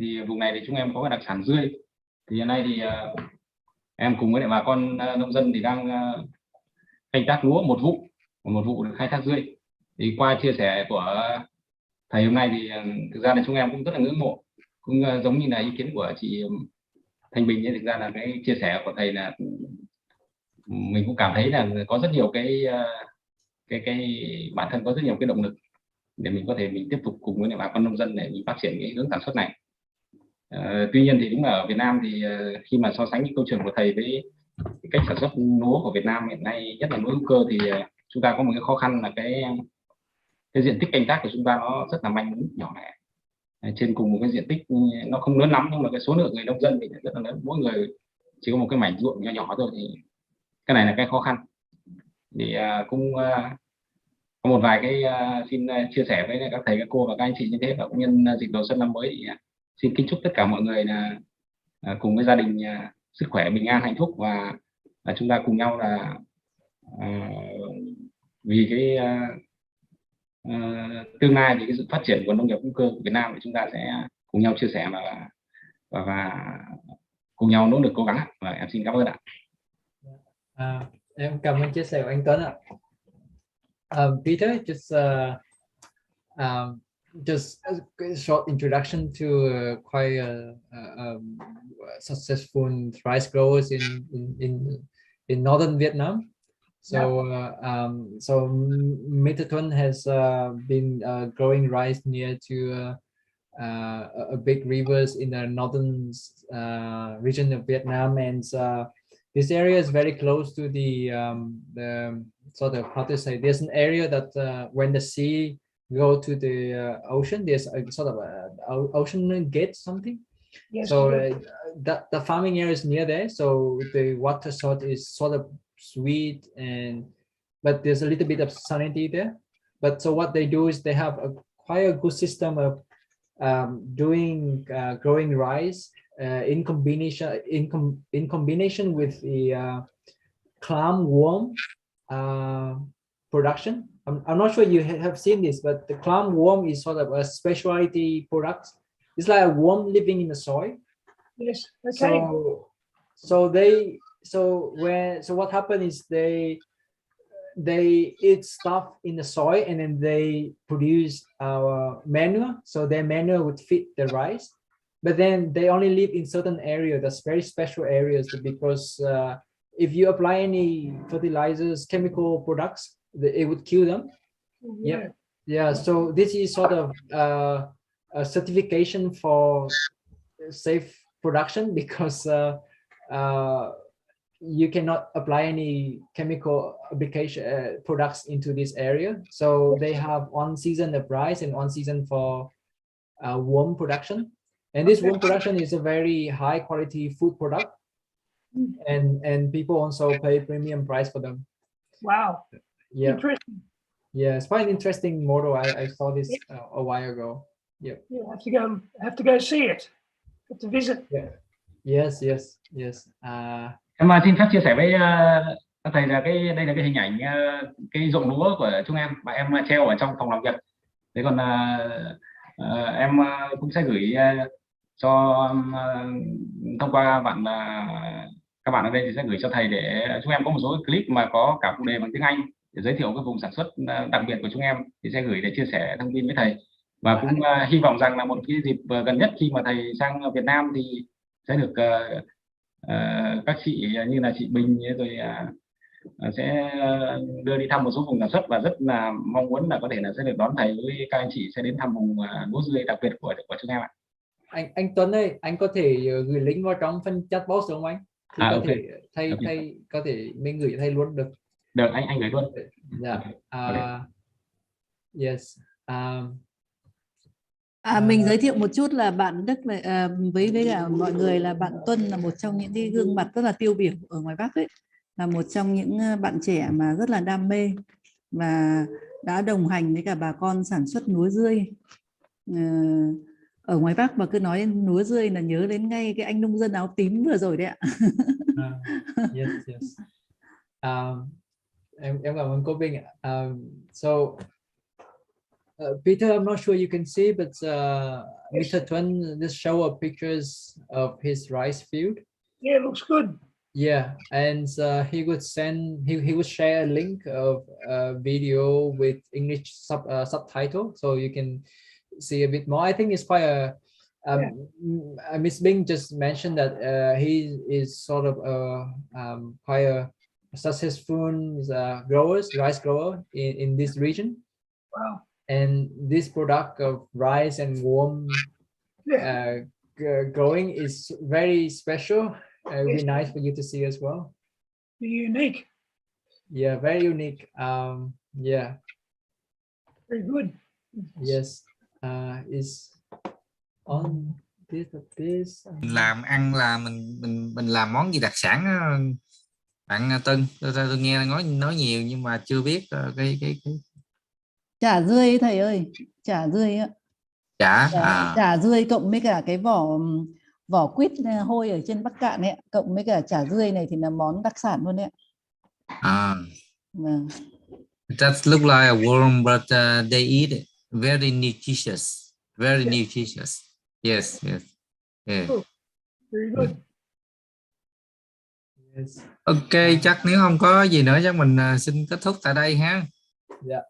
Thì vùng này thì chúng em có cái đặc sản dươi. Thì hiện nay thì em cùng với bà con nông dân thì đang canh tác lúa một vụ khai thác dươi. Thì qua chia sẻ của thầy hôm nay thì thực ra là chúng em cũng rất là ngưỡng mộ, cũng giống như là ý kiến của chị Thanh Bình ấy. Thực ra là cái chia sẻ của thầy là mình cũng cảm thấy là có rất nhiều cái bản thân có rất nhiều cái động lực để mình có thể tiếp tục cùng với bà con nông dân để mình phát triển cái hướng sản xuất này. Tuy nhiên thì đúng là ở Việt Nam thì khi mà so sánh những câu chuyện của thầy với cái cách sản xuất lúa của Việt Nam hiện nay, nhất là lúa hữu cơ, thì chúng ta có một cái khó khăn là cái diện tích canh tác của chúng ta nó rất là manh mún, nhỏ lẻ. Trên cùng một cái diện tích nó không lớn lắm, nhưng mà cái số lượng người nông dân thì rất là lớn, mỗi người chỉ có một cái mảnh ruộng nhỏ nhỏ thôi. Thì cái này là cái khó khăn. Thì cũng có một vài cái xin chia sẻ với các thầy, các cô và các anh chị như thế. Và cũng nhân dịp đầu xuân năm mới thì xin kính chúc tất cả mọi người là cùng với gia đình sức khỏe, bình an, hạnh phúc, và chúng ta cùng nhau là vì cái tương lai, vì cái sự phát triển của nông nghiệp hữu cơ của Việt Nam, thì chúng ta sẽ cùng nhau chia sẻ và cùng nhau nỗ lực cố gắng. Và em xin cảm ơn ạ. Em cảm ơn chia sẻ của anh Tuấn ạ. Peter, just a short introduction to quite successful rice growers in northern Vietnam. So so Mr. Tuấn has been growing rice near to a big rivers in the northern region of Vietnam, and this area is very close to the sort of, how to say, there's an area that when the sea go to the ocean, there's a sort of a ocean gate something. Yes, so the farming area is near there, so the water sort is sort of sweet, but there's a little bit of salinity there. But so what they do is they have quite a good system of growing rice in combination with the clam worm production. I'm not sure you have seen this, but the clam worm is sort of a specialty product. It's like a worm living in the soil. Yes. Okay. So what happened is they eat stuff in the soil, and then they produce manure. So their manure would feed the rice, but then they only live in certain areas, that's very special areas, because if you apply any fertilizers, chemical products, it would kill them. Yeah. So this is sort of a certification for safe production, because you cannot apply any chemical application products into this area. So they have one season of rice and one season for worm production. And this worm production is a very high quality food product, and people also pay premium price for them. Wow. Yeah. Interesting. Yeah, it's quite an interesting model. I saw this a while ago. Yeah. You have to go see it. Have to visit. Yeah. Yes. Em xin phép chia sẻ với thầy là đây là cái hình ảnh cái ruộng lúa của chúng em mà em treo ở trong phòng làm việc. Thế còn em cũng sẽ gửi cho thông qua các bạn ở đây thì sẽ gửi cho thầy để chúng em có một số clip mà có cả phụ đề bằng tiếng Anh để giới thiệu cái vùng sản xuất đặc biệt của chúng em, thì sẽ gửi để chia sẻ thông tin với thầy. Và cũng hy vọng rằng là một cái dịp gần nhất khi mà thầy sang Việt Nam thì sẽ được các chị như là chị Bình rồi sẽ đưa đi thăm một số vùng sản xuất, và rất là mong muốn là có thể là sẽ được đón thầy với các anh chị sẽ đến thăm vùng lúa dươi đặc biệt của chúng em ạ. Anh Tuấn ơi, anh có thể gửi link vào trong phần chat box được không anh? Thì có thể thầy có thể mình gửi thầy luôn được. Được, anh gửi luôn. Dạ. Yes. Mình giới thiệu một chút là bạn Đức này, với cả mọi người là bạn Tuân là một trong những cái gương mặt rất là tiêu biểu ở ngoài Bắc ấy, là một trong những bạn trẻ mà rất là đam mê và đã đồng hành với cả bà con sản xuất lúa dươi ở ngoài Bắc. Mà cứ nói lúa dươi là nhớ đến ngay cái anh nông dân áo tím vừa rồi đấy ạ. Yes. Em cảm ơn cô Bình. So Peter, I'm not sure you can see, but Mr. Tuấn just show up pictures of his rice field. Yeah, it looks good. Yeah, and he would share a link of a video with English subtitle, so you can see a bit more. I think it's quite Miss Bing just mentioned that he is sort of quite a successful rice grower in this region. Wow. And this product of rice and worm growing is very special. It would be nice for you to see as well. Unique. Yeah, very unique. Yeah. Very good. Yes. Is on this. Làm ăn là mình làm món gì đặc sản đó, bạn Tân? Tôi nghe nói nhiều nhưng mà chưa biết cái chả dươi thầy ơi, chả dươi á. Chả dươi cộng với cả cái vỏ quýt hôi ở trên Bắc Cạn ấy, cộng với cả chả dươi này thì là món đặc sản luôn đấy. That look like a worm, but they eat it. Very nutritious. Very nutritious. Yes. Yeah. Very good. Yes. Ok, chắc nếu không có gì nữa chắc mình xin kết thúc tại đây ha. Dạ.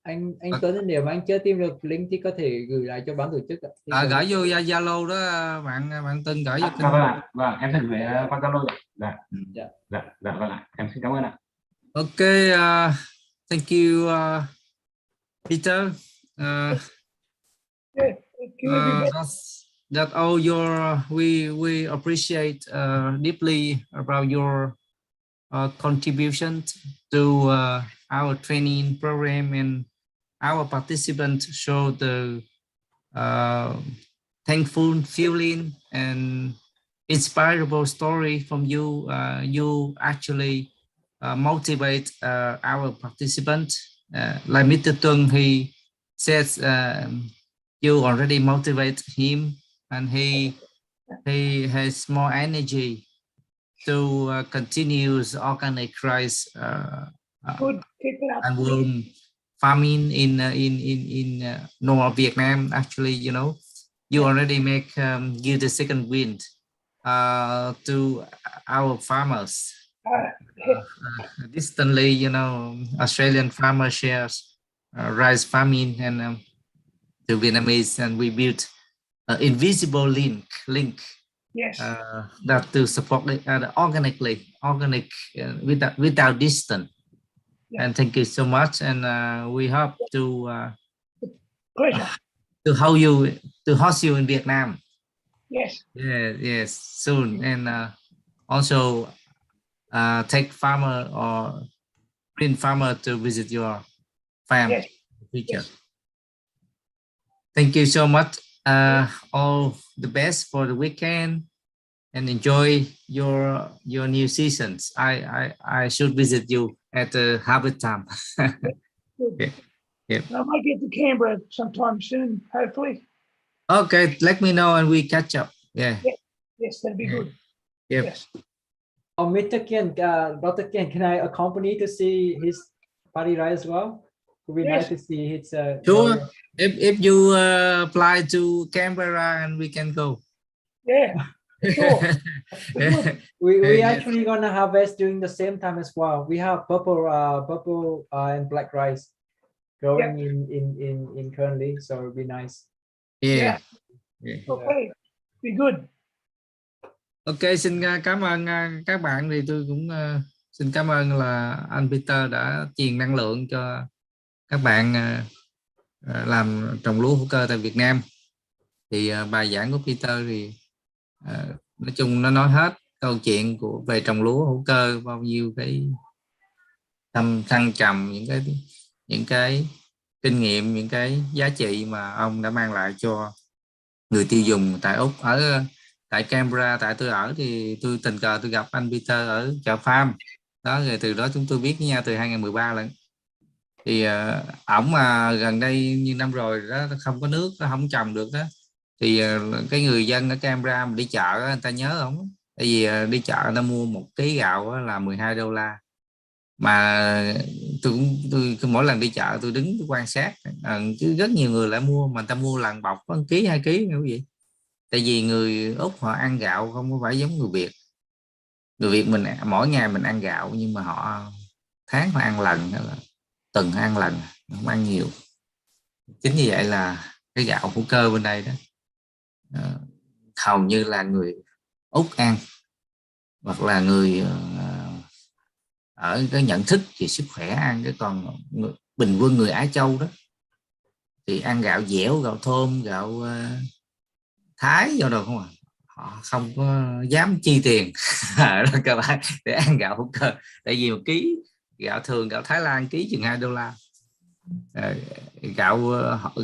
Anh Tuấn, nếu mà anh chưa tìm được link thì có thể gửi lại cho ban tổ chức. Gửi vô Zalo đó bạn Tân gửi vô. Vâng, em sẽ gửi qua Zalo. Dạ, vâng ạ. Em xin cảm ơn ạ. Ok, thank you Peter. That all your we appreciate deeply about your contribution to our training program, and our participants show the thankful feeling and inspirable story from you. You actually motivate our participants. Like Mr. Tuân, he says you already motivate him, and he has more energy to continue organic rice and worm farming in North Vietnam. Actually, you already give the second wind to our farmers. Distantly, Australian farmer shares rice farming and to Vietnamese, and we built an invisible link. Yes. That to support it organic without distance. Yes. And thank you so much, and we hope to host you in Vietnam. Yes. Yes, soon, and also take farmer or green farmer to visit your farm Yes. in the future. Yes. Thank you so much. All the best for the weekend and enjoy your new seasons. I should visit you at the harvest time. Good. Yeah. I might get to Canberra sometime soon, hopefully. Okay, let me know and we catch up. Yeah. Yes, that'd be good. Yep. Yes. Oh, Mr. Ken, Dr. Ken, can I accompany to see his party ride as well? It would be Yes. nice to see his. Sure. If you apply to Canberra and we can go. Yeah. Sure. We actually gonna harvest during the same time as well. We have purple and black rice growing in currently, so it'll be nice. Yeah. Okay. Be good. Ok, xin cảm ơn các bạn. Thì tôi cũng xin cảm ơn là anh Peter đã truyền năng lượng cho các bạn làm trồng lúa hữu cơ tại Việt Nam. Thì bài giảng của Peter thì nói chung nó nói hết câu chuyện về trồng lúa hữu cơ, bao nhiêu cái thăng trầm, những cái kinh nghiệm, những cái giá trị mà ông đã mang lại cho người tiêu dùng tại Úc. Ở tại Canberra, tại tôi ở thì tôi tình cờ tôi gặp anh Peter ở chợ farm đó, rồi từ đó chúng tôi biết với nhau từ 2013 lần. Thì ổng mà gần đây như năm rồi đó, không có nước, nó không trồng được đó, thì cái người dân ở Canberra mà đi chợ người ta nhớ ổng, tại vì đi chợ người ta mua 1 ký gạo là $12. Mà tôi mỗi lần đi chợ tôi đứng tôi quan sát, chứ rất nhiều người lại mua, mà người ta mua lần bọc có 1 ký 2 ký như vậy. Tại vì người Úc họ ăn gạo không có phải giống người Việt. Người Việt mình mỗi ngày mình ăn gạo, nhưng mà họ tháng họ ăn lần, hay là tuần họ ăn lần, không ăn nhiều. Chính như vậy là cái gạo hữu cơ bên đây đó hầu như là người Úc ăn, hoặc là người ở cái nhận thức về sức khỏe ăn. Cái còn bình quân người Á Châu đó thì ăn gạo dẻo, gạo thơm, gạo Thái do đồ không à, họ không có dám chi tiền đó các bạn để ăn gạo hữu cơ. Tại vì 1 ký gạo thường, gạo Thái Lan ký chừng $2.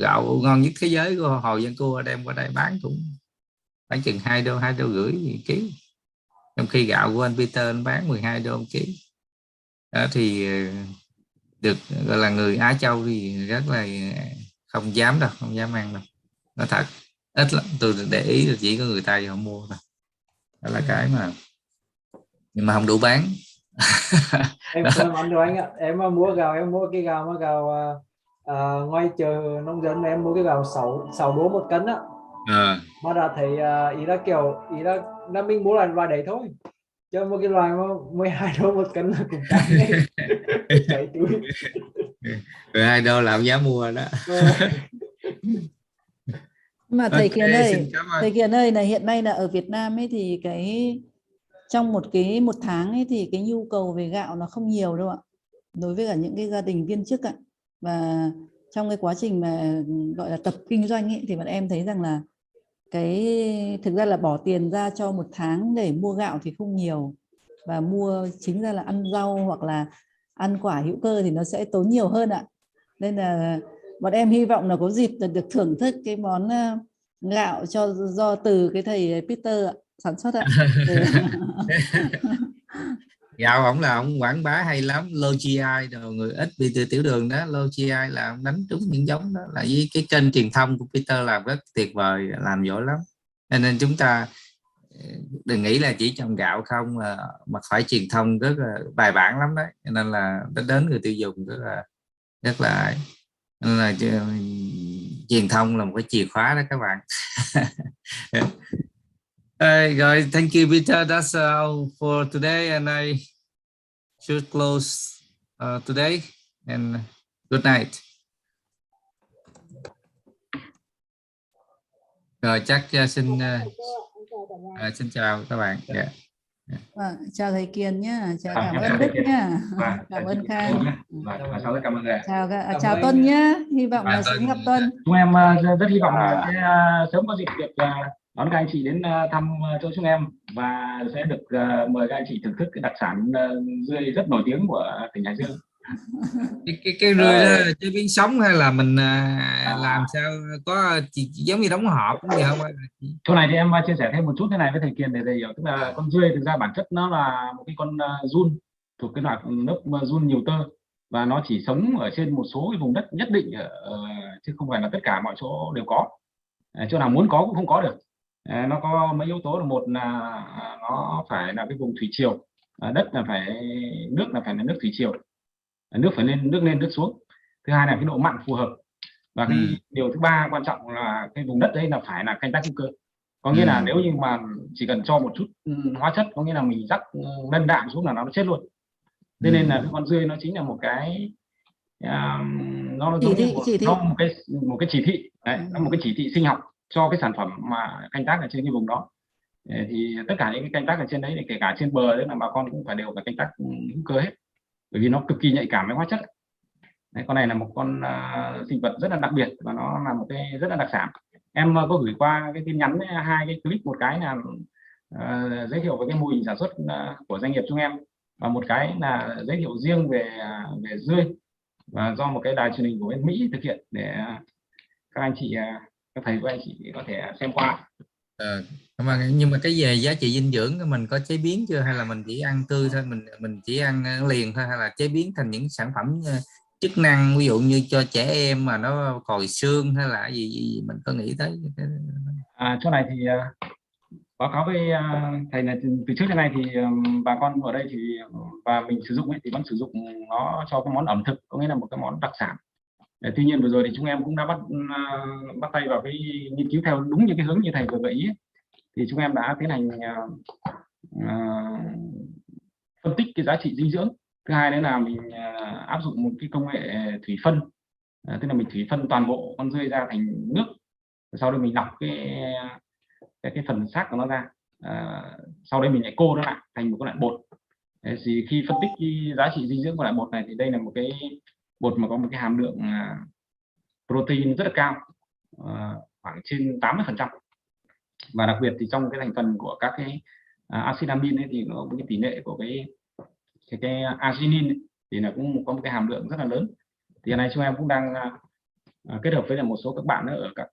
Gạo ngon nhất thế giới của Hồ Dân Cua đem qua đây bán cũng khoảng chừng $2, $2.50 ký, trong khi gạo của anh Peter anh bán $12 ký đó. Thì được gọi là người Á Châu thì rất là không dám đâu, không dám ăn đâu, nó thật ít lắm. Tôi để ý là chỉ có người Tây họ mua thôi, đó là cái mà, nhưng mà không đủ bán. Em anh rồi anh ạ, em mua gạo, em mua cái gạo mà gạo ngoài chợ nông dân, em mua cái gạo 6 đô 1 cân á. Mà đã thấy ý là kiểu ý là mình mua loại đấy thôi, chứ một cái loại mà $12 1 cân là cũng căng đấy. Chạy túi. $12 là không dám mua đó. Mà thầy Kiền ơi, thầy Kiền ơi, là hiện nay là ở Việt Nam ấy thì cái trong một tháng ấy thì cái nhu cầu về gạo nó không nhiều đâu ạ, đối với cả những cái gia đình viên chức ạ. Và trong cái quá trình mà gọi là tập kinh doanh ấy, thì bọn em thấy rằng là thực ra là bỏ tiền ra cho 1 tháng để mua gạo thì không nhiều, và mua chính ra là ăn rau hoặc là ăn quả hữu cơ thì nó sẽ tốn nhiều hơn ạ. Nên là bọn em hy vọng là có dịp được thưởng thức cái món gạo do từ cái thầy Peter ạ, sản xuất ạ. Gạo ổng là ổng quảng bá hay lắm, low GI rồi người ít bị tiểu đường đó, low GI là ông đánh trúng những giống đó, là với cái kênh truyền thông của Peter làm rất tuyệt vời, làm giỏi lắm. Nên chúng ta đừng nghĩ là chỉ trồng gạo không, mà phải truyền thông rất là bài bản lắm đấy, nên là đến người tiêu dùng rất là nên là truyền thông là một cái chìa khóa đó các bạn. Hey guys, thank you Peter. That's all for today, and I should close today, and good night. Rồi chắc xin chào các bạn. Chào thầy Kiền nhá, cảm ơn Đức nhá, cảm ơn Khang, chào Tuân nhá, hy vọng là sớm gặp Tuân. Chúng em rất hy vọng là sẽ sớm có dịp được đón các anh chị đến thăm chỗ chúng em và sẽ được mời các anh chị thưởng thức cái đặc sản dươi rất nổi tiếng của tỉnh Hải Dương. Cái rươi đó chế biến sống hay là mình làm sao có giống như đóng hộp cũng gì không? Chỗ này thì em chia sẻ thêm một chút thế này với thầy Kiền để thầy hiểu, tức là con dươi thực ra bản chất nó là một cái con giun thuộc cái loại lớp giun nhiều tơ, và nó chỉ sống ở trên một số cái vùng đất nhất định chứ không phải là tất cả mọi chỗ đều có. Chỗ nào muốn có cũng không có được. Nó có mấy yếu tố, là một là nó phải là cái vùng thủy triều, đất là phải nước là nước thủy triều, nước phải lên nước xuống. Thứ hai là cái độ mặn phù hợp, và cái điều thứ ba quan trọng là cái vùng đất đấy là phải là canh tác hữu cơ. Có nghĩa là nếu như mà chỉ cần cho một chút hóa chất, có nghĩa là mình rắc nân đạm xuống là nó chết luôn. Thế nên là cái con dươi nó chính là một cái nó giống như một cái chỉ thị đấy, nó một cái chỉ thị sinh học cho cái sản phẩm mà canh tác ở trên cái vùng đó. Thì tất cả những cái canh tác ở trên đấy, thì kể cả trên bờ đấy, là bà con cũng đều phải canh tác hữu cơ hết, bởi vì nó cực kỳ nhạy cảm với hóa chất. Đấy, con này là một con sinh vật rất là đặc biệt và nó là một cái rất là đặc sản. Em có gửi qua cái tin nhắn 2 cái clip, một cái là giới thiệu về cái mô hình sản xuất của doanh nghiệp chúng em, và một cái là giới thiệu riêng về dươi, và do một cái đài truyền hình của bên Mỹ thực hiện, để các anh chị, các thầy của anh chị có thể xem qua. Nhưng mà cái về giá trị dinh dưỡng mình có chế biến chưa, hay là mình chỉ ăn tươi thôi, mình chỉ ăn liền thôi, hay là chế biến thành những sản phẩm chức năng, ví dụ như cho trẻ em mà nó còi xương hay là gì mình có nghĩ tới? Chỗ này thì báo cáo với thầy là từ trước đến nay thì bà con ở đây thì và mình sử dụng thì vẫn sử dụng nó cho cái món ẩm thực, có nghĩa là một cái món đặc sản. Tuy nhiên vừa rồi thì chúng em cũng đã bắt tay vào cái nghiên cứu theo đúng như cái hướng như thầy vừa gợi ý. Thì chúng em đã tiến hành phân tích cái giá trị dinh dưỡng. Thứ hai đấy là mình áp dụng một cái công nghệ thủy phân, tức là mình thủy phân toàn bộ con dươi ra thành nước, sau đó mình lọc cái phần xác của nó ra, sau đấy mình lại cô nó lại thành một cái loại bột. Thì khi phân tích cái giá trị dinh dưỡng của loại bột này, thì đây là một cái bột mà có một cái hàm lượng protein rất là cao, khoảng trên 80%, và đặc biệt thì trong cái thành phần của các cái acid amin ấy, thì nó có cái tỷ lệ của cái arginin ấy, thì là cũng có một cái hàm lượng rất là lớn. Thì hiện nay chúng em cũng đang kết hợp với là một số các bạn ở các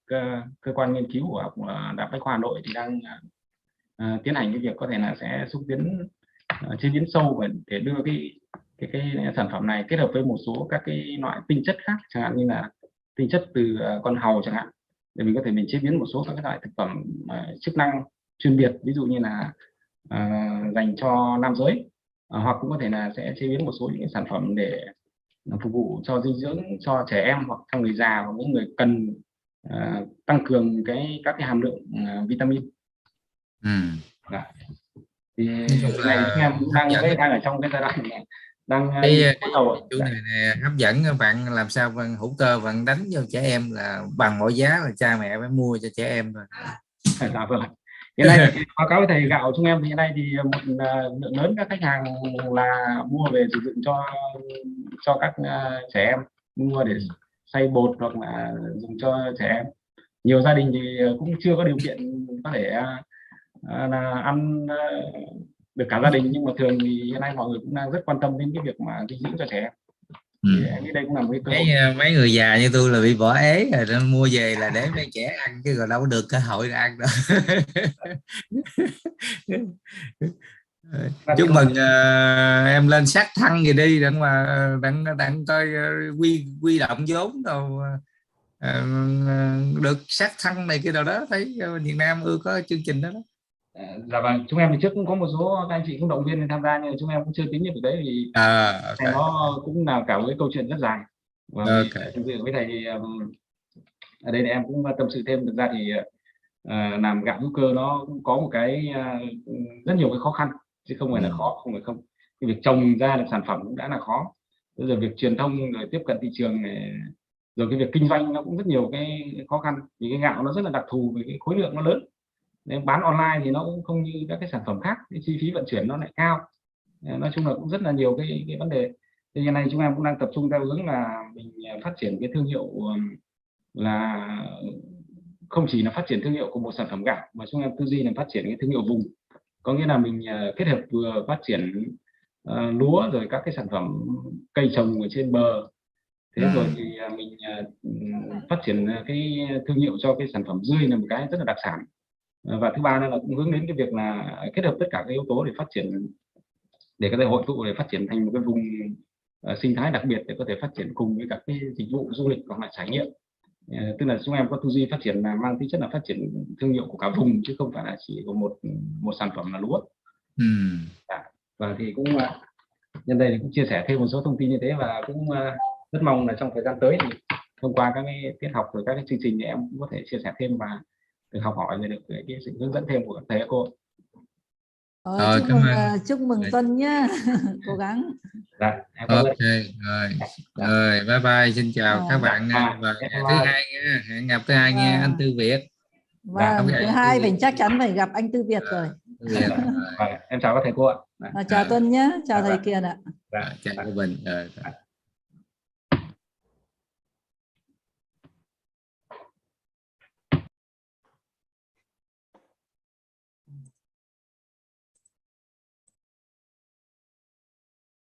cơ quan nghiên cứu của Đại học Bách khoa Hà Nội, thì đang tiến hành cái việc có thể là sẽ xúc tiến chế biến sâu để đưa cái sản phẩm này kết hợp với một số các cái loại tinh chất khác, chẳng hạn như là tinh chất từ con hàu chẳng hạn, để mình có thể mình chế biến một số các loại thực phẩm chức năng chuyên biệt, ví dụ như là dành cho nam giới, hoặc cũng có thể là sẽ chế biến một số những cái sản phẩm để phục vụ cho dinh dưỡng cho trẻ em hoặc cho người già, hoặc những người cần tăng cường các cái hàm lượng vitamin. Thì này chúng em cũng đang ở trong cái giai đoạn này, đang chủ này hấp dẫn các bạn, làm sao bạn hữu cơ bạn đánh cho trẻ em là bằng mọi giá, là cha mẹ phải mua cho trẻ em rồi. Dạ vâng. Hiện nay báo cáo với thầy, gạo chúng em thì hiện nay thì một lượng lớn các khách hàng là mua về sử dụng cho các trẻ em, mua để xay bột hoặc là dùng cho trẻ em. Nhiều gia đình thì cũng chưa có điều kiện có thể là ăn được cả gia đình, nhưng mà thường thì hiện nay mọi người cũng đang rất quan tâm đến cái việc mà dinh dưỡng cho trẻ em. Thì em nghĩ đây cũng là một cái cơ hội. Mấy người già như tôi là bị bỏ ế rồi, nên mua về là để mấy trẻ ăn, chứ còn đâu có được cơ hội ăn đâu. Chúc mừng em lên sát thăng gì đi, đặng mà đặng coi quy động vốn đâu được sát thăng này kia đâu đó, thấy Việt Nam có chương trình đó. Dạ vâng, chúng em thì trước cũng có một số các anh chị cũng động viên tham gia, nhưng mà chúng em cũng chưa tính được đấy, vì okay. Nó cũng là cả một cái câu chuyện rất dài. Và thực sự với thầy ở đây thì em cũng tâm sự thêm, thực ra thì làm gạo hữu cơ nó cũng có một cái rất nhiều cái khó khăn, chứ không phải là khó, không phải không. Cái việc trồng ra được sản phẩm cũng đã là khó, bây giờ việc truyền thông rồi tiếp cận thị trường này, rồi cái việc kinh doanh nó cũng rất nhiều cái khó khăn, vì cái gạo nó rất là đặc thù vì cái khối lượng nó lớn. Nếu bán online thì nó cũng không như các cái sản phẩm khác, cái chi phí vận chuyển nó lại cao. Nói chung là cũng rất là nhiều cái vấn đề. Thì hiện nay chúng em cũng đang tập trung theo hướng là mình phát triển cái thương hiệu là không chỉ là phát triển thương hiệu của một sản phẩm gạo, mà chúng em tư duy là phát triển cái thương hiệu vùng. Có nghĩa là mình kết hợp vừa phát triển lúa rồi các cái sản phẩm cây trồng ở trên bờ, thế rồi thì mình phát triển cái thương hiệu cho cái sản phẩm dươi là một cái rất là đặc sản. Và thứ ba là cũng hướng đến cái việc là kết hợp tất cả các yếu tố để phát triển, để có thể hội tụ để phát triển thành một cái vùng sinh thái đặc biệt để có thể phát triển cùng với các cái dịch vụ du lịch hoặc là trải nghiệm. Tức là chúng em có tư duy phát triển là mang tính chất là phát triển thương hiệu của cả vùng, chứ không phải là chỉ có một sản phẩm là lúa. Và thì cũng nhân đây thì cũng chia sẻ thêm một số thông tin như thế, và cũng rất mong là trong thời gian tới thì thông qua các cái tiết học rồi các cái chương trình thì em cũng có thể chia sẻ thêm và được học hỏi về được cái sự hướng dẫn thêm của các thầy cô. Chúc mừng Tuân nhá. Cố gắng. Ok, rồi bye bye, xin chào các bạn và thứ hai nha, hẹn gặp thứ hai nha anh Tư Việt. Vâng, thứ hai mình chắc chắn phải gặp anh Tư Việt rồi. Em chào các thầy cô ạ. Chào Tuân nhé, chào thầy Kiền ạ. Chào cô Bình.